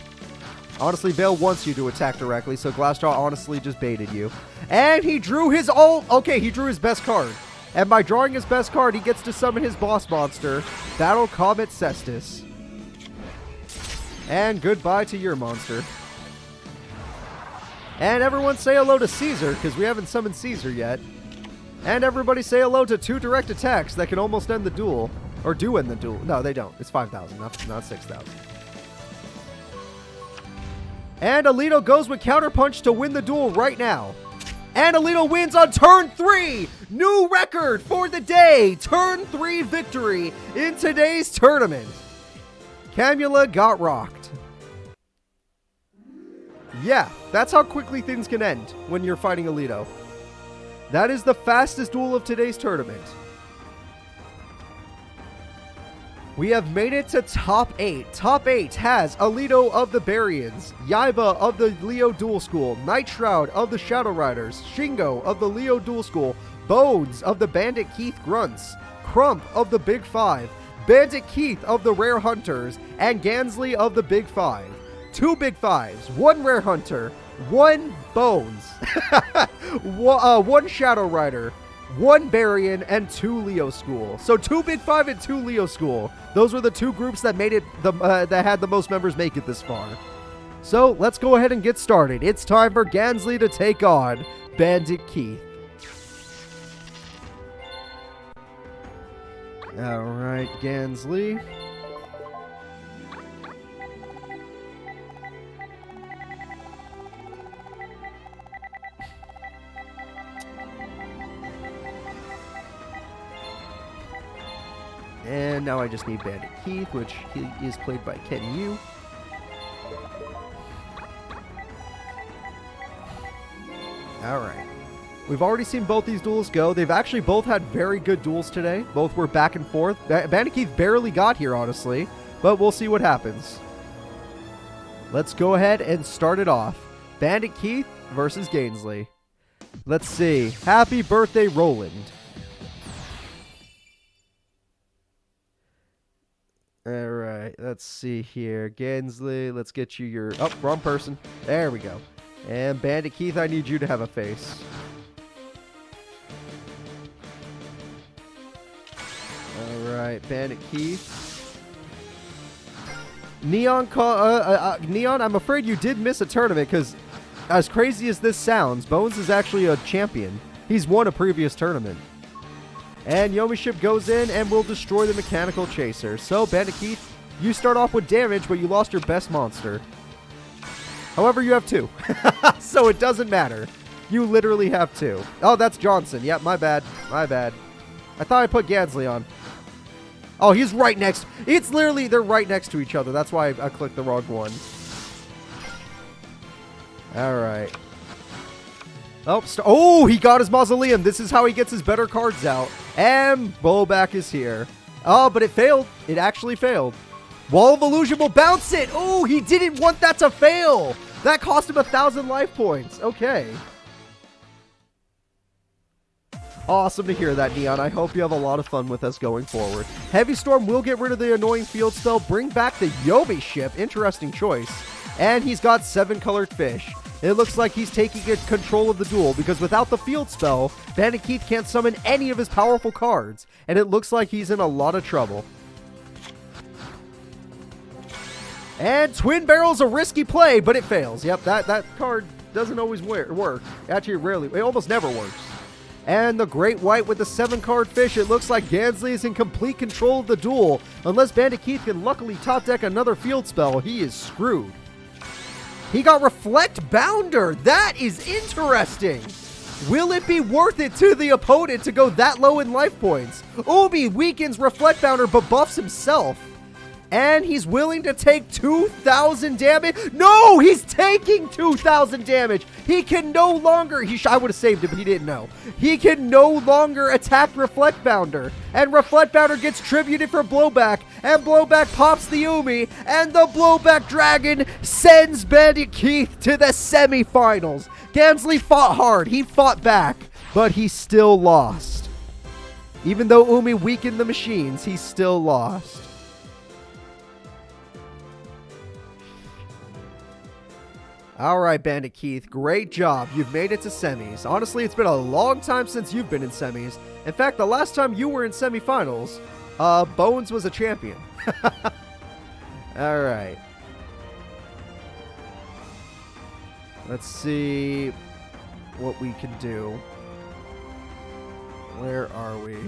Honestly, Veil wants you to attack directly, so Glassjaw honestly just baited you. And he drew his okay, he drew his best card. And by drawing his best card, he gets to summon his boss monster, Battle Comet Cestus. And goodbye to your monster. And everyone say hello to Caesar, because we haven't summoned Caesar yet. And everybody say hello to 2 direct attacks that can almost end the duel. Or do end the duel. No, they don't. It's 5,000, not 6,000. And Alito goes with Counterpunch to win the duel right now. And Alito wins on turn 3! New record for the day! Turn 3 victory in today's tournament. Camula got rocked. Yeah, that's how quickly things can end when you're fighting Alito. That is the fastest duel of today's tournament. We have made it to top 8. Top 8 has Alito of the Barians, Yaiba of the Leo Duel School, Nightshroud of the Shadow Riders, Shingo of the Leo Duel School, Bones of the Bandit Keith Grunts, Crump of the Big Five, Bandit Keith of the Rare Hunters, and Gainsley of the Big Five. 2 Big Fives, 1 Rare Hunter, 1 Bones, 1 Shadow Rider, 1 Barian, and 2 Leo School. So 2 Big Five and 2 Leo School. Those were the 2 groups that made it that had the most members make it this far. So let's go ahead and get started. It's time for Gainsley to take on Bandit Keith. Alright, Gainsley. And now I just need Bandit Keith, which he is played by Ken Yu. Alright. We've already seen both these duels go. They've actually both had very good duels today. Both were back and forth. Bandit Keith barely got here, honestly. But we'll see what happens. Let's go ahead and start it off. Bandit Keith versus Gainsley. Let's see. Happy birthday, Roland. Alright, let's see here. Gainsley, let's get you your... Oh, wrong person. There we go. And Bandit Keith, I need you to have a face. Alright, Bandit Keith. Neon, Neon, I'm afraid you did miss a tournament, because as crazy as this sounds, Bones is actually a champion. He's won a previous tournament. And Yomi Ship goes in and will destroy the mechanical chaser. So, Bandit Keith, you start off with damage, but you lost your best monster. However, you have 2. So it doesn't matter. You literally have 2. Oh, that's Johnson. Yep, my bad. My bad. I thought I put Gainsley on. Oh, he's right next. It's literally, they're right next to each other. That's why I clicked the wrong one. Alright. Oh, he got his mausoleum. This is how he gets his better cards out. And blowback is here. Oh, but it failed. It actually failed. Wall of Illusion will bounce it. Oh, he didn't want that to fail. That cost him 1,000 life points. Okay. Awesome to hear that, Neon. I hope you have a lot of fun with us going forward. Heavy Storm will get rid of the annoying field spell. Bring back the Yomi Ship. Interesting choice. And he's got 7 colored fish. It looks like he's taking control of the duel, because without the field spell, Bandit Keith can't summon any of his powerful cards, and it looks like he's in a lot of trouble. And Twin Barrel's a risky play, but it fails. Yep, that card doesn't always work. Actually, rarely. It almost never works. And the Great White with the 7-card fish. It looks like Gainsley is in complete control of the duel. Unless Bandit Keith can luckily top deck another field spell, he is screwed. He got Reflect Bounder. That is interesting. Will it be worth it to the opponent to go that low in life points? Ubi weakens Reflect Bounder but buffs himself. And he's willing to take 2,000 damage. No, he's taking 2,000 damage. He can no longer, I would have saved him, but he didn't know. He can no longer attack Reflect Bounder. And Reflect Bounder gets tributed for Blowback. And Blowback pops the Umi. And the Blowback Dragon sends Bandit Keith to the semifinals. Gainsley fought hard. He fought back. But he still lost. Even though Umi weakened the machines, he still lost. All right, Bandit Keith, great job. You've made it to semis. Honestly, it's been a long time since you've been in semis. In fact, the last time you were in semifinals, Bones was a champion. All right. Let's see what we can do. Where are we?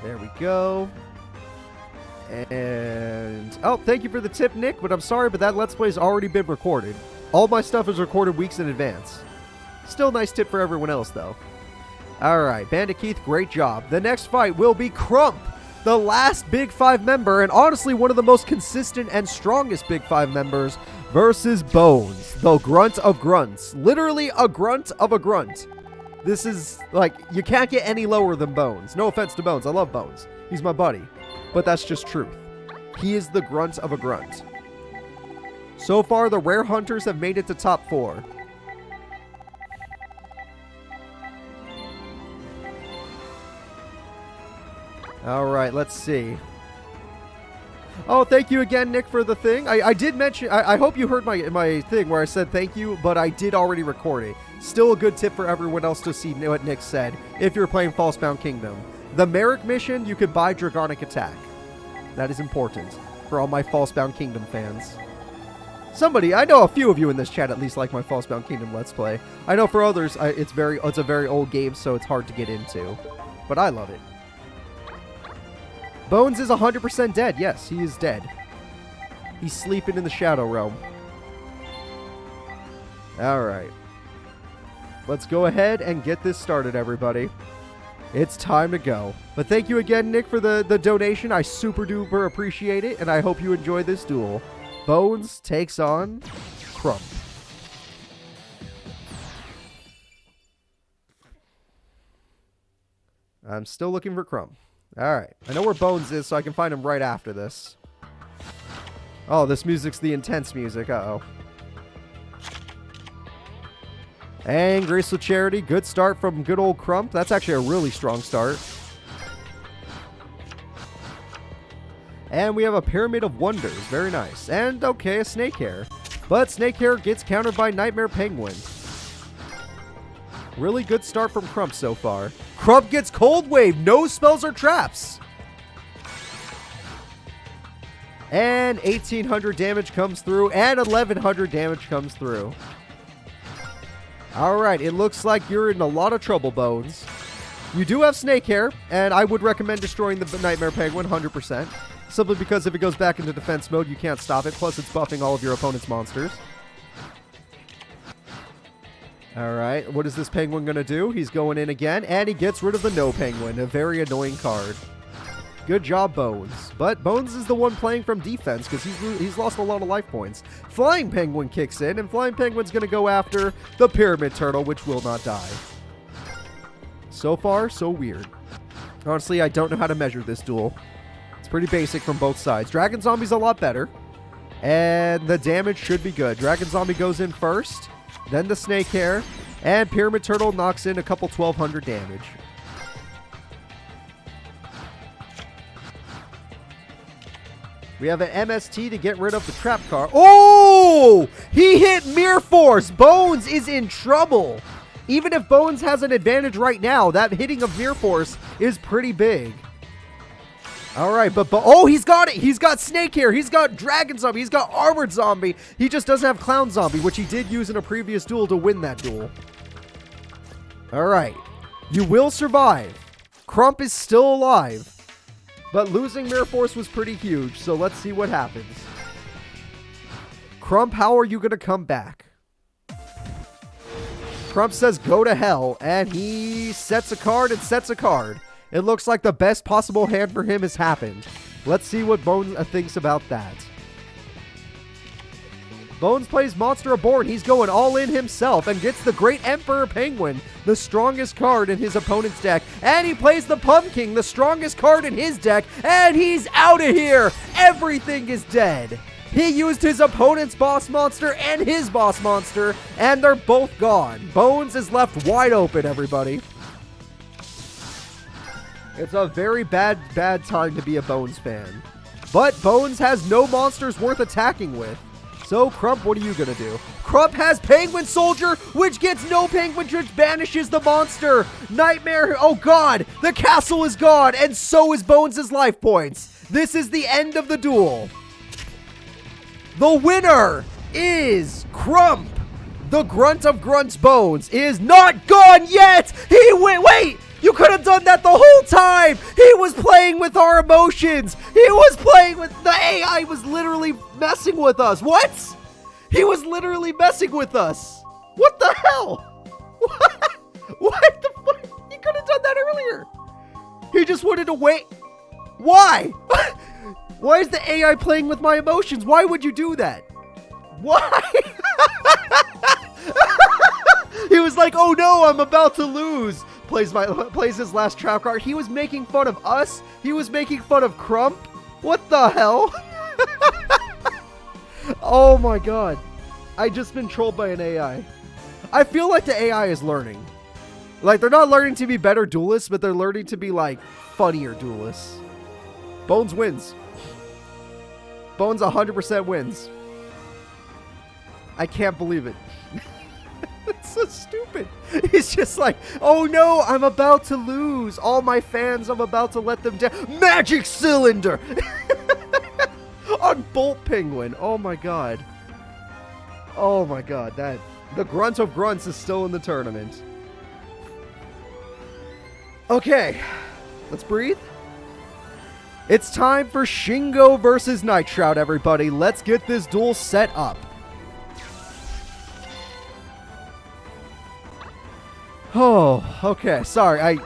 There we go. And, oh, thank you for the tip, Nick, but I'm sorry, but that Let's Play has already been recorded. All my stuff is recorded weeks in advance. Still a nice tip for everyone else, though. Alright, Bandit Keith, great job. The next fight will be Crump, the last Big 5 member, and honestly one of the most consistent and strongest Big 5 members, versus Bones, the grunt of grunts. Literally a grunt of a grunt. This is, like, you can't get any lower than Bones. No offense to Bones, I love Bones. He's my buddy. But that's just truth. He is the grunt of a grunt. So far, the rare hunters have made it to top 4. Alright, let's see. Oh, thank you again, Nick, for the thing. I did mention, I hope you heard my thing where I said thank you, but I did already record it. Still a good tip for everyone else to see what Nick said if you're playing Falsebound Kingdom. The Merrick mission, you can buy Dragonic Attack. That is important for all my Falsebound Kingdom fans. Somebody, I know a few of you in this chat at least like my Falsebound Kingdom Let's Play. I know for others, it's a very old game, so it's hard to get into. But I love it. Bones is 100% dead. Yes, he is dead. He's sleeping in the Shadow Realm. Alright. Let's go ahead and get this started, everybody. It's time to go. But thank you again, Nick, for the donation. I super duper appreciate it, and I hope you enjoy this duel. Bones takes on Crump. I'm still looking for Crump. Alright. I know where Bones is, so I can find him right after this. Oh, this music's the intense music. Uh-oh. And Graceful Charity. Good start from good old Crump. That's actually a really strong start. And we have a Pyramid of Wonders. Very nice. And, okay, a Snake Hair. But Snake Hair gets countered by Nightmare Penguin. Really good start from Crump so far. Crump gets Cold Wave. No spells or traps. And 1,800 damage comes through. And 1,100 damage comes through. Alright, it looks like you're in a lot of trouble, Bones. You do have Snake Hair, and I would recommend destroying the Nightmare Penguin 100%. Simply because if it goes back into defense mode, you can't stop it. Plus, it's buffing all of your opponent's monsters. Alright, what is this Penguin going to do? He's going in again, and he gets rid of the No Penguin. A very annoying card. Good job, Bones. But Bones is the one playing from defense because he's lost a lot of life points. Flying Penguin kicks in, and Flying Penguin's going to go after the Pyramid Turtle, which will not die. So far, so weird. Honestly, I don't know how to measure this duel. It's pretty basic from both sides. Dragon Zombie's a lot better, and the damage should be good. Dragon Zombie goes in first, then the Snake Hair, and Pyramid Turtle knocks in a couple 1,200 damage. We have an MST to get rid of the trap card. Oh! He hit Mirror Force! Bones is in trouble! Even if Bones has an advantage right now, that hitting of Mirror Force is pretty big. Alright, but oh, he's got it! He's got Snake Hair, he's got Dragon Zombie, he's got Armored Zombie. He just doesn't have Clown Zombie, which he did use in a previous duel to win that duel. Alright. You will survive. Crump is still alive. But losing Mirror Force was pretty huge, so let's see what happens. Crump, how are you going to come back? Crump says go to hell, and he sets a card and sets a card. It looks like the best possible hand for him has happened. Let's see what Bones thinks about that. Bones plays Monster Reborn. He's going all in himself and gets the Great Emperor Penguin, the strongest card in his opponent's deck. And he plays the Pumpkin, the strongest card in his deck, and he's out of here. Everything is dead. He used his opponent's boss monster and his boss monster, and they're both gone. Bones is left wide open, everybody. It's a very bad time to be a Bones fan. But Bones has no monsters worth attacking with. So, Crump, what are you going to do? Crump has Penguin Soldier, which gets no Penguin, which banishes the monster. Nightmare, oh god, the castle is gone, and so is Bones' life points. This is the end of the duel. The winner is Crump. The grunt of grunts Bones is not gone yet. He went, wait, you could have done that the whole time. He was playing with our emotions. He was playing with, the AI was literally messing with us. What? He was literally messing with us. What the hell? What the fuck? He could have done that earlier. He just wanted to wait. Why? Why is the AI playing with my emotions? Why would you do that? Why? He was like, oh no, I'm about to lose. Plays his last trap card. He was making fun of us. He was making fun of Crump. What the hell? Oh my god. I just been trolled by an AI. I feel like the AI is learning. Like, they're not learning to be better duelists, but they're learning to be, like, funnier duelists. Bones wins. Bones 100% wins. I can't believe it. It's so stupid. He's just like, oh no, I'm about to lose. All my fans, I'm about to let them down. Magic Cylinder! On Bolt Penguin. Oh my god. Oh my god. The grunt of grunts is still in the tournament. Okay. Let's breathe. It's time for Shingo versus Nightshroud, everybody. Let's get this duel set up. Oh, okay. Sorry,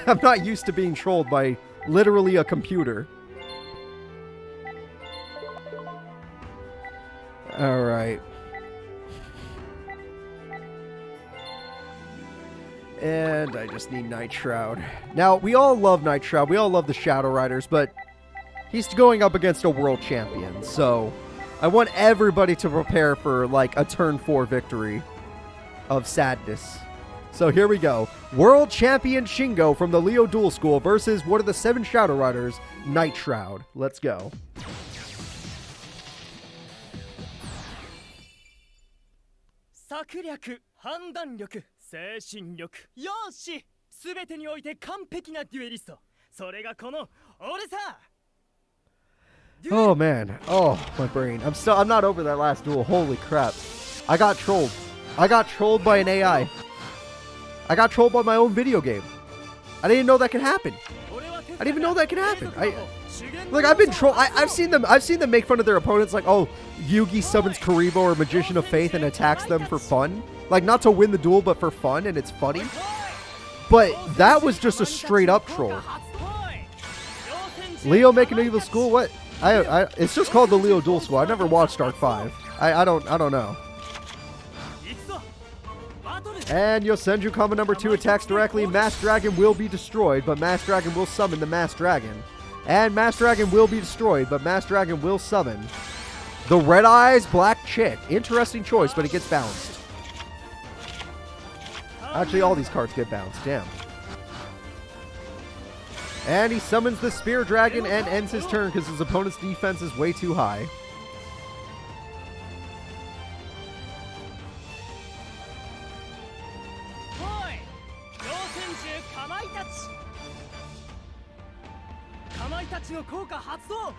I'm not used to being trolled by literally a computer. Alright. And I just need Nightshroud. Now, we all love Nightshroud. We all love the Shadow Riders, but he's going up against a world champion, so I want everybody to prepare for, like, a turn 4 victory of sadness. So here we go. World Champion Shingo from the Leo Duel School versus one of the 7 Shadow Riders, Nightshroud. Let's go. 策略、判断力、精神力、容姿、すべてにおいて完璧なデュエリスト。それがこの俺さ。Oh man. Oh, my brain. I'm not over that last duel. Holy crap. I got trolled. I got trolled by an AI. I got trolled by my own video game. I didn't know that could happen. I didn't even know that could happen. Like, I've been trolled. I've seen them make fun of their opponents, like, oh, Yugi summons Karibo or Magician of Faith and attacks them for fun. Like, not to win the duel, but for fun, and it's funny. But that was just a straight up troll. Leo making an evil school? What? It's just called the Leo Duel School. I never watched Arc 5. I don't know. And Yosenju combo number 2 attacks directly. Mass Dragon will be destroyed, but Mass Dragon will summon the Mass Dragon. And Mass Dragon will be destroyed, but Mass Dragon will summon the Red Eyes Black Chick. Interesting choice, but it gets bounced. Actually, all these cards get bounced. Damn. And he summons the Spear Dragon and ends his turn because his opponent's defense is way too high.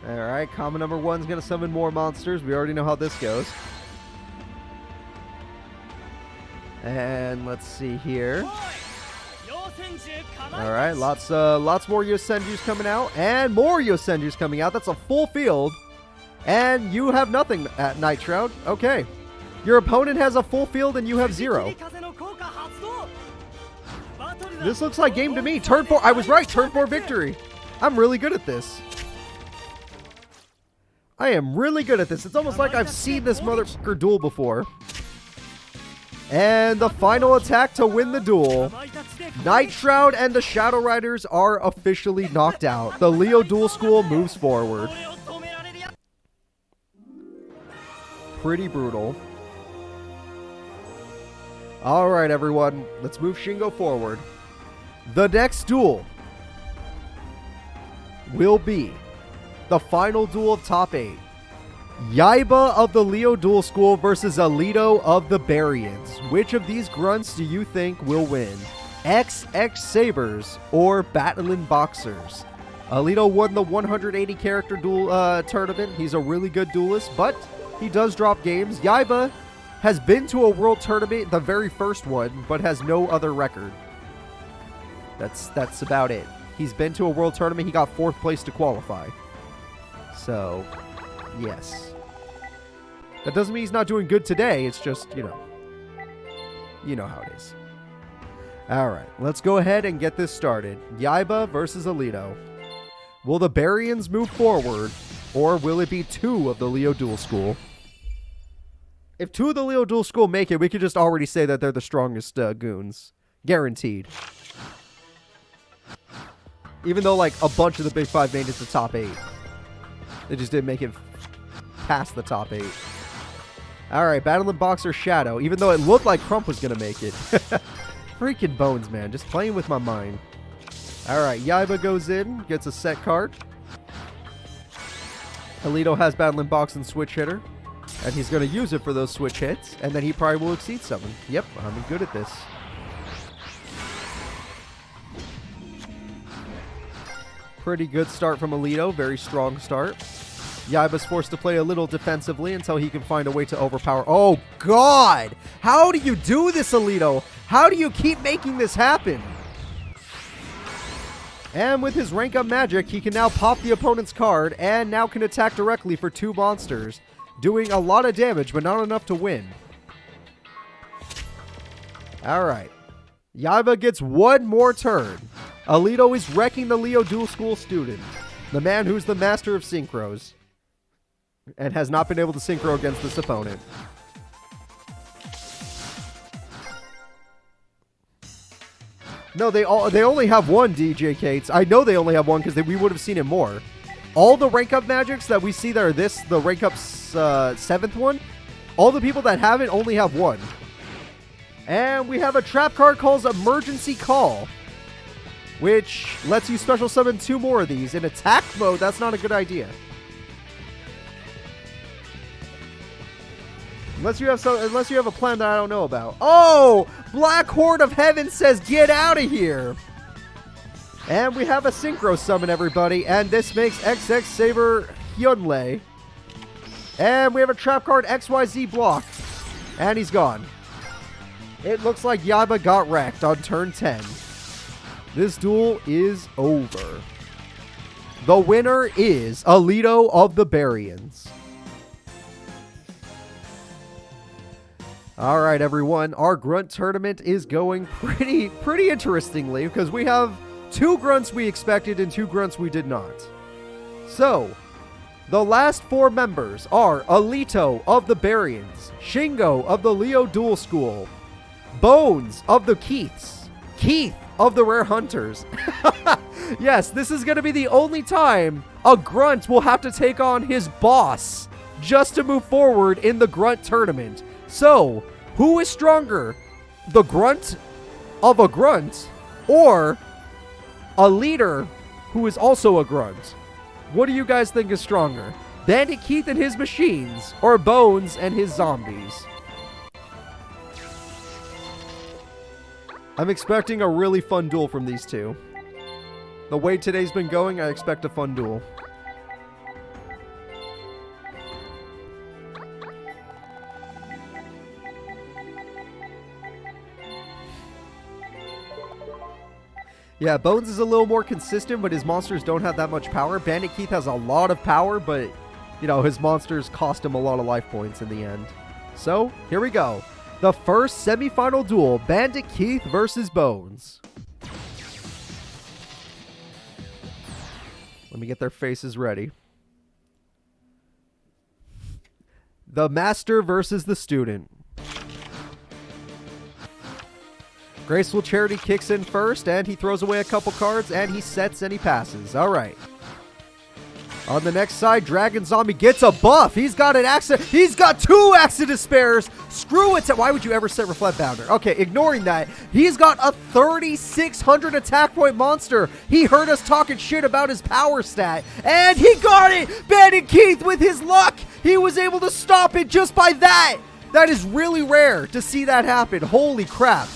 Alright, combo number 1's going to summon more monsters. We already know how this goes. And let's see here. Alright, lots more Yosenjus coming out. And more Yosenjus coming out. That's a full field. And you have nothing at Nightshroud. Okay. Your opponent has a full field and you have 0. This looks like game to me. Turn 4. I was right. Turn 4 victory. I'm really good at this. I am really good at this. It's almost like I've seen this motherfucker duel before. And the final attack to win the duel. Nightshroud and the Shadow Riders are officially knocked out. The Leo Duel School moves forward. Pretty brutal. Alright, everyone. Let's move Shingo forward. The next duel will be the final duel of top 8. Yaiba of the Leo Duel School versus Alito of the Barians. Which of these grunts do you think will win? XX Sabers or Battling Boxers? Alito won the 180 character duel tournament. He's a really good duelist, but he does drop games. Yaiba has been to a world tournament, the very first one, but has no other record. That's about it. He's been to a world tournament. He got 4th place to qualify. So, yes. That doesn't mean he's not doing good today. It's just, you know how it is. Alright, let's go ahead and get this started. Yaiba versus Alito. Will the Barians move forward, or will it be 2 of the Leo Duel School? If 2 of the Leo Duel School make it, we could just already say that they're the strongest goons. Guaranteed. Even though, like, a bunch of the Big 5 made it to top 8. They just didn't make it past the top 8. Alright, Battling Boxer Shadow. Even though it looked like Crump was going to make it. Freaking bones, man. Just playing with my mind. Alright, Yaiba goes in. Gets a set card. Alito has Battling Box and Switch Hitter. And he's going to use it for those switch hits. And then he probably will Exceed Summon. Yep, I'm good at this. Pretty good start from Alito. Very strong start. Yaiba's forced to play a little defensively until he can find a way to overpower. Oh, God! How do you do this, Alito? How do you keep making this happen? And with his rank up magic, he can now pop the opponent's card and now can attack directly for 2 monsters, doing a lot of damage, but not enough to win. Alright. Yaiba gets 1 more turn. Alito is wrecking the Leo Dual School student. The man who's the master of synchros. And has not been able to synchro against this opponent. No, they only have one, DJ Cates. I know they only have one because we would have seen it more. All the rank up magics that we see there, the rank up 7th one, all the people that have it only have one. And we have a trap card called Emergency Call, which lets you special summon 2 more of these. In attack mode, that's not a good idea. Unless you have a plan that I don't know about. Oh! Black Horde of Heaven says, get out of here! And we have a Synchro Summon, everybody. And this makes XX Saber Hyunlei. And we have a trap card XYZ Block. And he's gone. It looks like Yaiba got wrecked on turn 10. This duel is over. The winner is Alito of the Barians. All right, everyone. Our grunt tournament is going pretty interestingly because we have 2 grunts we expected and 2 grunts we did not. So, the last 4 members are Alito of the Barians, Shingo of the Leo Dual School, Bones of the Keiths, Keith of the Rare Hunters. Yes, this is going to be the only time a grunt will have to take on his boss just to move forward in the grunt tournament. So, who is stronger? The grunt of a grunt or a leader who is also a grunt? What do you guys think is stronger? Bandit Keith and his machines or Bones and his zombies? I'm expecting a really fun duel from these two. The way today's been going, I expect a fun duel. Yeah, Bones is a little more consistent, but his monsters don't have that much power. Bandit Keith has a lot of power, but, you know, his monsters cost him a lot of life points in the end. So, here we go. The first semifinal duel, Bandit Keith versus Bones. Let me get their faces ready. The master versus the student. Graceful Charity kicks in first, and he throws away a couple cards, and he sets and he passes. All right. On the next side, Dragon Zombie gets a buff. He's got an accident. He's got 2 accident spares. Screw it. Why would you ever set Reflect Bounder? Okay, ignoring that, he's got a 3,600 attack point monster. He heard us talking shit about his power stat, and he got it. Bandit Keith, with his luck, he was able to stop it just by that. That is really rare to see that happen. Holy crap.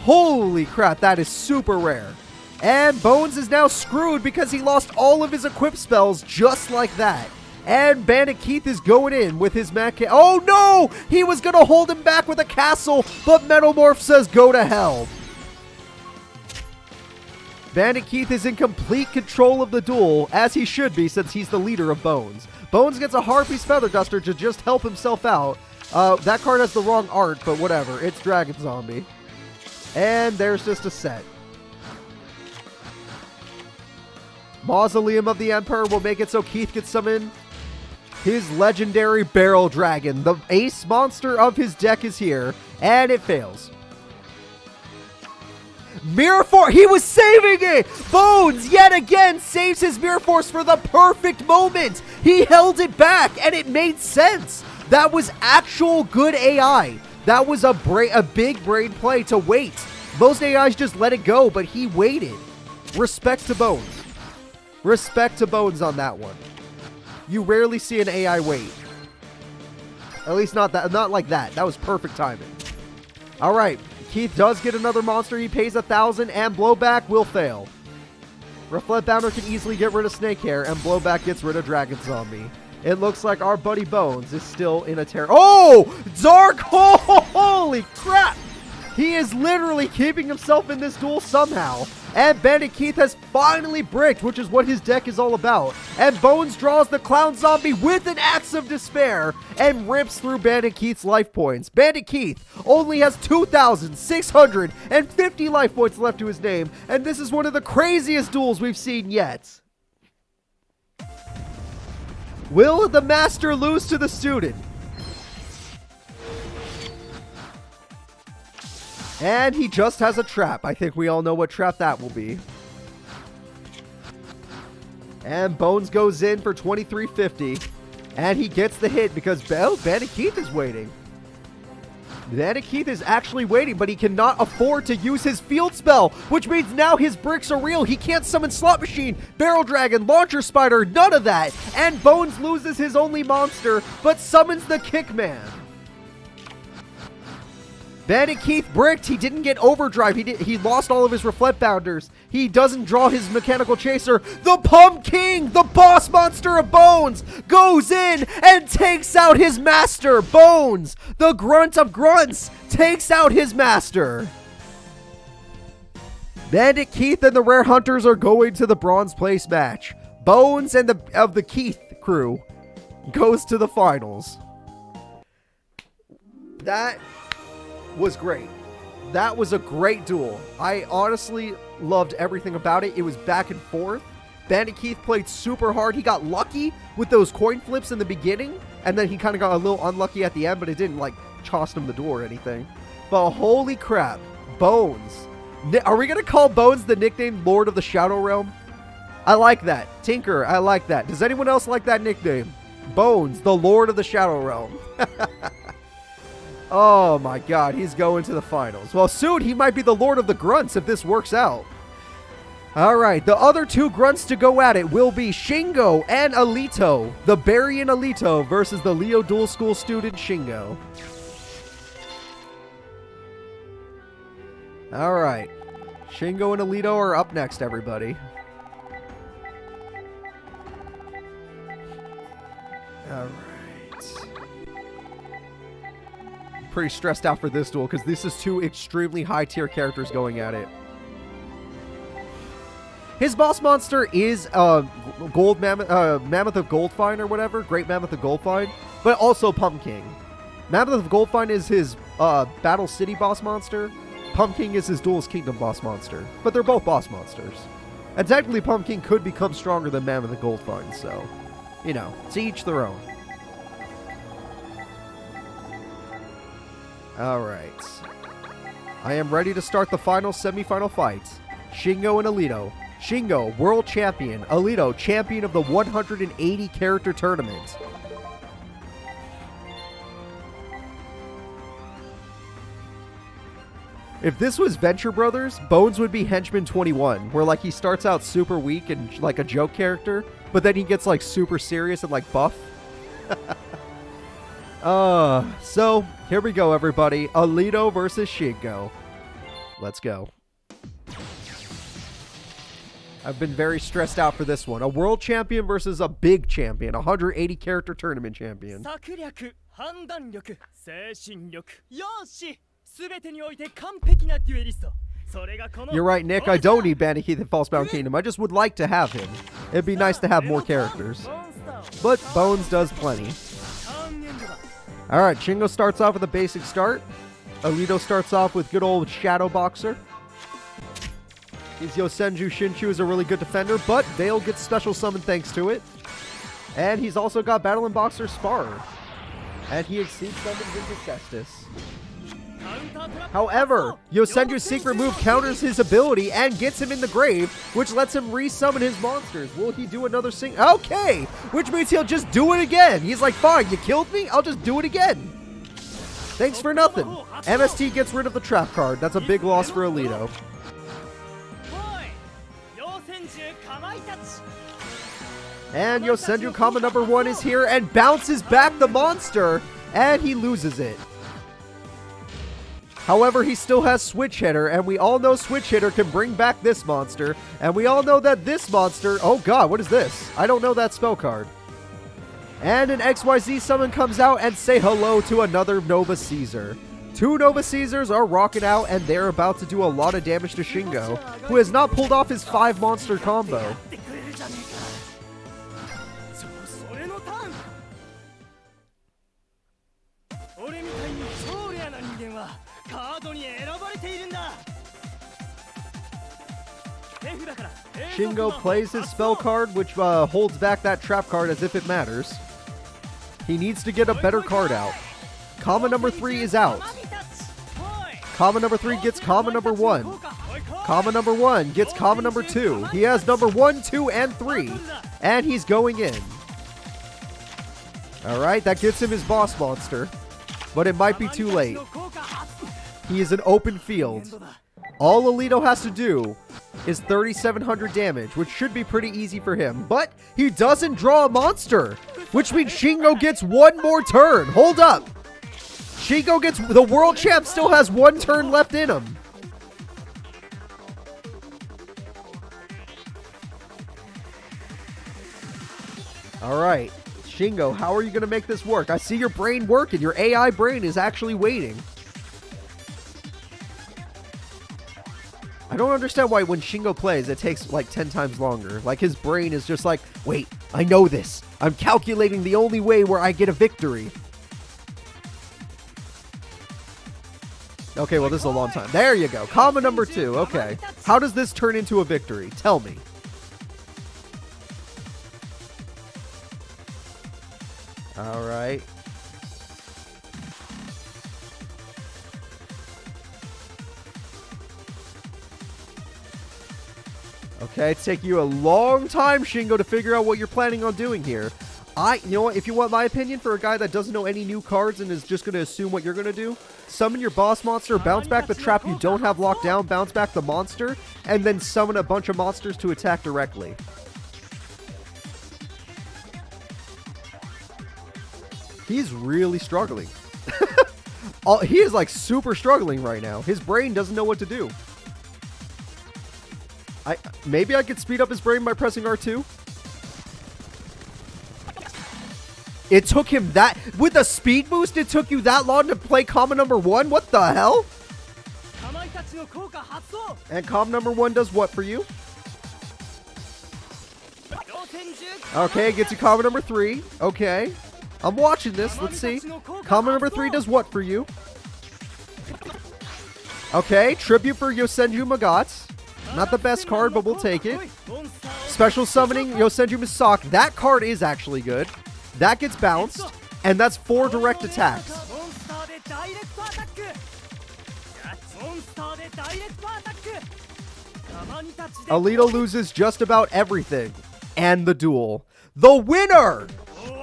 Holy crap, that is super rare. And Bones is now screwed because he lost all of his equip spells just like that. And Bandit Keith is going in with his oh no! He was going to hold him back with a castle, but Metamorph says go to hell. Bandit Keith is in complete control of the duel, as he should be since he's the leader of Bones. Bones gets a Harpy's Feather Duster to just help himself out. That card has the wrong art, but whatever. It's Dragon Zombie. And there's just a set. Mausoleum of the Emperor will make it so Keith can summon his legendary Barrel Dragon. The ace monster of his deck is here, and it fails. Mirror Force, he was saving it! Bones, yet again, saves his Mirror Force for the perfect moment. He held it back, and it made sense. That was actual good AI. That was a big brain play to wait. Most AIs just let it go, but he waited. Respect to Bones. Respect to Bones on that one. You rarely see an AI wait. At least not like that. That was perfect timing. All right. Keith does get another monster. He pays 1,000, and Blowback will fail. Reflect Bounder can easily get rid of Snakehair, and Blowback gets rid of Dragon Zombie. It looks like our buddy Bones is still in a terror. Oh! Dark Hole! Holy crap! He is literally keeping himself in this duel somehow. And Bandit Keith has finally bricked, which is what his deck is all about. And Bones draws the Clown Zombie with an Axe of Despair and rips through Bandit Keith's life points. Bandit Keith only has 2,650 life points left to his name, and this is one of the craziest duels we've seen yet. Will the master lose to the student? And he just has a trap. I think we all know what trap that will be. And Bones goes in for 2350. And he gets the hit because Bandit Keith is waiting. Bandit Keith is actually waiting, but he cannot afford to use his field spell, which means now his bricks are real. He can't summon Slot Machine, Barrel Dragon, Launcher Spider, none of that. And Bones loses his only monster, but summons the Kickman. Bandit Keith bricked. He didn't get Overdrive. He lost all of his Reflect Bounders. He doesn't draw his Mechanical Chaser. The Pumpkin, the boss monster of Bones, goes in and takes out his master. Bones, the grunt of grunts, takes out his master. Bandit Keith and the Rare Hunters are going to the bronze place match. Bones and the Keith crew goes to the finals. That was great. That was a great duel. I honestly loved everything about it. It was back and forth. Bandit Keith played super hard. He got lucky with those coin flips in the beginning, and then he kind of got a little unlucky at the end, but it didn't like cost him the duel or anything. But holy crap, Bones. Are we going to call Bones the nickname Lord of the Shadow Realm? I like that. Tinker, I like that. Does anyone else like that nickname? Bones, the Lord of the Shadow Realm. Oh my god, he's going to the finals. Well, soon he might be the Lord of the Grunts if this works out. Alright, the other two grunts to go at it will be Shingo and Alito. The Barian Alito versus the Leo Dual School student Shingo. Alright, Shingo and Alito are up next, everybody. Alright. Pretty stressed out for this duel because this is two extremely high tier characters going at it. His boss monster is Gold Mammoth, Mammoth of Goldfine or whatever, Great Mammoth of Goldfine, but also Pumpkin. Mammoth of Goldfine is his Battle City boss monster. Pumpkin is his Duelist Kingdom boss monster, but they're both boss monsters. And technically Pumpkin could become stronger than Mammoth of Goldfine, so, you know, to each their own. Alright. I am ready to start the final semi-final fight. Shingo and Alito. Shingo, World Champion. Alito, Champion of the 180 Character Tournament. If this was Venture Brothers, Bones would be Henchman 21, where like he starts out super weak and like a joke character, but then he gets like super serious and like buff. So here we go, everybody. Alito versus Shingo. Let's go. I've been very stressed out for this one. A world champion versus a big champion, 180 character tournament champion. You're right, Nick. I don't need Bandit Keith in Falsebound Kingdom. I just would like to have him. It'd be nice to have more characters. But Bones does plenty. Alright, Shingo starts off with a basic start. Alito starts off with good old Shadow Boxer. His Yosenju Shinchu is a really good defender, but Veil gets special summon thanks to it. And he's also got Battle and Boxer Sparer. And he exceeds summons into Cestus. However, Yosenju's secret move counters his ability and gets him in the grave, which lets him resummon his monsters. Will he do another Okay! Which means he'll just do it again. He's like, fine, you killed me? I'll just do it again. Thanks for nothing. MST gets rid of the trap card. That's a big loss for Alito. And Yosenju Kama number 1 is here and bounces back the monster, and he loses it. However, he still has Switch Hitter, and we all know Switch Hitter can bring back this monster, and we all know that this monster... Oh god, what is this? I don't know that spell card. And an XYZ summon comes out and say hello to another Nova Caesar. Two Nova Caesars are rocking out, and they're about to do a lot of damage to Shingo, who has not pulled off his 5-monster combo. Shingo plays his spell card, which holds back that trap card as if it matters. He needs to get a better card out. Comma number 3 is out. Comma number 3 gets comma number 1. Comma number 1 gets comma number 2. He has number 1, 2, and 3. And he's going in. Alright, that gets him his boss monster. But it might be too late. He is an open field. All Alito has to do is 3,700 damage, which should be pretty easy for him. But he doesn't draw a monster, which means Shingo gets one more turn. Hold up. Shingo gets... The world champ still has one turn left in him. Alright. Shingo, how are you going to make this work? I see your brain working. Your AI brain is actually waiting. I don't understand why when Shingo plays, it takes like 10 times longer. Like his brain is just like, wait, I know this. I'm calculating the only way where I get a victory. Okay, well, this is a long time. There you go. Comma number 2. Okay. How does this turn into a victory? Tell me. All right. Okay, it's taking you a long time, Shingo, to figure out what you're planning on doing here. You know what, if you want my opinion, for a guy that doesn't know any new cards and is just going to assume what you're going to do, summon your boss monster, bounce back the trap you don't have locked down, bounce back the monster, and then summon a bunch of monsters to attack directly. He's really struggling. He is like super struggling right now. His brain doesn't know what to do. Maybe I could speed up his brain by pressing R2. It took him that... With a speed boost, it took you that long to play comma number 1? What the hell? And comma number 1 does what for you? Okay, it gets you comma number 3. Okay. I'm watching this. Let's see. Comma number 3 does what for you? Okay, tribute for Yosenju Magats. Not the best card, but we'll take it. Special summoning Yosenju Misaki. That card is actually good. That gets bounced, and that's 4 direct attacks. Alito loses just about everything. And the duel. The winner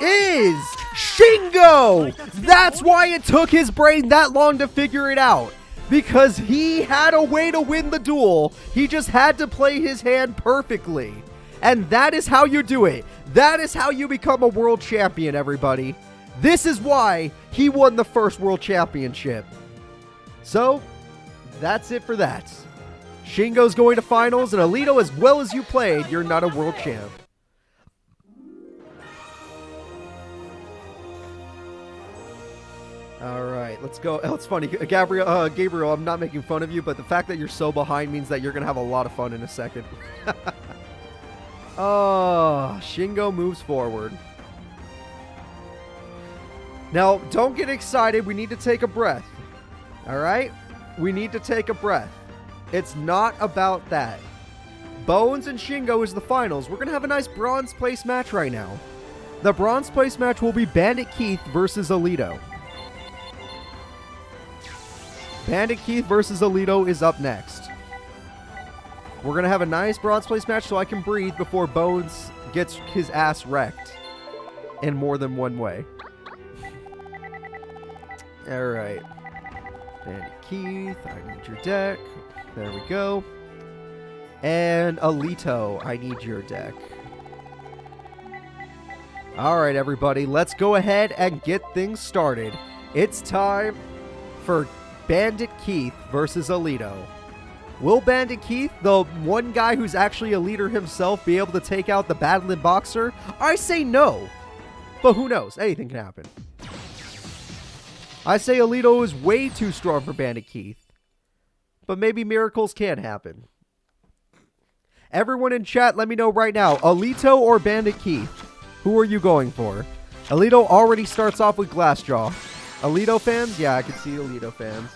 is Shingo! That's why it took his brain that long to figure it out. Because he had a way to win the duel. He just had to play his hand perfectly. And that is how you do it. That is how you become a world champion, everybody. This is why he won the first world championship. So, that's it for that. Shingo's going to finals, and Alito, as well as you played, you're not a world champ. Alright, let's go. Oh, it's funny. Gabriel, I'm not making fun of you, but the fact that you're so behind means that you're going to have a lot of fun in a second. Oh, Shingo moves forward. Now, don't get excited. We need to take a breath. Alright? We need to take a breath. It's not about that. Bones and Shingo is the finals. We're going to have a nice bronze place match right now. The bronze place match will be Bandit Keith versus Alito. Bandit Keith versus Alito is up next. We're going to have a nice bronze place match so I can breathe before Bones gets his ass wrecked in more than one way. Alright. Bandit Keith, I need your deck. There we go. And Alito, I need your deck. Alright, everybody, let's go ahead and get things started. It's time for Bandit Keith versus Alito. Will Bandit Keith, the one guy who's actually a leader himself, be able to take out the battling boxer? I say no. But who knows? Anything can happen. I say Alito is way too strong for Bandit Keith. But maybe miracles can happen. Everyone in chat, let me know right now. Alito or Bandit Keith? Who are you going for? Alito already starts off with Glassjaw. Alito fans? Yeah, I can see Alito fans.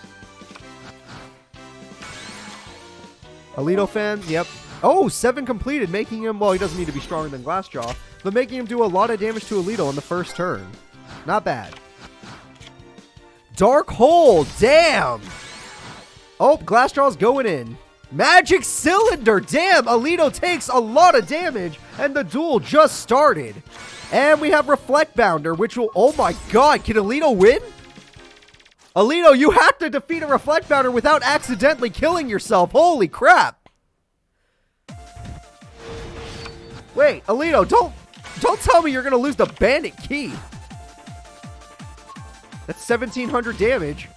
Alito fans? Yep. Oh, 7 completed, making him... Well, he doesn't need to be stronger than Glassjaw, but making him do a lot of damage to Alito on the first turn. Not bad. Dark Hole! Damn! Oh, Glassjaw's going in. Magic Cylinder! Damn! Alito takes a lot of damage, and the duel just started. And we have Reflect Bounder, which will... Oh my god, can Alito win? Alito, you have to defeat a Reflect Bounder without accidentally killing yourself. Holy crap! Wait, Alito, don't tell me you're gonna lose the Bandit Key. That's 1,700 damage.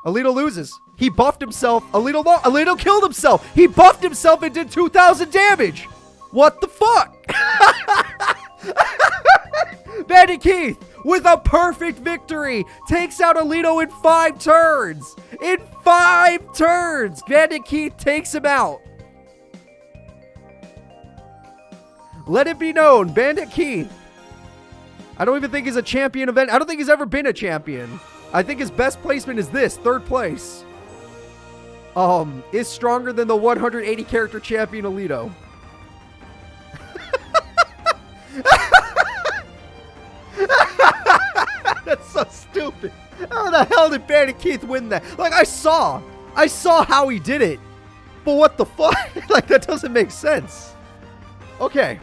Alito loses. He buffed himself. Alito killed himself. He buffed himself and did 2,000 damage. What the fuck? Bandit Keith, with a perfect victory, takes out Alito in 5 turns. In 5 turns, Bandit Keith takes him out. Let it be known, Bandit Keith, I don't even think he's a champion event. I don't think he's ever been a champion. I think his best placement is this, 3rd place. Is stronger than the 180 character champion Alito. That's so stupid. How the hell did Bandit Keith win that? Like, I saw how he did it. But what the fuck? Like, that doesn't make sense. Okay.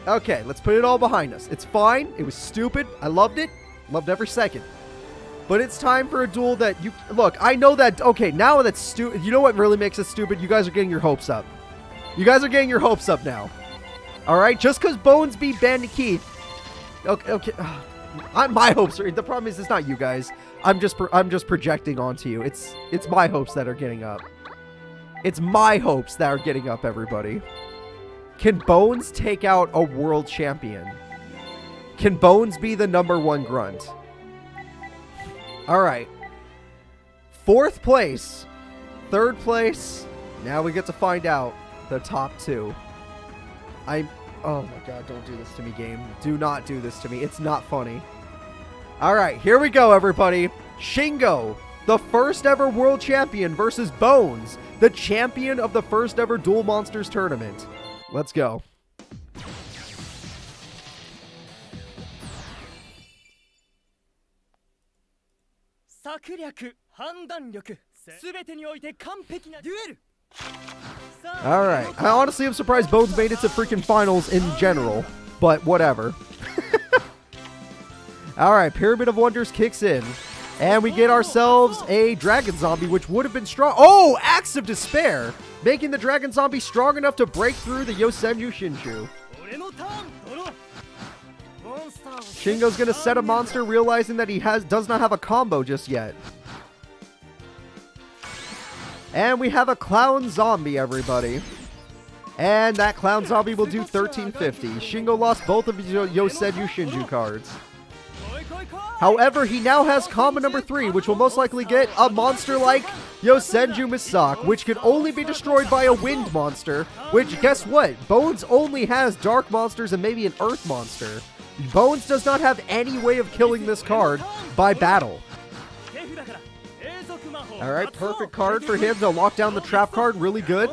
Okay, let's put it all behind us. It's fine. It was stupid. I loved it. Loved every second. But it's time for a duel that you... Look, I know that... Okay, now that's stupid. You know what really makes it stupid? You guys are getting your hopes up. You guys are getting your hopes up now. Alright? Just because Bones beat Bandit Keith... Okay. My hopes are... The problem is it's not you guys. I'm just projecting onto you. It's my hopes that are getting up. It's my hopes that are getting up, everybody. Can Bones take out a world champion? Can Bones be the #1 grunt? Alright. 4th place. 3rd place. Now we get to find out the top 2. Oh my god, don't do this to me, game. Do not do this to me. It's not funny. Alright, here we go, everybody. Shingo, the first ever world champion, versus Bones, the champion of the first ever Duel Monsters tournament. Let's go. Alright. I honestly am surprised Bones made it to freaking finals in general. But whatever. Alright, Pyramid of Wonders kicks in. And we get ourselves a Dragon Zombie, which would have been strong. Oh! Axe of Despair! Making the Dragon Zombie strong enough to break through the Yosenju Shinshu. Shingo's gonna set a monster, realizing that he does not have a combo just yet. And we have a Clown Zombie, everybody. And that Clown Zombie will do 1350. Shingo lost both of his Yosenju Shinju cards. However, he now has combo number 3, which will most likely get a monster like Yosenju Misak, which can only be destroyed by a wind monster, which, guess what? Bones only has dark monsters and maybe an earth monster. Bones does not have any way of killing this card by battle. Alright, perfect card for him to lock down the trap card, really good.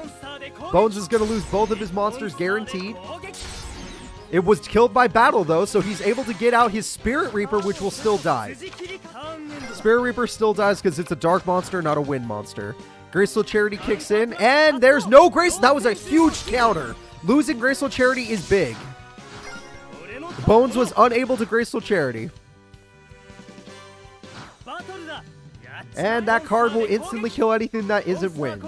Bones is going to lose both of his monsters, guaranteed. It was killed by battle, though, so he's able to get out his Spirit Reaper, which will still die. Spirit Reaper still dies because it's a dark monster, not a wind monster. Graceful Charity kicks in, and there's no Grace. That was a huge counter. Losing Graceful Charity is big. Bones was unable to Graceful Charity. And that card will instantly kill anything that isn't wind.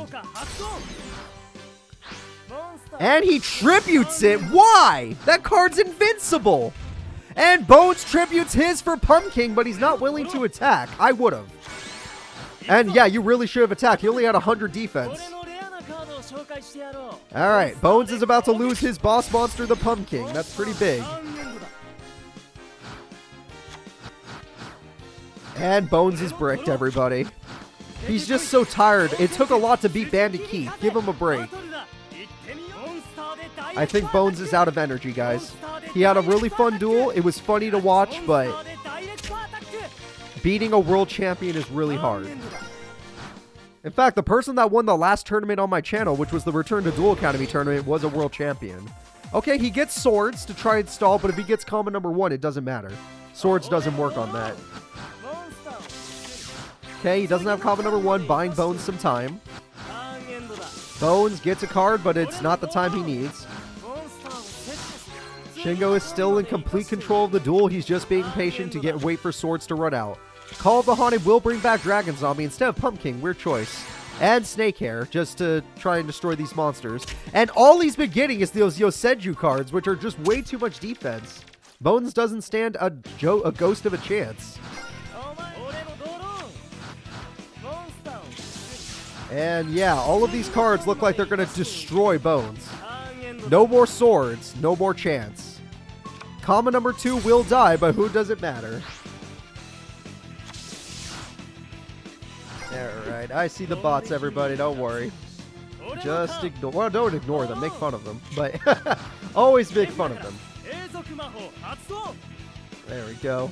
And he tributes it. Why? That card's invincible. And Bones tributes his for Pumpkin, but he's not willing to attack. I would have. And yeah, you really should have attacked. He only had 100 defense. Alright, Bones is about to lose his boss monster, the Pumpkin. That's pretty big. And Bones is bricked, everybody. He's just so tired. It took a lot to beat Bandit Keith. Give him a break. I think Bones is out of energy, guys. He had a really fun duel. It was funny to watch, but beating a world champion is really hard. In fact, the person that won the last tournament on my channel, which was the Return to Duel Academy tournament, was a world champion. Okay, he gets swords to try and stall, but if he gets comma number 1, it doesn't matter. Swords doesn't work on that. Okay, he doesn't have comma number 1, buying Bones some time. Bones gets a card, but it's not the time he needs. Shingo is still in complete control of the duel. He's just being patient to wait for swords to run out. Call of the Haunted will bring back Dragon Zombie instead of Pumpkin. Weird choice. And Snake Hair, just to try and destroy these monsters. And all he's been getting is those Yosenju cards, which are just way too much defense. Bones doesn't stand a ghost of a chance. And yeah, all of these cards look like they're going to destroy Bones. No more swords, no more chance. Comma number 2 will die, but who does it matter? Alright, I see the bots, everybody, don't worry. Just ignore, well, don't ignore them, make fun of them. But always make fun of them. There we go.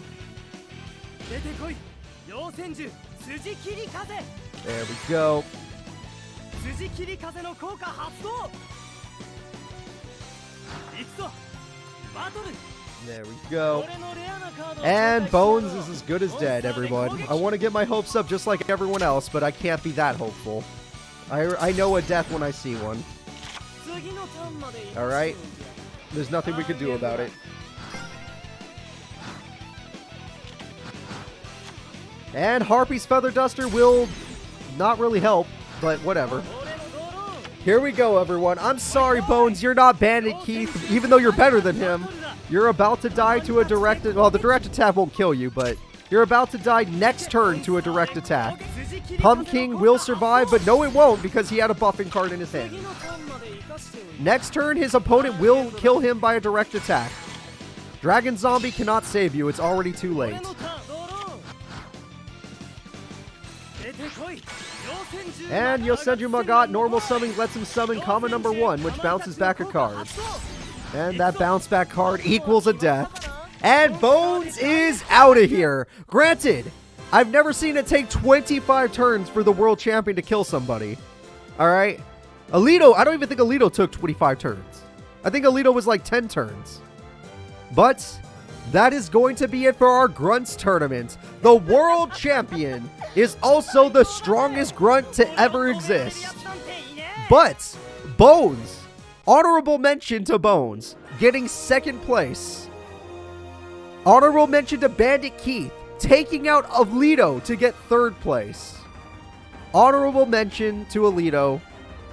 There we go. There we go. And Bones is as good as dead, everyone. I want to get my hopes up just like everyone else, but I can't be that hopeful. I know a death when I see one. Alright. There's nothing we can do about it. And Harpy's Feather Duster will not really help, but whatever. Here we go, everyone. I'm sorry, Bones. You're not Bandit Keith, even though you're better than him. You're about to die to a direct... Well, the direct attack won't kill you, but you're about to die next turn to a direct attack. Pumpkin will survive, but no, it won't, because he had a buffing card in his hand. Next turn, his opponent will kill him by a direct attack. Dragon Zombie cannot save you. It's already too late. And Yosenju Magat normal summoning lets him summon comma number 1, which bounces back a card. And that bounce back card equals a death. And Bones is out of here. Granted, I've never seen it take 25 turns for the world champion to kill somebody. Alright? Alito, I don't even think Alito took 25 turns. I think Alito was like 10 turns. But that is going to be it for our Grunts tournament. The world champion is also the strongest grunt to ever exist. But Bones, honorable mention to Bones, getting 2nd place. Honorable mention to Bandit Keith, taking out Alito to get 3rd place. Honorable mention to Alito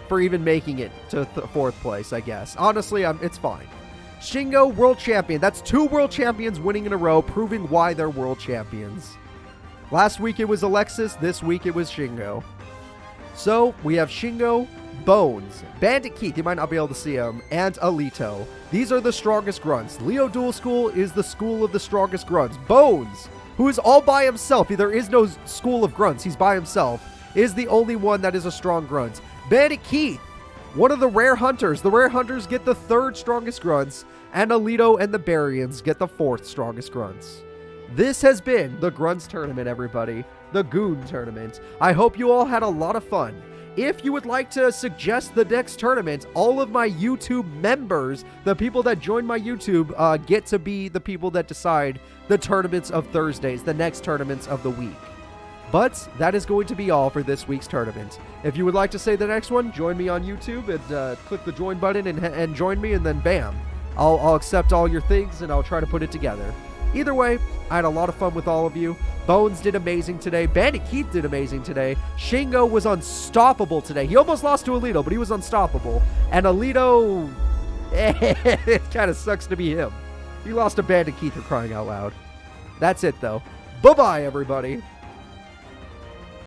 for even making it to 4th place, I guess. Honestly, it's fine. Shingo, world champion. That's 2 world champions winning in a row, proving why they're world champions. Last week it was Alexis, this week it was Shingo. So, we have Shingo, Bones, Bandit Keith, you might not be able to see him, and Alito. These are the strongest grunts. Leo Duel School is the school of the strongest grunts. Bones, who is all by himself, there is no school of grunts, he's by himself, is the only one that is a strong grunt. Bandit Keith, one of the rare hunters. The rare hunters get the 3rd strongest grunts, and Alito and the Barians get the 4th strongest grunts. This has been the Grunts tournament, everybody. The Goon tournament. I hope you all had a lot of fun. If you would like to suggest the next tournament, all of my YouTube members, the people that join my YouTube, get to be the people that decide the tournaments of Thursdays, the next tournaments of the week. But that is going to be all for this week's tournament. If you would like to say the next one, join me on YouTube and click the join button and join me, and then bam, I'll accept all your things and I'll try to put it together. Either way, I had a lot of fun with all of you. Bones did amazing today. Bandit Keith did amazing today. Shingo was unstoppable today. He almost lost to Alito, but he was unstoppable. And Alito, it kind of sucks to be him. He lost to Bandit Keith for crying out loud. That's it, though. Bye-bye, everybody.